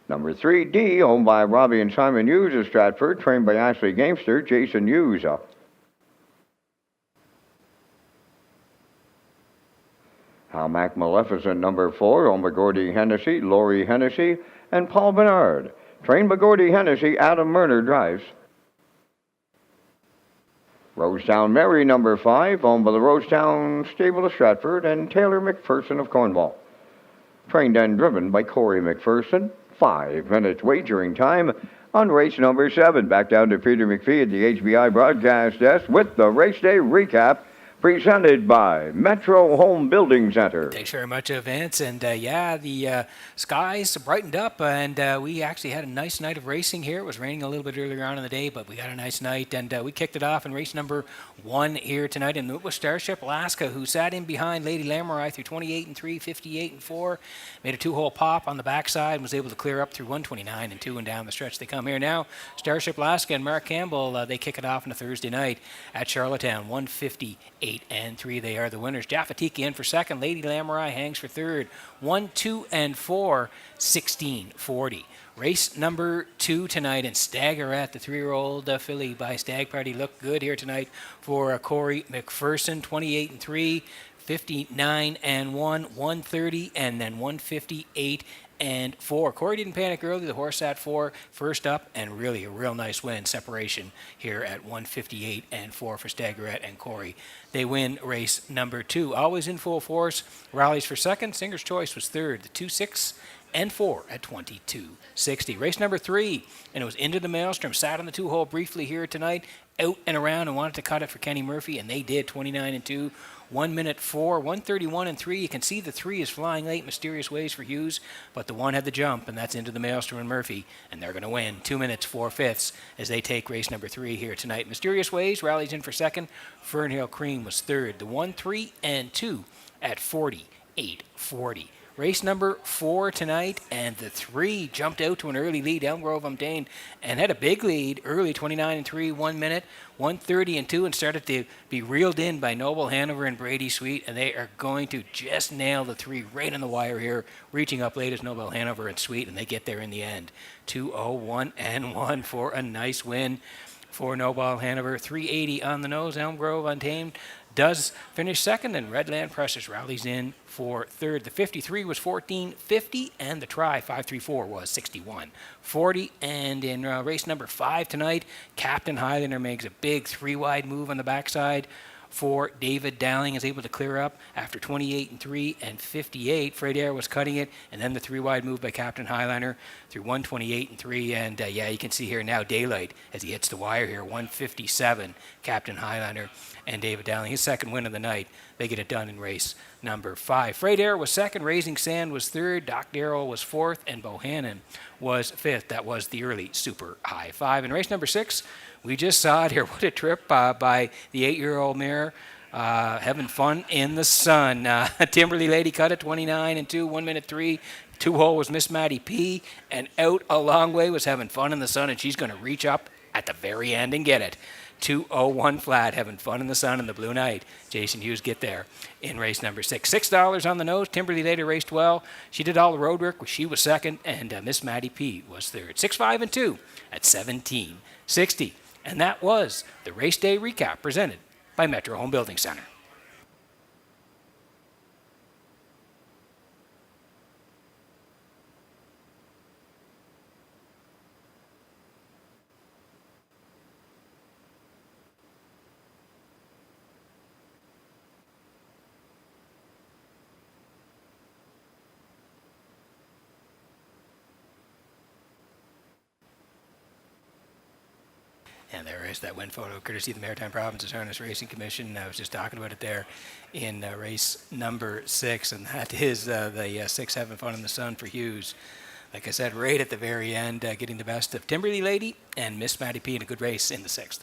Number 3, D, owned by Robbie and Simon Hughes of Stratford, trained by Ashley Gamester, Jason Hughes. Halmac Maleficent, number 4, owned by Gordy Hennessy, Laurie Hennessy, and Paul Bernard. Trained by Gordy Hennessy, Adam Murner drives. Rosetown Mary, number 5, owned by the Rosetown Stable of Stratford, and Taylor McPherson of Cornwall. Trained and driven by Corey McPherson. 5 minutes wagering time on race number 7. Back down to Peter McPhee at the HBI broadcast desk with the race day recap presented by Metro Home Building Center. Thanks very much, Vance. And the skies brightened up, and we actually had a nice night of racing here. It was raining a little bit earlier on in the day, but we got a nice night, and we kicked it off in race number 1 here tonight. And it was Starship Alaska, who sat in behind Lady Lamorai through 28 and 3, 58 and 4, made a 2-hole pop on the backside, and was able to clear up through 129 and 2 and down the stretch. They come here now. Starship Alaska and Mark Campbell, they kick it off on a Thursday night at Charlottetown, 158 and 3. They are the winners. Jaffatiki in for second. Lady Lamorai hangs for third. 1, 2, and 4, 16:40. Race number 2 tonight, and Staggerette, the 3-year-old filly by Stag Party, looked good here tonight for Corey McPherson. 28 and 3, 59 and 1, 130, and then 158 and 4. Corey didn't panic early. The horse sat 4 first up, and really a real nice win separation here at 158 and 4 for Staggerette and Corey. They win race number 2. Always in full force. Rallies for second. Singer's Choice was third. The 2, 6, and 4 at 22.60. Race number 3, and it was into the maelstrom. Sat on the 2-hole briefly here tonight, out and around, and wanted to cut it for Kenny Murphy, and they did. 29 and 2, 1 minute 4, 131 and 3. You can see the 3 is flying late, Mysterious Ways for Hughes, but the 1 had the jump, and that's into the maelstrom and Murphy, and they're going to win 2 minutes 4/5 as they take race number 3 here tonight. Mysterious Ways rallies in for second. Fernhill Cream was third. The 1, 3, and 2 at 48.40. Race number 4 tonight, and the 3 jumped out to an early lead. Elm Grove Untamed, and had a big lead early, 29 and 3, 1 minute, 130 and 2, and started to be reeled in by Noble Hanover and Brady Sweet, and they are going to just nail the 3 right on the wire here, reaching up late as Noble Hanover and Sweet, and they get there in the end. 2:01 and 1 for a nice win for Noble Hanover. 380 on the nose. Elm Grove Untamed does finish second, and Redland Precious rallies in for third. The 53 was 14.50, and the try 534 was 61.40. And in race number 5 tonight, Captain Highlander makes a big 3-wide move on the backside for David Dowling, is able to clear up after 28 and 3 and 58. Fred Air was cutting it, and then the 3-wide move by Captain Highlander through 128 and 3. And you can see here now daylight as he hits the wire here. 157, Captain Highlander and David Dowling, his second win of the night. They get it done in race number 5. Freight Air was second, Raising Sand was third, Doc Darrell was fourth, and Bohannon was fifth. That was the early super high 5. In race number 6, we just saw it here. What a trip by the 8-year-old mare. Having fun in the sun. Timberly Lady cut it 29 and 2, 1 minute 3. 2-hole was Miss Maddie P. And out a long way was having fun in the sun, and she's going to reach up at the very end and get it. 2:01 flat, having fun in the sun in the blue night. Jason Hughes get there in race number 6. $6 on the nose. Timberly Later raced well. She did all the road work. She was second, and Miss Maddie P was third. 6, 5, and 2 at 17.60. And that was the race day recap presented by Metro Home Building Center. And there is that win photo, courtesy of the Maritime Provinces Harness Racing Commission. I was just talking about it there in race number 6, and that is the 6 having fun in the sun for Hughes. Like I said, right at the very end, getting the best of Timberly Lady and Miss Maddie P in a good race in the 6th.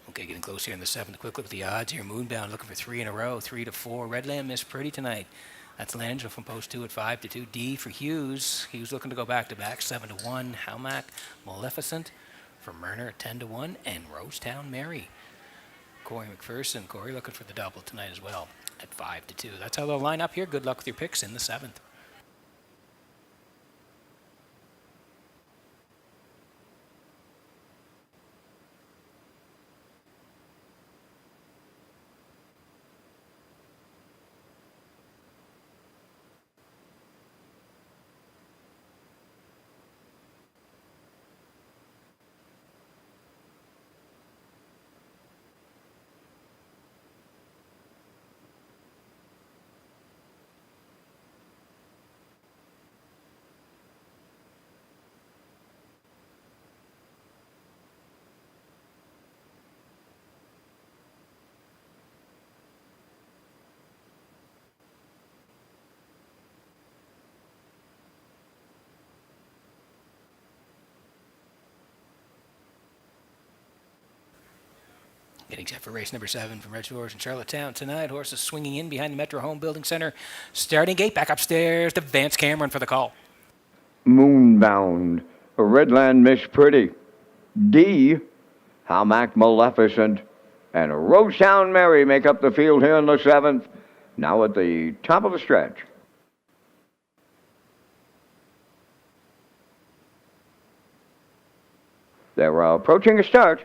Okay, getting close here in the 7th. Quick look at the odds here. Moonbound looking for 3 in a row, 3 to 4. Redland missed pretty tonight. That's Langell from post 2 at 5 to 2. D for Hughes. He was looking to go back to back, 7 to 1. Howmack, Maleficent for Myrner at 10 to 1, and Rosetown Mary. Corey McPherson. Corey looking for the double tonight as well at 5 to 2. That's how they'll line up here. Good luck with your picks in the 7th. Getting set for race number 7 from Redshores in Charlottetown tonight. Horses swinging in behind the Metro Home Building Center. Starting gate, back upstairs to Vance Cameron for the call. Moonbound, Redland Miss Pretty, D, Hamac Maleficent, and Rosetown Mary make up the field here in the 7th. Now at the top of the stretch. They're approaching a start.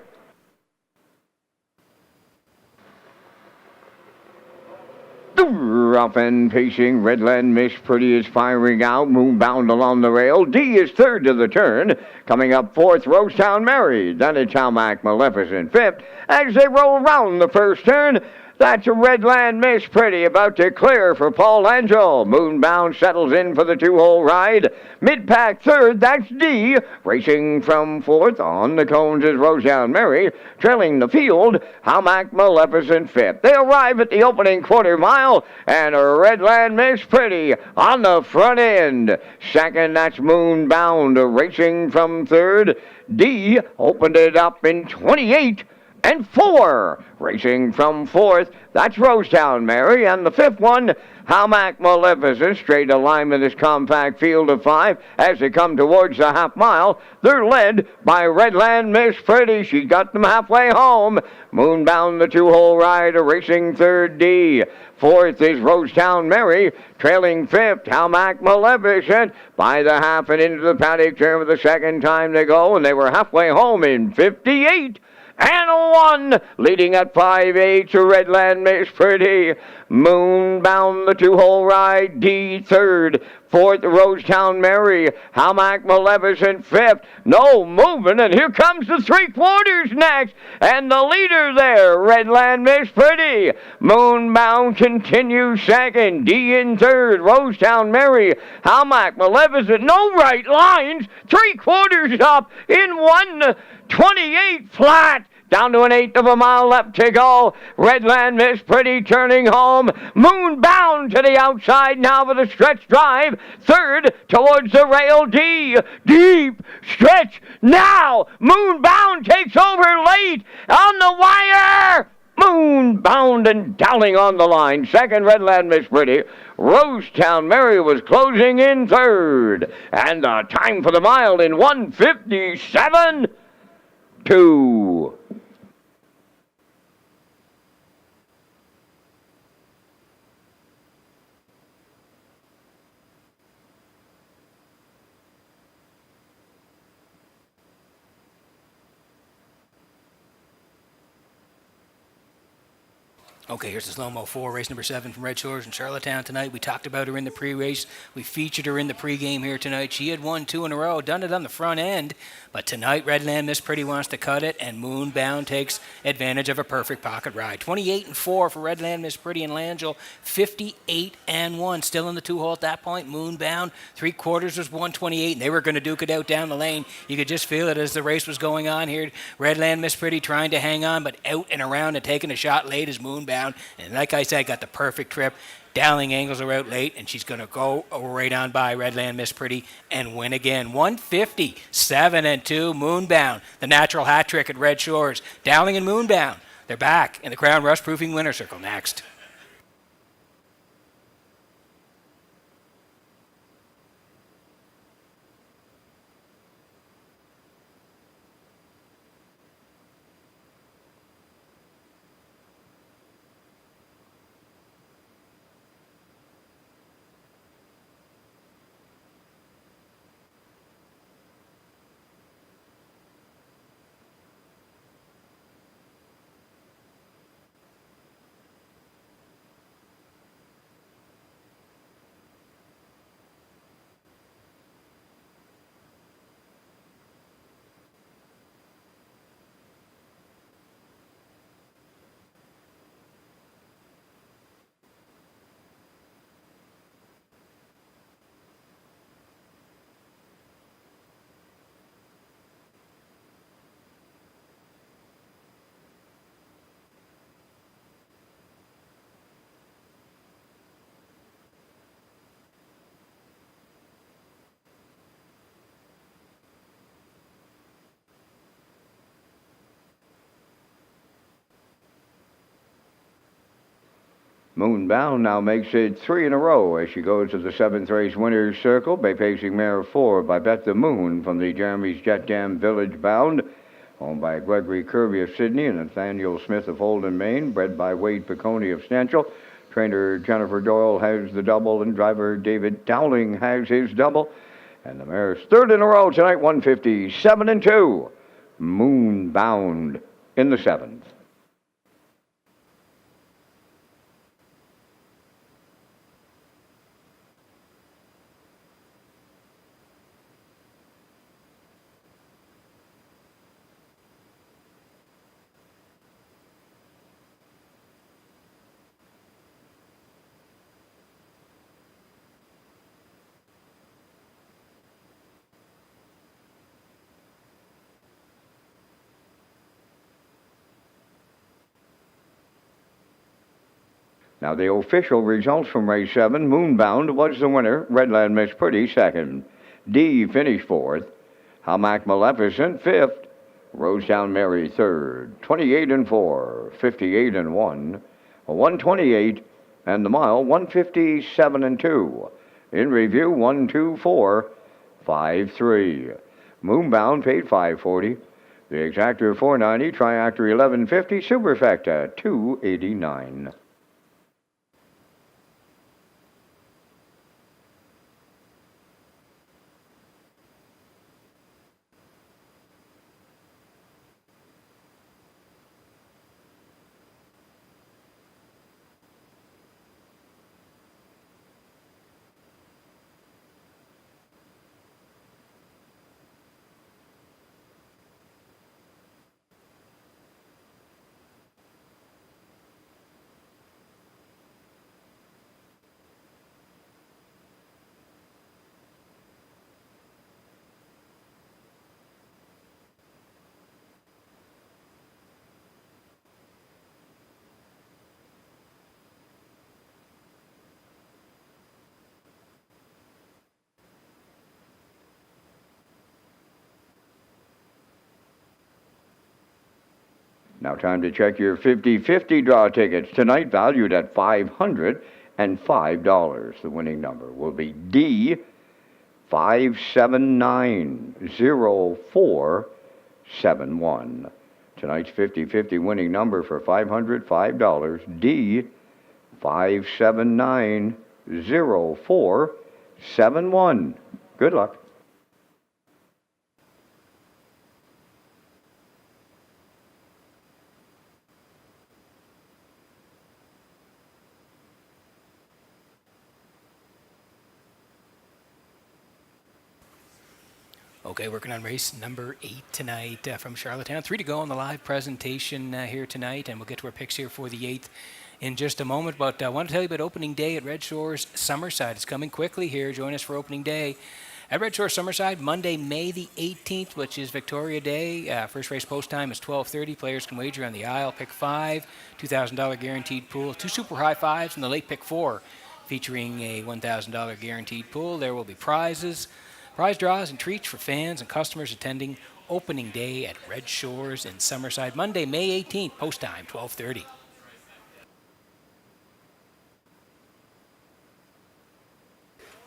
Rough and pacing, Redland Miss Pretty is firing out, Moonbound along the rail. D is third to the turn. Coming up fourth, Rosetown Mary. Then it's Hamac Maleficent fifth. As they roll around the first turn, that's Redland Miss Pretty about to clear for Paul Angel. Moonbound settles in for the 2-hole ride. Mid-pack third, that's D. Racing from fourth on the cones is Rosetown Mary. Trailing the field, Hamac Maleficent fifth. They arrive at the opening quarter mile, and Redland Miss Pretty on the front end. Second, that's Moonbound. Racing from third, D opened it up in 28 and 4. Racing from fourth, that's Rosetown Mary. And the fifth one, Hamac Maleficent. Straight alignment this compact field of 5 as they come towards the half mile. They're led by Redland Miss Pretty. She got them halfway home. Moonbound, the 2-hole rider, racing third, D. Fourth is Rosetown Mary. Trailing fifth, Hamac Maleficent. By the half and into the paddock turn for the second time they go. And they were halfway home in 58 and 1, leading at 5-8 to Redland Miss Pretty. Moonbound, the 2-hole ride, D third. Fourth, Rosetown Mary. Hamac Maleficent fifth. No movement, and here comes the 3/4 next. And the leader there, Redland Miss Pretty. Moonbound continues second. D in third. Rosetown Mary. Hamac Maleficent. No right lines. 3/4 up in 1:28 flat. Down to an 1/8 of a mile left to go. Redland Miss Pretty turning home. Moonbound to the outside now for the stretch drive. Third towards the rail, D. Deep stretch now. Moonbound takes over late on the wire. Moonbound and Dowling on the line. Second, Redland Miss Pretty. Rosetown Mary was closing in third. And the time for the mile in 1:57.2. Okay, here's the slow-mo 4, race number 7 from Redshores in Charlottetown tonight. We talked about her in the pre-race. We featured her in the pre-game here tonight. She had won 2 in a row, done it on the front end. But tonight, Redland Miss Pretty wants to cut it, and Moonbound takes advantage of a perfect pocket ride. 28 and 4 for Redland Miss Pretty and Langell. 58 and 1. Still in the 2-hole at that point. Moonbound, 3/4 was 128, and they were going to duke it out down the lane. You could just feel it as the race was going on here. Redland Miss Pretty trying to hang on, but out and around and taking a shot late is Moonbound. And like I said, got the perfect trip. Dowling angles are out late, and she's going to go right on by Redland Miss Pretty and win again. 157 and 2, Moonbound. The natural hat trick at Red Shores. Dowling and Moonbound, they're back in the Crown Rush Proofing Winner Circle next. Moonbound now makes it 3 in a row as she goes to the 7th race winner's circle by pacing mare 4 by Bet the Moon from the Jeremy's Jet Dam Village Bound, owned by Gregory Kirby of Sydney and Nathaniel Smith of Holden, Maine, bred by Wade Piccone of Stanchel. Trainer Jennifer Doyle has the double, and driver David Dowling has his double. And the mare's 3rd in a row tonight, 157 and 2. Moonbound in the 7th. Now the official results from race 7. Moonbound was the winner. Redland Miss Pretty second. D finished 4th. Hamac Maleficent 5th. Rosetown Mary 3rd. 28 and 4. 58 and 1. 128 and the mile 157 and 2. In review 124 53. Moonbound paid $540. The exactor $490. Triactor $1150. Superfecta $289. Now time to check your 50-50 draw tickets. Tonight valued at $505. The winning number will be D 5790471. Tonight's 50-50 winning number for $505. D 5790471. Good luck. Okay, working on race number 8 tonight from Charlottetown. 3 to go on the live presentation here tonight, and we'll get to our picks here for the 8th in just a moment. But I want to tell you about opening day at Red Shores Summerside. It's coming quickly here. Join us for opening day at Red Shores Summerside, Monday, May the 18th, which is Victoria Day. First race post time is 12:30. Players can wager on the aisle. Pick 5, $2,000 guaranteed pool. 2 super high fives, and the late pick 4, featuring a $1,000 guaranteed pool. There will be prizes, prize draws, and treats for fans and customers attending opening day at Red Shores in Summerside, Monday, May 18th, post time, 12:30.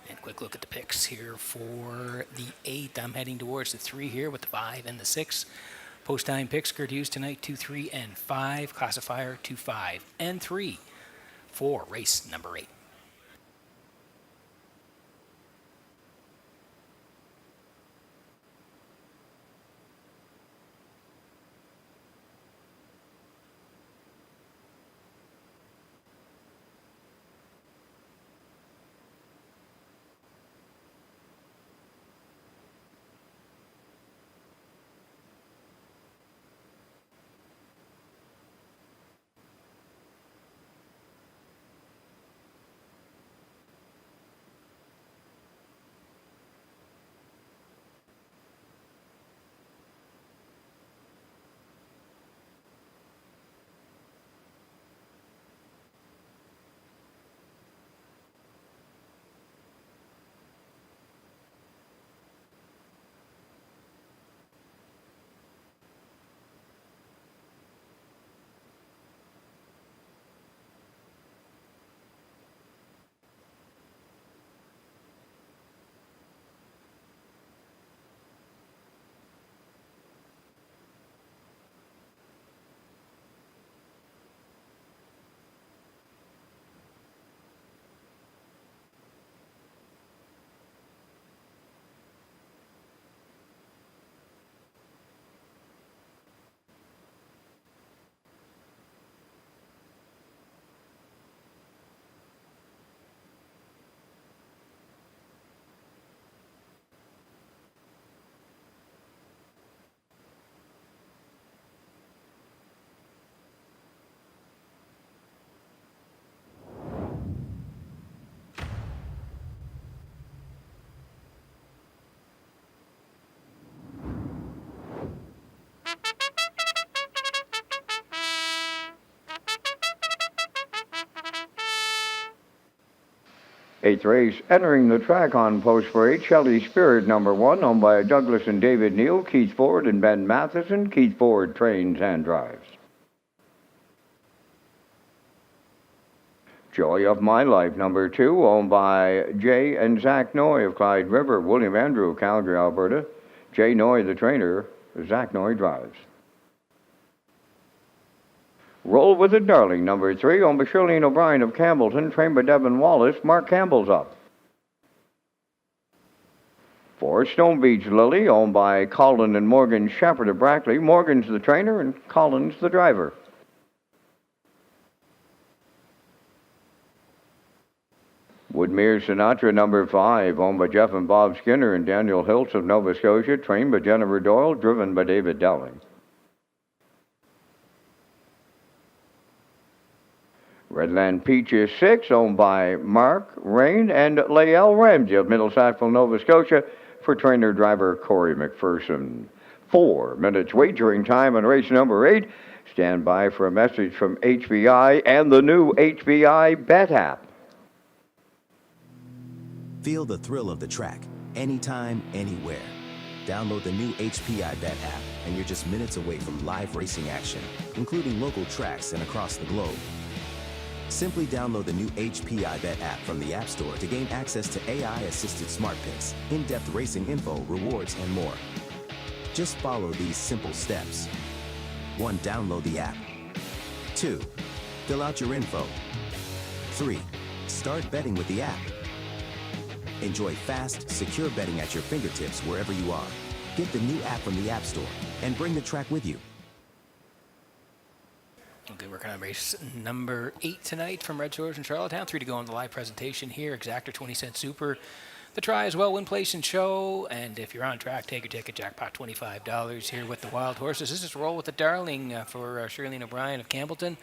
And quick look at the picks here for the 8th. I'm heading towards the 3 here with the 5 and the 6. Post time picks, Gert Hughes tonight, 2, 3, and 5. Classifier, 2, 5, and 3 for race number 8. Eighth race, entering the track on post for 8, Shelly Spirit number 1, owned by Douglas and David Neal, Keith Ford and Ben Matheson. Keith Ford trains and drives. Joy of My Life number 2, owned by Jay and Zach Noy of Clyde River, William Andrew, Calgary, Alberta. Jay Noy, the trainer, Zach Noy drives. Roll with It Darling number 3, owned by Shirlene O'Brien of Campbellton, trained by Devin Wallace. Mark Campbell's up. 4, Stone Beach Lily, owned by Colin and Morgan Shepherd of Brackley. Morgan's the trainer and Colin's the driver. Woodmere Sinatra number 5, owned by Jeff and Bob Skinner and Daniel Hiltz of Nova Scotia, trained by Jennifer Doyle, driven by David Dowling. Redland Peaches 6, owned by Mark Rain and Lael Ramsey of Middle Sackville, Nova Scotia, for trainer-driver Corey McPherson. 4 minutes wagering time on race number 8. Stand by for a message from HBI and the new HBI Bet app. Feel the thrill of the track, anytime, anywhere. Download the new HPI Bet app, and you're just minutes away from live racing action, including local tracks and across the globe. Simply download the new HPI Bet app from the App Store to gain access to AI-assisted smart picks, in-depth racing info, rewards, and more. Just follow these simple steps. 1. Download the app. 2. Fill out your info. 3. Start betting with the app. Enjoy fast, secure betting at your fingertips wherever you are. Get the new app from the App Store and bring the track with you. Okay, working on race number 8 tonight from Redshores in Charlottetown. 3 to go in the live presentation here. Exactor 20-cent super. The try as well, win, place, and show. And if you're on track, take your ticket. Jackpot $25 here with the Wild Horses. This is Roll with the Darling for Shirlene O'Brien of Campbellton.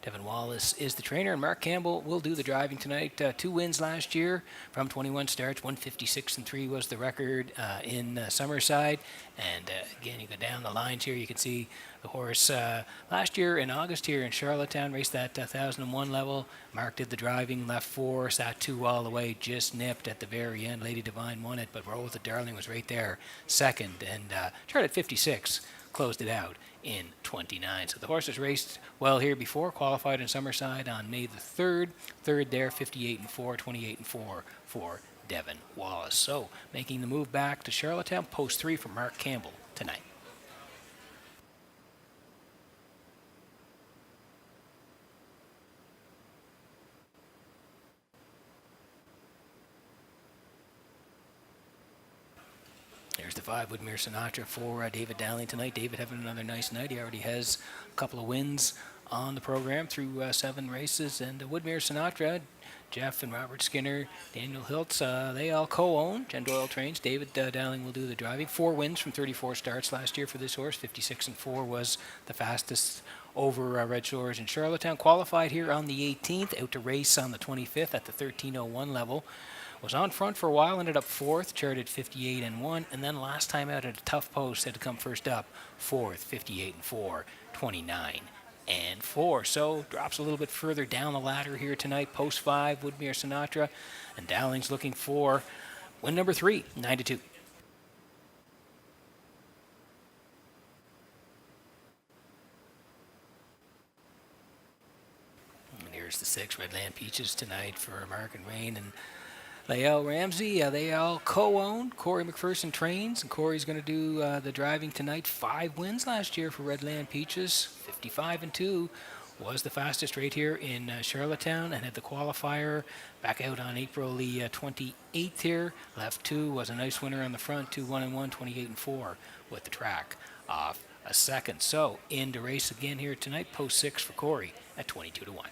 Devin Wallace is the trainer, and Mark Campbell will do the driving tonight. 2 wins last year from 21 starts. 156-3 was the record in Summerside. And again, you go down the lines here, you can see the horse last year in August here in Charlottetown, raced that 1001 level. Mark did the driving, left 4, sat 2 all the way, just nipped at the very end. Lady Divine won it, but Roll with the Darling was right there second, and started at 56, closed it out in 29. So the horses raced well here before, qualified in Summerside on May the 3rd. Third there, 58-4, 28-4 for Devin Wallace. So making the move back to Charlottetown, post 3 for Mark Campbell tonight. There's the 5, Woodmere Sinatra for David Dowling tonight. David having another nice night. He already has a couple of wins on the program through 7 races. And Woodmere Sinatra, Jeff and Robert Skinner, Daniel Hiltz, they all co-own. Jen Doyle trains. David Dowling will do the driving. 4 wins from 34 starts last year for this horse. 56-4 was the fastest over Redshores in Charlottetown. Qualified here on the 18th, out to race on the 25th at the 1301 level. Was on front for a while, ended up 4th, charted 58-1, and then last time out at a tough post, had to come first up, 4th, 58-4, 29-4. So drops a little bit further down the ladder here tonight. Post 5, Woodmere Sinatra, and Dowling's looking for win number 3, 9-2. And here's the 6, Redland Peaches tonight for American Rain and Lael Ramsey. They all co-own. Corey McPherson trains, and Corey's going to do the driving tonight. 5 wins last year for Redland Peaches. 55-2 was the fastest rate here in Charlottetown, and had the qualifier back out on April the 28th here. Left 2, was a nice winner on the front. 2-1-1, 28-4 with the track off a second. So into race again here tonight. Post 6 for Corey at 22-1.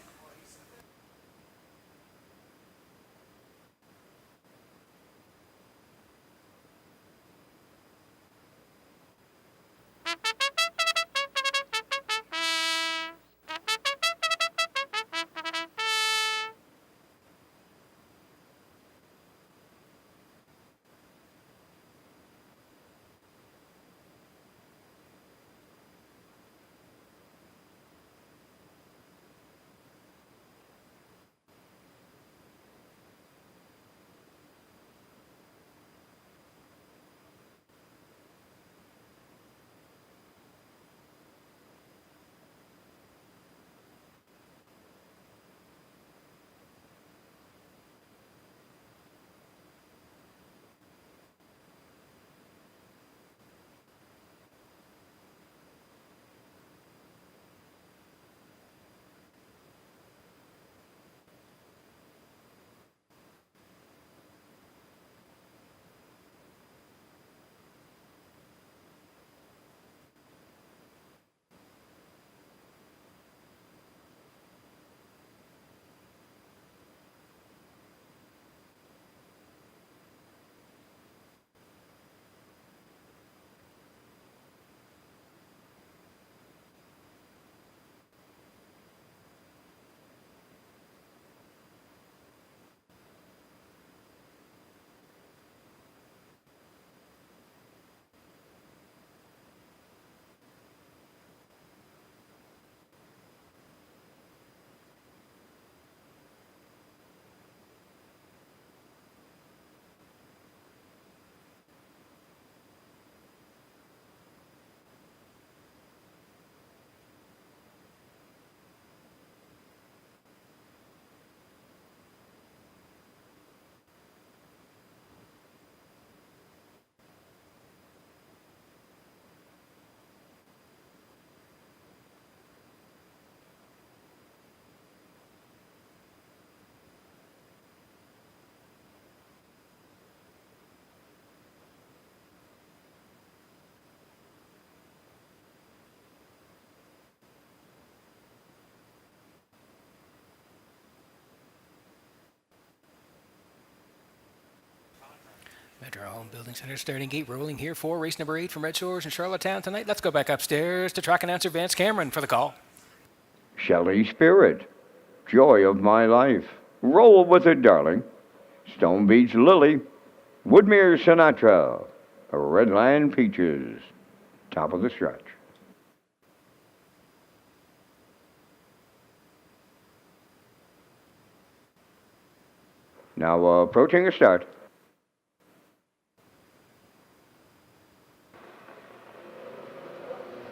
at our home building center. Starting gate rolling here for race number 8 from Red Shores in Charlottetown tonight. Let's go back upstairs to track announcer Vance Cameron for the call. Shelley Spirit, Joy of My Life, Roll with It, Darling, Stone Beach Lily, Woodmere Sinatra, Redland Peaches, top of the stretch. Now approaching a start.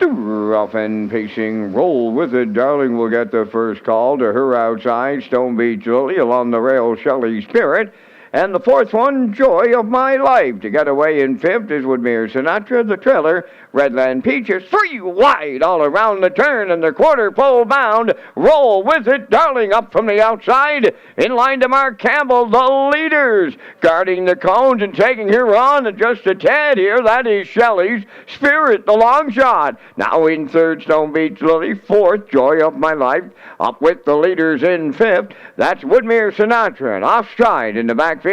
Rough and pacing, Roll with It, Darling will get the first call. To her outside, Stone Beach Lily, along the rail, Shelley Spirit. And the fourth one, Joy of My Life. To get away in fifth is Woodmere Sinatra, the trailer, Redland Peaches. 3 wide all around the turn, and the quarter pole bound. Roll with It, Darling, up from the outside. In line to Mark Campbell, the leaders. Guarding the cones and taking her on just a tad here. That is Shelley's Spirit, the long shot. Now in third, Stone Beach Lily. Fourth, Joy of My Life. Up with the leaders in fifth. That's Woodmere Sinatra. And off stride in the backfield,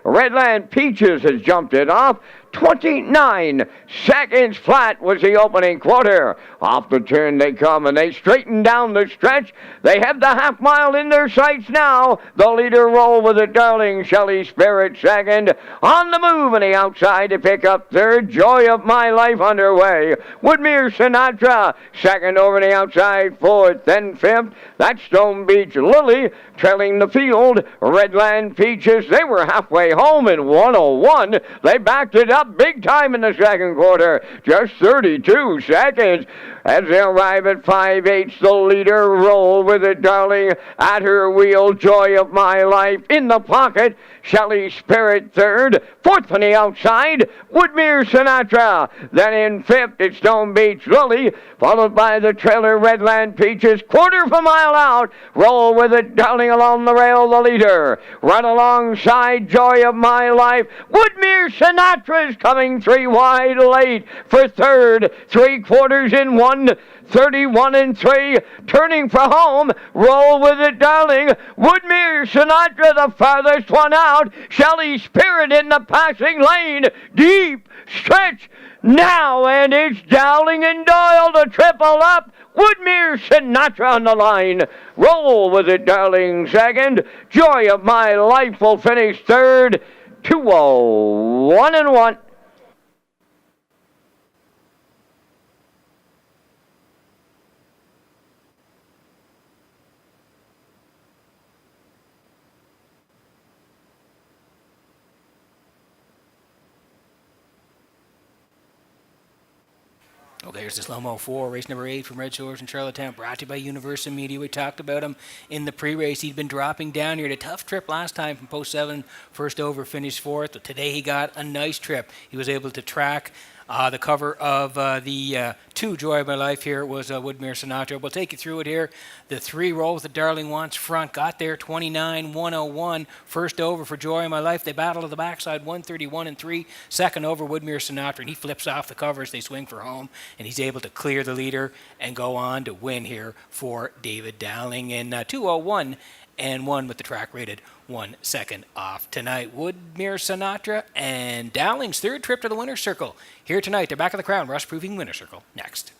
Redland Peaches has jumped it off. 29 seconds flat was the opening quarter. Off the turn they come, and they straighten down the stretch. They have the half mile in their sights now. The leader, Roll with It, Darling, Shelley Spirit second. On the move on the outside to pick up third. Joy of My Life underway. Woodmere Sinatra second over the outside, fourth, then fifth. That's Stone Beach Lily trailing the field. Redland Peaches, they were halfway home in 1:01. They backed it up big time in the second quarter. Just 32 seconds. As they arrive at 5/8, the leader, Roll with It, Darling, at her wheel, Joy of My Life in the pocket. Shelley Spirit third. Fourth on the outside, Woodmere Sinatra. Then in fifth, it's Stone Beach Lily, followed by the trailer, Redland Peaches. Quarter of a mile out, Roll with It, Darling, along the rail, the leader. Run alongside, Joy of My Life. Woodmere Sinatra's coming 3 wide late for third. 3/4 in 1:31 and 3. Turning for home, Roll with It, Darling. Woodmere Sinatra, the farthest one out. Shelley Spirit in the passing lane. Deep stretch now, and it's Dowling and Doyle to triple up. Woodmere Sinatra on the line. Roll with It, Darling second. Joy of My Life will finish third. 2:01 and 1. Well, there's the slow-mo for race number 8 from Red Shores in Charlottetown, brought to you by Universal Media. We talked about him in the pre-race. He'd been dropping down here. Had a tough trip last time from post 7, first over, finished 4th. But today he got a nice trip. He was able to track the cover of the 2 Joy of My Life here was Woodmere Sinatra. We'll take you through it here. The 3 rolls that Darling wants front got there 29-101. First over for Joy of My Life. They battle to the backside 131 and 3. Second over Woodmere Sinatra, and he flips off the covers. They swing for home, and he's able to clear the leader and go on to win here for David Dowling in 2:01 and 1 with the track rated 1 second off tonight. Woodmere Sinatra and Dowling's third trip to the winner's circle. Here tonight, they're back of the crown, rust-proofing winner's circle. Next.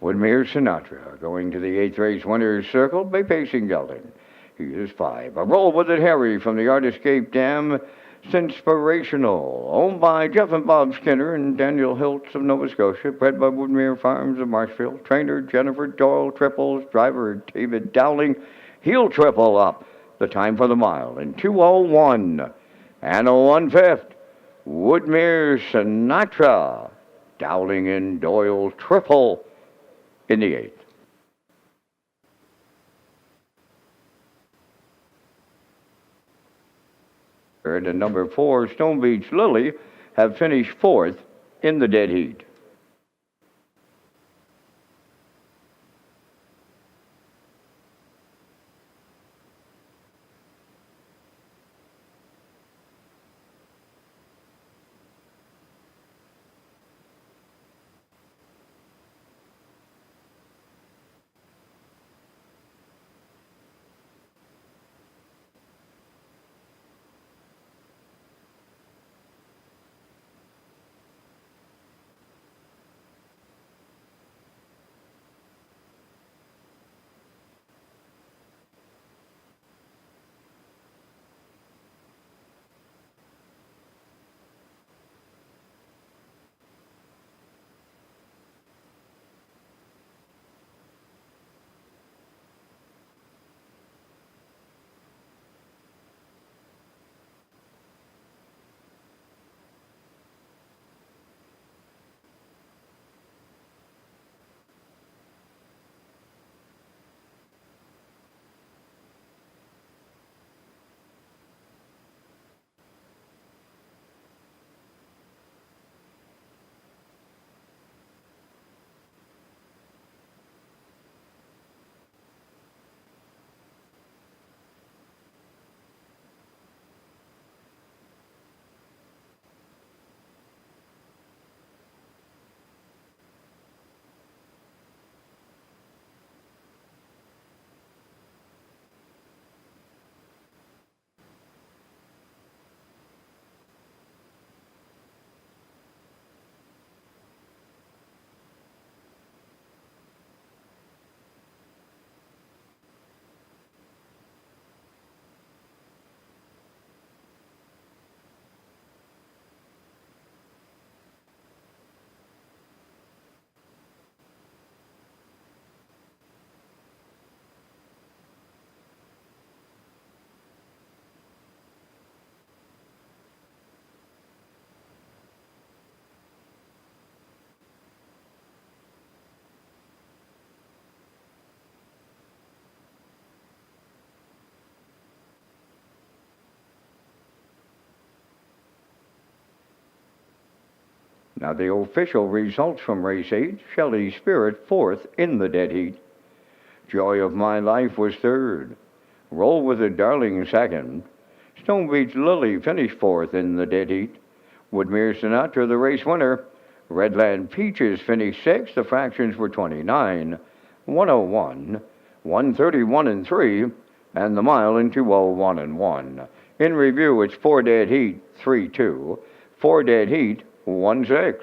Woodmere Sinatra going to the 8th race winner's circle by pacing Gelding. He is 5. A Roll with It, Harry from the Art Escape Dam. Senspirational, owned by Jeff and Bob Skinner and Daniel Hiltz of Nova Scotia, bred by Woodmere Farms of Marshfield, trainer Jennifer Doyle Triples, driver David Dowling, heel triple up. The time for the mile in 2:01 and a 1/5. Woodmere Sinatra, Dowling and Doyle triple in the 8th. And number 4, Stone Beach Lily, have finished 4th in the dead heat. Now the official results from race 8, Shelley Spirit 4th in the dead heat. Joy of My Life was 3rd. Roll with a Darling 2nd. Stone Beach Lily finished 4th in the dead heat. Woodmere Sinatra the race winner. Redland Peaches finished 6th. The fractions were 29, 101, 131 and 3, and the mile in 2:01 and 1. In review, it's 4 dead heat, 3-2. 4 dead heat, 1-6.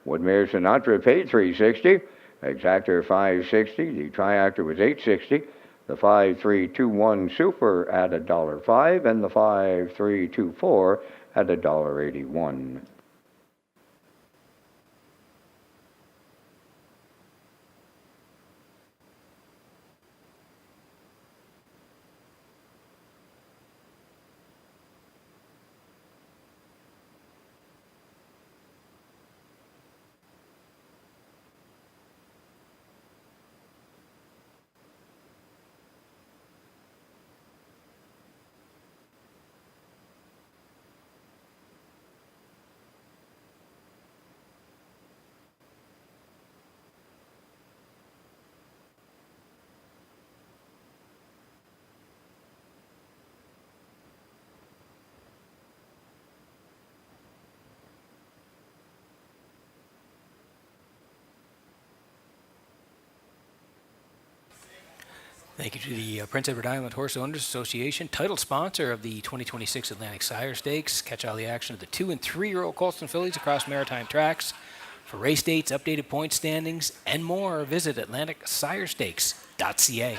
Woodmere Sinatra paid $360. Exactor $560. The Triactor was $860. The 5321 Super at $1.05, and the 5324 at $1.81. Thank you to the Prince Edward Island Horse Owners Association, title sponsor of the 2026 Atlantic Sire Stakes. Catch all the action of the 2- and 3-year-old Colston fillies across maritime tracks. For race dates, updated point standings, and more, visit AtlanticSireStakes.ca.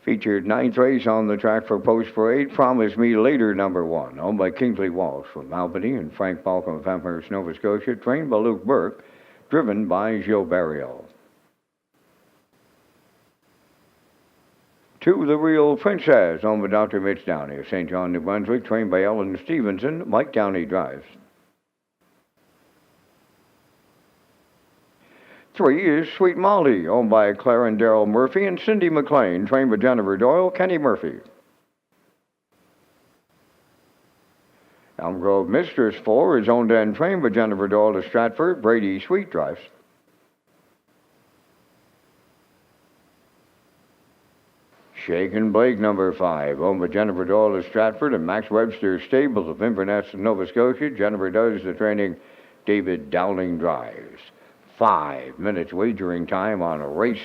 Featured ninth race on the track for Post Parade, Promise Me Later number 1, owned by Kingsley Walsh from Albany and Frank Balcom of Amherst, Nova Scotia, trained by Luke Burke, driven by Gilles Barriol. To the Real Princess, owned by Dr. Mitch Downey of St. John, New Brunswick, trained by Ellen Stevenson. Mike Downey drives. 3 is Sweet Molly, owned by Claire and Daryl Murphy and Cindy McLean, trained by Jennifer Doyle, Kenny Murphy. Elm Grove Mistress 4 is owned and trained by Jennifer Doyle of Stratford, Brady Sweet drives. Shaken Blake number 5, owned by Jennifer Doyle of Stratford and Max Webster Stables of Inverness, Nova Scotia. Jennifer does the training. David Dowling drives. 5 minutes wagering time on race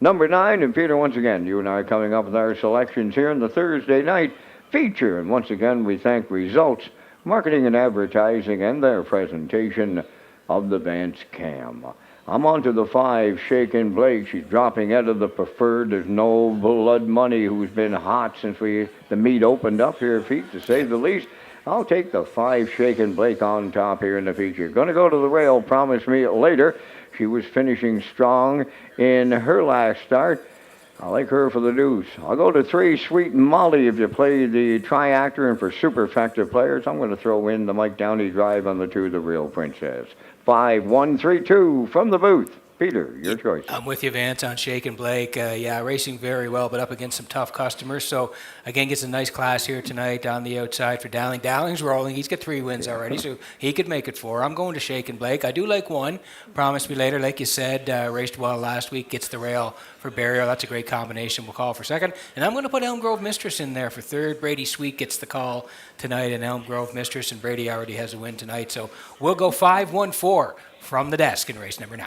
number 9. And Peter, once again, you and I are coming up with our selections here in the Thursday night feature. And once again, we thank Results Marketing and Advertising and their presentation of the Vance Cam. I'm on to the 5, Shaken Blake. She's dropping out of the preferred. There's no Blood Money, who's been hot since the meet opened up here, Pete, to say the least. I'll take the 5, Shaken Blake on top here in the feature. Going to go to the rail, Promise Me Later. She was finishing strong in her last start. I like her for the deuce. I'll go to 3, Sweet Molly. If you play the triactor and for super effective players, I'm going to throw in the Mike Downey drive on the 2, The Real Princess. 5, 1, 3, 2 from the booth. Peter, your choice. I'm with you, Vance, on Shaken Blake. Racing very well, but up against some tough customers. So, again, gets a nice class here tonight on the outside for Dowling. Dowling's rolling. He's got 3 wins already, so he could make it 4. I'm going to Shaken Blake. I do like 1. Promise Me Later, like you said, raced well last week, gets the rail for Barrier. That's a great combination. We'll call for 2nd. And I'm going to put Elm Grove Mistress in there for 3rd. Brady Sweet gets the call tonight, and Elm Grove Mistress, and Brady already has a win tonight. So we'll go 5, 1, 4 from the desk in race number 9.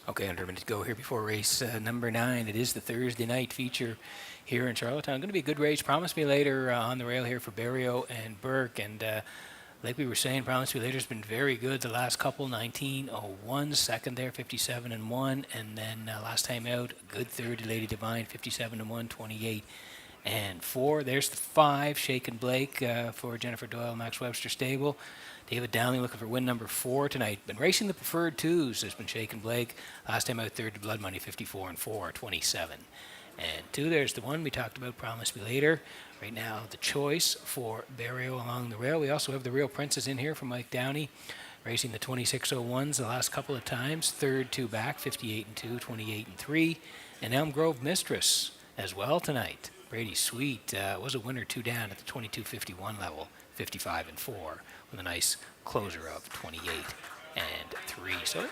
Okay, under a minute to go here before race number 9. It is the Thursday night feature here in Charlottetown. Going to be a good race. Promise Me Later on the rail here for Barrio and Burke. And like we were saying, Promise Me Later's been very good the last couple. 19:01, second there, 57-1. And then last time out, a good third to Lady Divine, 57-1, 28 and 4. There's the 5, Shake and Blake for Jennifer Doyle, Max Webster Stable. David Downey looking for win number 4 tonight. Been racing the preferred 2s. There's been Shake and Blake. Last time out third to Blood Money, 54 and 4, 27. And 2, there's the 1 we talked about, Promise Me Later. Right now, the choice for Barrio along the rail. We also have the Real Princess in here from Mike Downey, racing the 2601s the last couple of times. Third 2 back, 58 and 2, 28 and 3. And Elm Grove Mistress as well tonight. Brady Sweet was a winner 2 down at the 2251 level, 55 and 4. With a nice closer of 28 and 3. So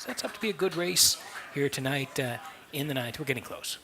that's up to be a good race here tonight in the 9th. We're getting close.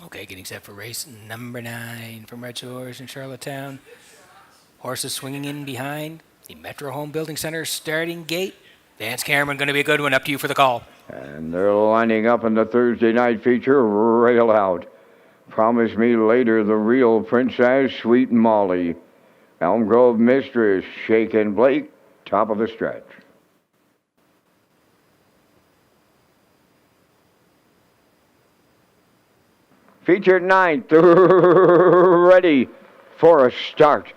Okay, getting set for race number 9 from Redshores in Charlottetown. Horses swinging in behind the Metro Home Building Center starting gate. Vance Cameron going to be a good one. Up to you for the call. And they're lining up in the Thursday night feature, Rail Out. Promise Me Later, the Real Princess, Sweet Molly. Elm Grove Mistress, Shake and Blake, top of the stretch. Featured 9th, ready for a start.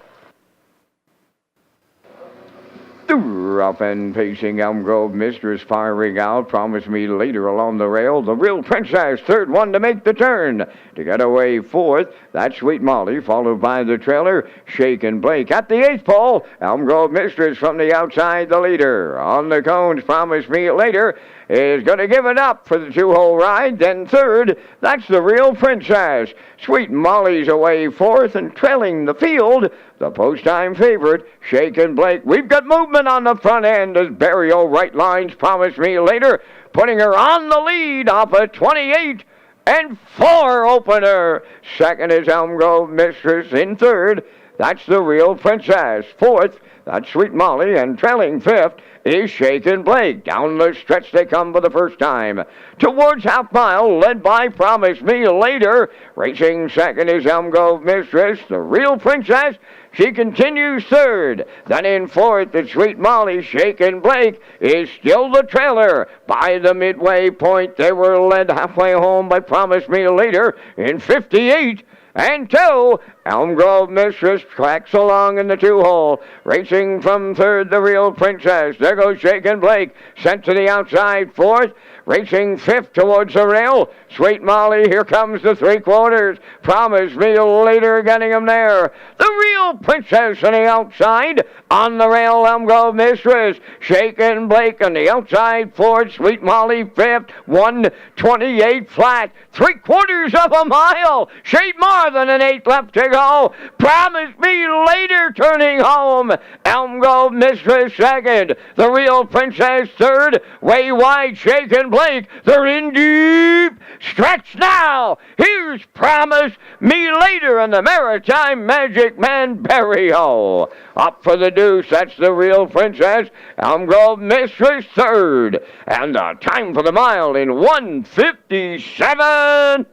Up and pacing, Elm Grove Mistress firing out. Promise Me Later along the rail. The Real Princess, third one to make the turn. To get away 4th, that's Sweet Molly, followed by the trailer, Shake and Blake. At the 8th pole, Elm Grove Mistress from the outside, the leader. On the cones, Promise Me Later is going to give it up for the 2-hole ride. Then 3rd, that's the Real Princess. Sweet Molly's away 4th and trailing the field, the post-time favorite, Shake and Blake. We've got movement on the front end as Barrio right lines Promise Me Later, putting her on the lead off a 28 and 4 opener. 2nd is Elm Grove Mistress. In 3rd, that's the Real Princess. 4th, that's Sweet Molly, and trailing 5th is Shake and Blake. Down the stretch they come for the first time. Towards half mile, led by Promise Me Later. Racing 2nd is Elm Grove Mistress. The Real Princess, she continues 3rd. Then in 4th, the Sweet Molly. Shake and Blake is still the trailer. By the midway point, they were led halfway home by Promise Me Later in 58 and 2. Elm Grove Mistress tracks along in the 2-hole. Racing from 3rd, the Real Princess. There goes Shake and Blake, sent to the outside 4th. Racing 5th towards the rail. Sweet Molly, here comes the 3/4. Promise Me Later getting him there. The Real Princess on the outside. On the rail, Elm Grove Mistress. Shake and Blake on the outside 4th. Sweet Molly 5th. 1:28 flat. 3/4 of a mile. Shade Mark more than an eighth left to go. Promise Me Later turning home. Elm Grove Mistress second. The Real Princess third. Way Wide Shaken Blake. They're in deep stretch now. Here's Promise Me Later and the Maritime Magic Man Barrio. Up for the deuce, that's the Real Princess. Elm Grove Mistress third. And the time for the mile in 1:57.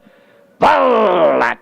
Bullet.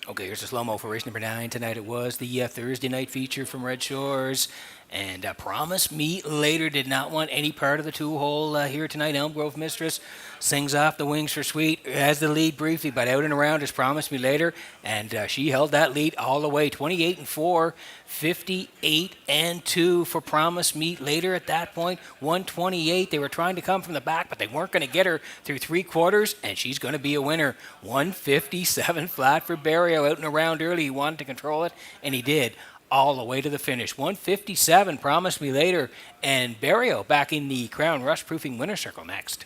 Okay, here's a slow-mo for race number 9 tonight. It was the Thursday night feature from Red Shores. And Promise Me Later did not want any part of the two-hole here tonight. Elm Grove Mistress sings off the wings for Sweet, has the lead briefly, but out and around is Promise Me Later. And she held that lead all the way, 28-4, 58-2 for Promise Me Later at that point. 128, they were trying to come from the back, but they weren't going to get her through three quarters, and she's going to be a winner. 157 flat for Barrio, out and around early. He wanted to control it, and he did. All the way to the finish. 157, Promise Me Later, and Barrio back in the Crown Rush Proofing winner circle next.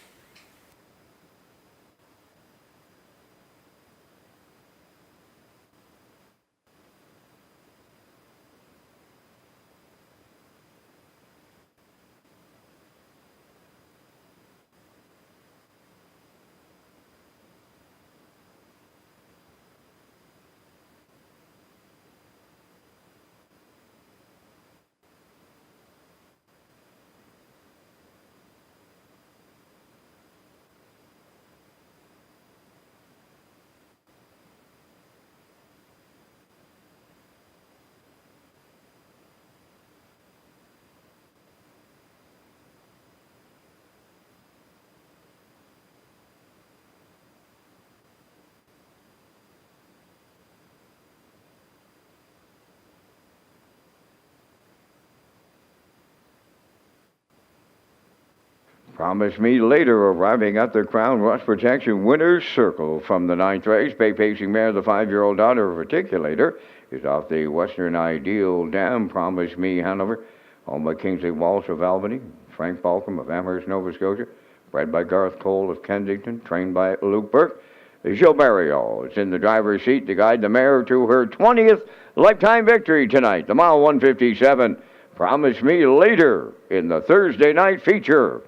Promise Me Later arriving at the Crown Rush Protection Winner's Circle from the 9th race. Bay Pacing Mare, the 5-year-old daughter of Articulator, is off the Western Ideal Dam. Promise Me Hanover, home by Kingsley Walsh of Albany, Frank Balcom of Amherst, Nova Scotia, bred by Garth Cole of Kensington, trained by Luke Burke. Gilles Barrio is in the driver's seat to guide the mare to her 20th lifetime victory tonight. The mile 157. Promise Me Later in the Thursday night feature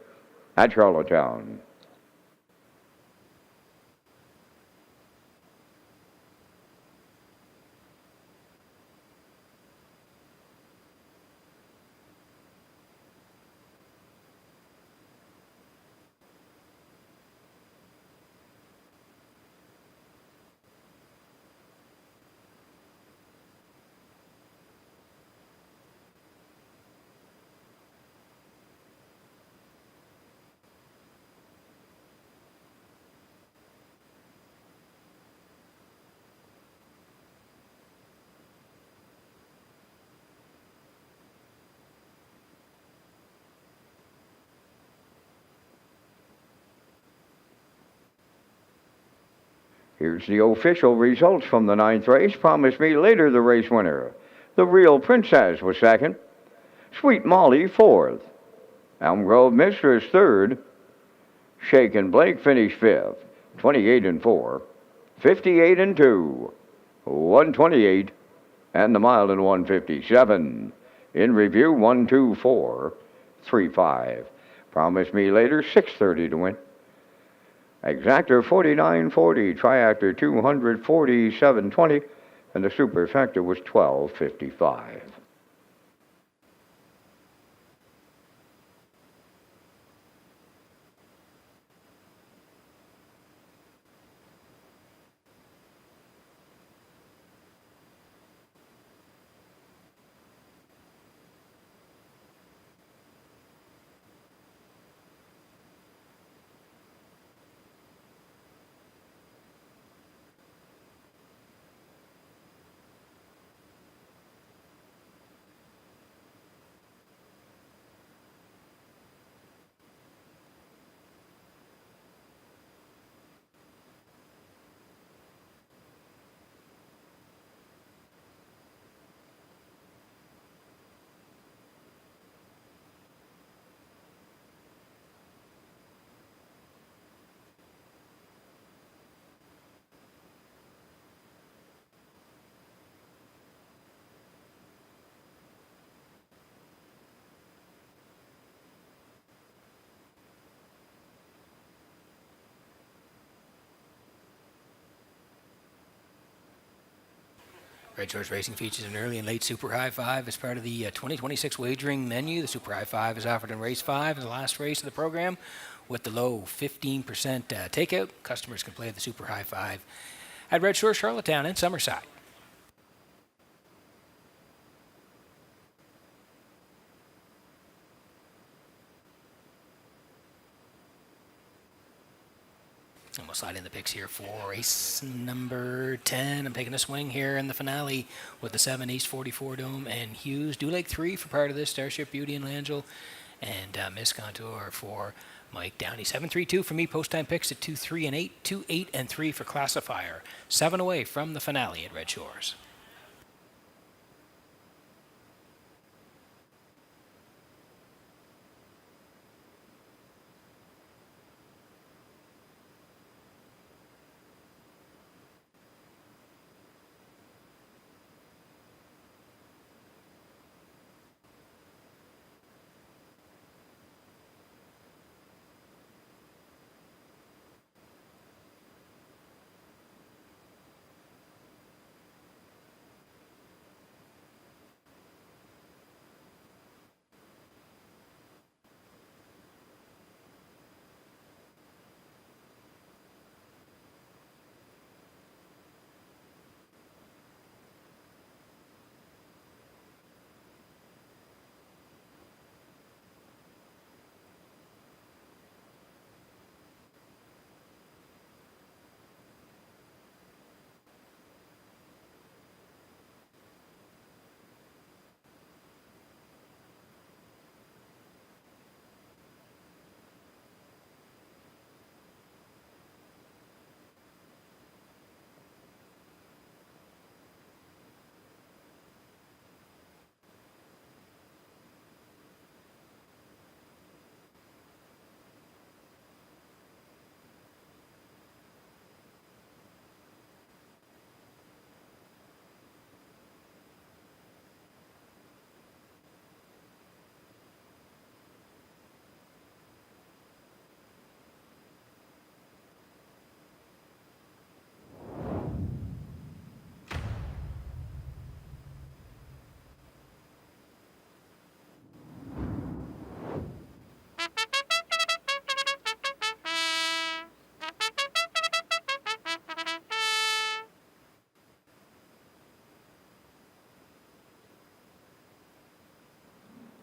at Charlottetown. Here's the official results from the 9th race. Promise Me Later, the race winner. The Real Princess was second. Sweet Molly, fourth. Elm Grove Mistress, third. Shaken Blake finished fifth. 28-4. 58-2. 128. And the mile in 157. In review, 124. 35. Promise Me Later, 630 to win. Exactor 49.40, Triactor 247.20, and the Superfecta was 12.55. Red Shores Racing features an early and late Super High Five as part of the 2026 wagering menu. The Super High Five is offered in race 5 as the last race of the program. With the low 15% takeout, customers can play the Super High Five at Red Shores, Charlottetown, and Summerside. And we'll slide in the picks here for race number 10. I'm taking a swing here in the finale with the 7 East 44 Dome and Hughes. Dew Lake 3 for part of this, Starship Beauty and Langell. And Miss Contour for Mike Downey. 7-3-2 for me. Post time picks at 2-3 and 8. 2-8 and 3 for Classifier. 7 away from the finale at Red Shores.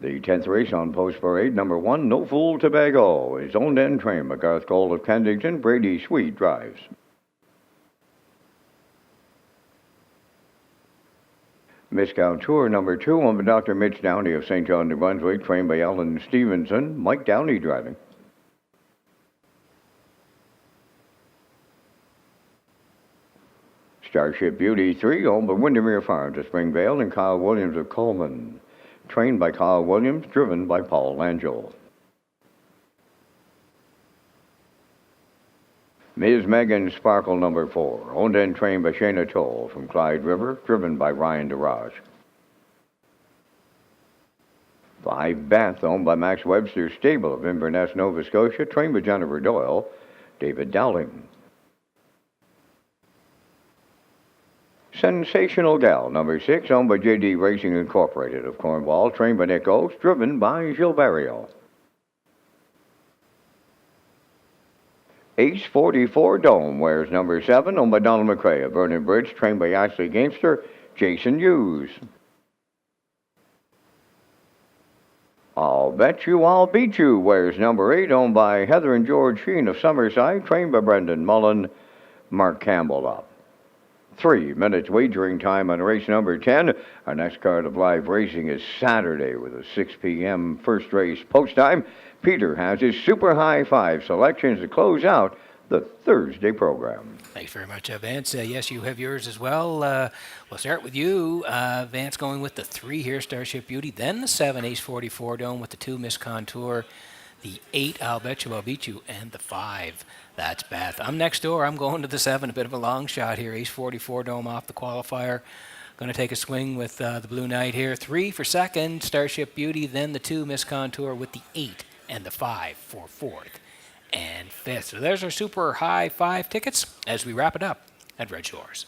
The 10th race on Post Parade, number 1, No Fool Tobago, is owned and trained by Garth Cole of Kensington. Brady Sweet drives. Miss Contour, number 2, owned by Dr. Mitch Downey of St. John, New Brunswick, trained by Ellen Stevenson. Mike Downey driving. Starship Beauty 3, owned by Windermere Farms of Springvale, and Kyle Williams of Coleman. Trained by Kyle Williams, driven by Paul Langell. Ms. Megan Sparkle, number 4, owned and trained by Shayna Toll from Clyde River, driven by Ryan DeRaj. 5 Beth, owned by Max Webster Stable of Inverness, Nova Scotia, trained by Jennifer Doyle, David Dowling. Sensational Gal, number 6, owned by JD Racing Incorporated of Cornwall, trained by Nick Oakes, driven by Gilberto. Ace 44 Dome wears number 7, owned by Donald McRae of Vernon Bridge, trained by Ashley Gamester, Jason Hughes. I'll Bet You I'll Beat You wears number 8, owned by Heather and George Sheen of Summerside, trained by Brendan Mullen, Mark Campbell up. 3 minutes wagering time on race number 10. Our next card of live racing is Saturday with a 6 p.m. first race post time. Peter has his Super High 5 selections to close out the Thursday program. Thanks very much, Vance. Yes, you have yours as well. We'll start with you, Vance, going with the 3 here, Starship Beauty, then the 7 Ace 44 Dome with the 2 Miss Contour, the 8 I'll Bet You I'll Beat You, and the 5 That's Beth. I'm next door. I'm going to the 7. A bit of a long shot here. Ace 44 Dome off the qualifier. Going to take a swing with the Blue Knight here. 3 for second, Starship Beauty. Then the 2 Miss Contour with the 8 and the 5 for fourth and fifth. So there's our Super High 5 tickets as we wrap it up at Red Shores.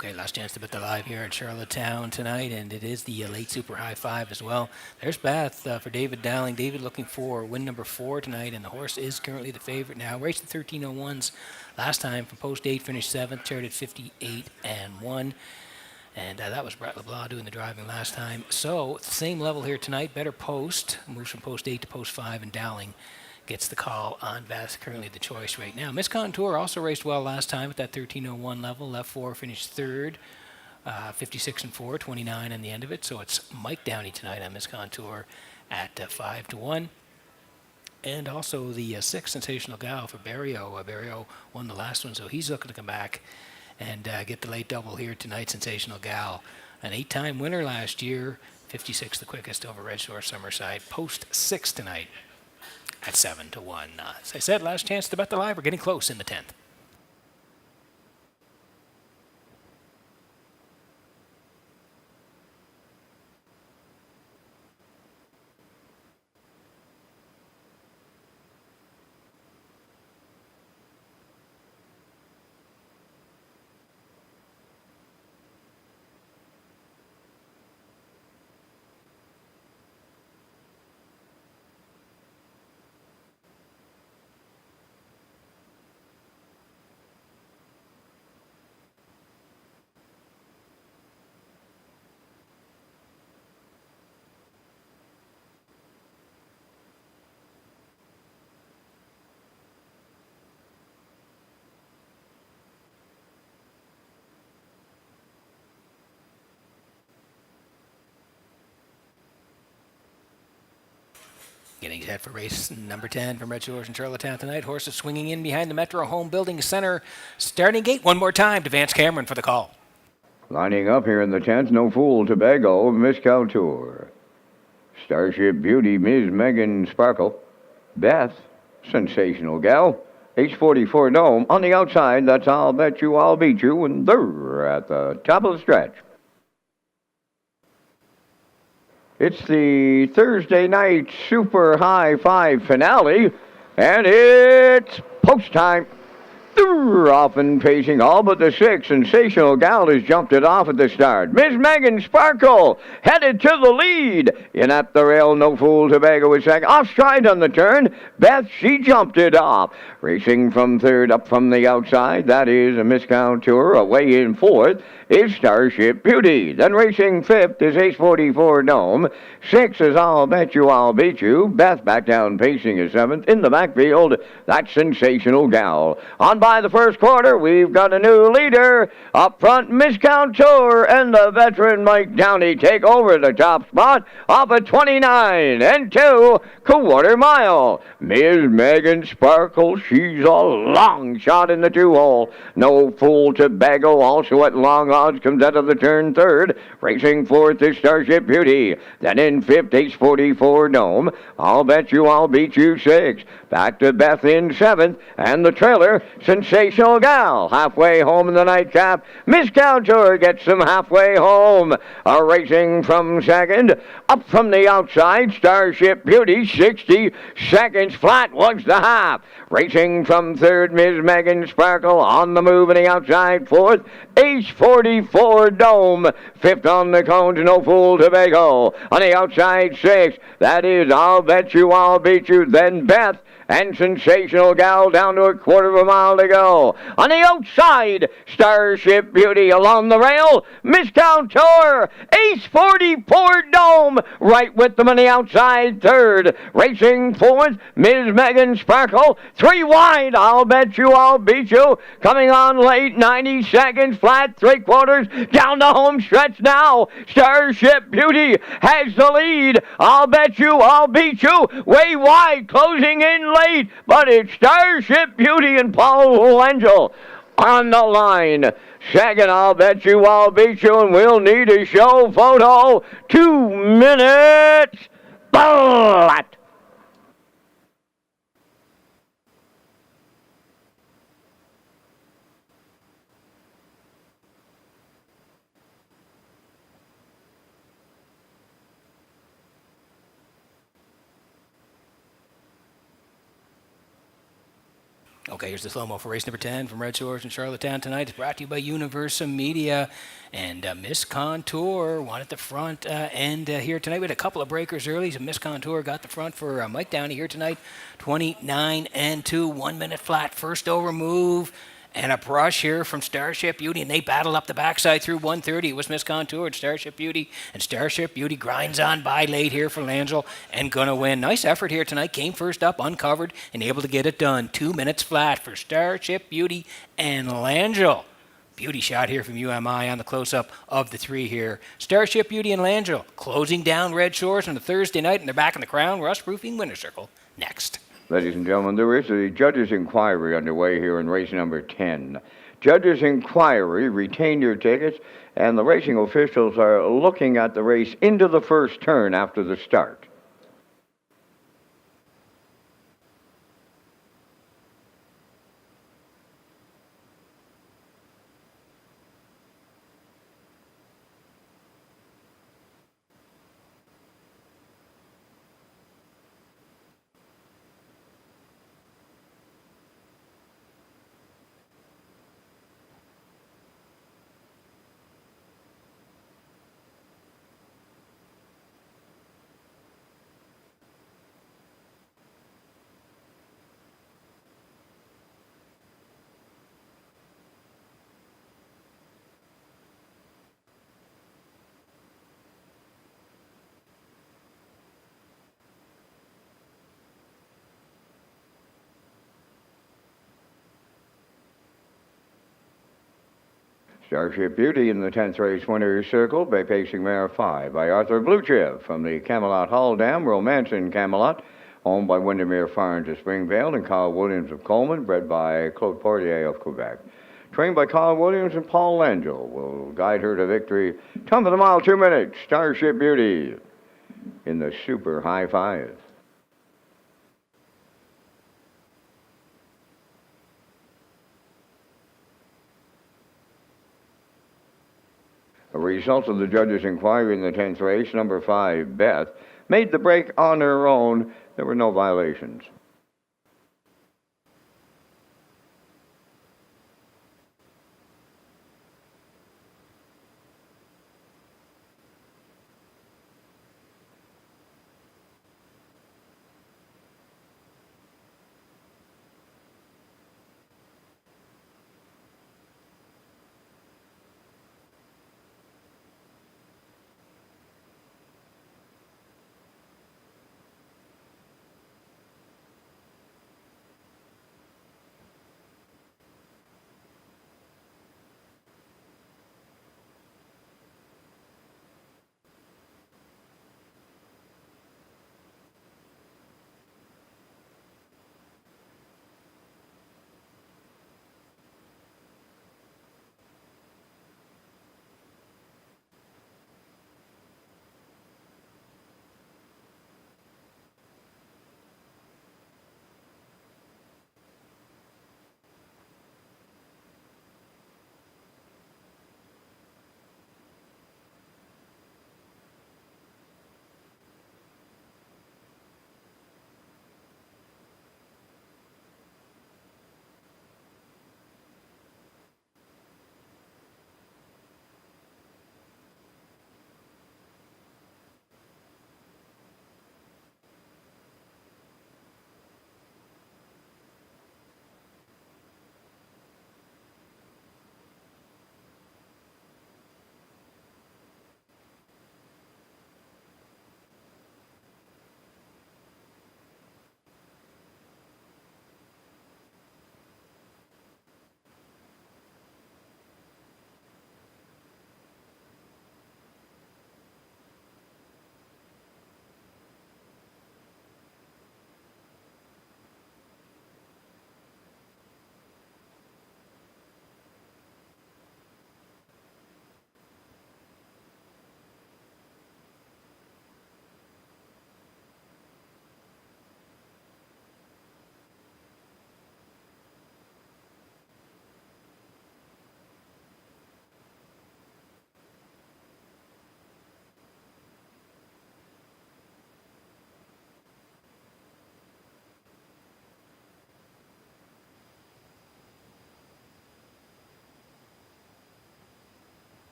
Okay, last chance to bet the live here in Charlottetown tonight, and it is the late Super High 5 as well. There's Beth for David Dowling. David looking for win number 4 tonight, and the horse is currently the favorite now. Raced the 13:01s last time from post 8, finished 7th, chaired at 58 and 1. And that was Brett LeBlanc doing the driving last time. So, same level here tonight, better post. Moves from post 8 to post 5, and Dowling gets the call on Beth, currently the choice right now. Miss Contour also raced well last time at that 13:01 level. Left 4, finished 3rd, 56 and 4, 29 on the end of it. So it's Mike Downey tonight on Miss Contour at 5-1. And also the 6 Sensational Gal for Barrio. Barrio won the last one, so he's looking to come back and get the late double here tonight. Sensational Gal, an 8-time winner last year, 56 the quickest over Red Shore Summerside. Post 6 tonight at 7-1. As I said, last chance to bet the live. We're getting close in the 10th. Getting set for race number 10 from Red Shores in Charlottetown tonight. Horses swinging in behind the Metro Home Building Center. Starting gate one more time to Vance Cameron for the call. Lining up here in the 10th, No Fool, Tobago, Miss Couture. Starship Beauty, Ms. Megan Sparkle. Beth, Sensational Gal. H44 Dome. On the outside, that's I'll Bet You, I'll Beat You. And they're at the top of the stretch. It's the Thursday night Super High 5 finale, and it's post time. They're off and pacing all but the 6. Sensational Gal has jumped it off at the start. Miss Megan Sparkle headed to the lead. In at the rail, No Fool, Tobago is second. Off stride on the turn. Beth, she jumped it off. Racing from 3rd up from the outside, that is a Miss Couture. Away in 4th is Starship Beauty. Then racing 5th is H44 Dome. 6 is I'll Bet You, I'll Beat You. Beth back down pacing is 7th. In the backfield, that's Sensational Gal. On by the first quarter, we've got a new leader. Up front, Miss Couture and the veteran Mike Downey take over the top spot off at 29 and 2 quarter mile. Ms. Megan Sparkle, she's a long shot in the 2-hole. No Fool, Tobago also at long odds comes out of the turn 3rd. Racing 4th is Starship Beauty. Then in 5th, H44 Dome. I'll Bet You, I'll Beat You 6. Back to Beth in 7th, and the trailer, Sensational Gal. Halfway home in the nightcap, Miss Couture gets them halfway home. Racing from 2nd, up from the outside, Starship Beauty, 60 seconds flat was the half. Racing from 3rd, Miss Megan Sparkle on the move in the outside, 4th, H44 Dome. 5th on the cones, No Fool, Tobago. On the outside, 6th, that is I'll Bet You, I'll Beat You. Then Beth and Sensational Gal down to a quarter of a mile to go. On the outside, Starship Beauty along the rail. Miss Couture, H44 Dome, right with them on the outside, 3rd. Racing 4th, Ms. Megan Sparkle, 3 wide, I'll Bet You, I'll Beat You. Coming on late, 90 seconds flat, 3/4 down the home stretch now. Starship Beauty has the lead. I'll Bet You, I'll Beat You. Way wide, closing in late, but it's Starship Beauty and Paul Angel on the line. Second, I'll Bet You, I'll Beat You, and we'll need a show photo. 2 minutes flat. Okay, here's the slow-mo for race number 10 from Red Shores in Charlottetown tonight. It's brought to you by Universum Media. And Miss Contour won at the front end here tonight. We had a couple of breakers early, so Miss Contour got the front for Mike Downey here tonight. 29 and 2, 1 minute flat, first over move. And a brush here from Starship Beauty, and they battle up the backside through 130. It was Miss Contour and Starship Beauty, and Starship Beauty grinds on by late here for Langell and gonna win. Nice effort here tonight. Came first up, uncovered, and able to get it done. 2 minutes flat for Starship Beauty and Langell. Beauty shot here from UMI on the close-up of the three here. Starship Beauty and Langell closing down Red Shores on a Thursday night, and they're back in the Crown Rust Roofing Winner Circle next. Ladies and gentlemen, there is a judge's inquiry underway here in race number 10. Judge's inquiry, retain your tickets, and the racing officials are looking at the race into the first turn after the start. Starship Beauty in the 10th race winner's circle by pacing mare 5 by Arthur Bluchev from the Camelot Hall Dam, Romance in Camelot, owned by Windermere Farms of Springvale and Carl Williams of Coleman, bred by Claude Portier of Quebec. Trained by Carl Williams and Paul Langell will guide her to victory. Top of the mile, 2 minutes. Starship Beauty in the super high 5. A result of the judge's inquiry in the 10th race, number 5, Beth, made the break on her own. There were no violations.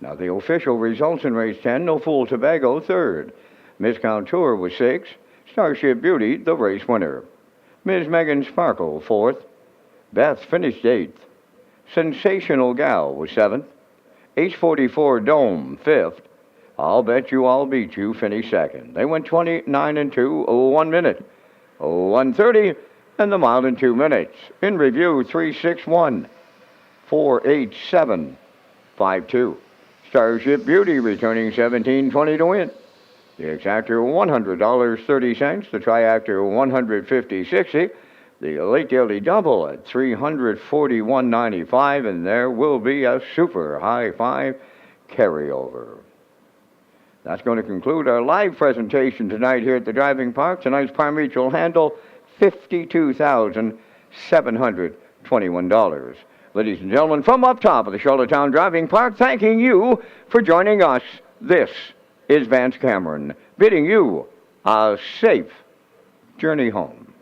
Now, the official results in race 10, No Fool Tobago, third. Miss Contour was sixth. Starship Beauty, the race winner. Ms. Megan Sparkle, fourth. Beth finished eighth. Sensational Gal was seventh. H44 Dome, fifth. I'll Bet You I'll Beat You finished second. They went 29 and 2, 1 minute. 1:30, and the mile in 2 minutes. In review, 361, 487, 52. Starship Beauty returning 17.20 to win. The exactor $100.30. The triactor $150.60. The late daily double at $341.95, and there will be a super high five carryover. That's going to conclude our live presentation tonight here at the driving park. Tonight's prime reach will handle $52,721. Ladies and gentlemen, from up top of the Charlottetown Driving Park, thanking you for joining us. This is Vance Cameron, bidding you a safe journey home.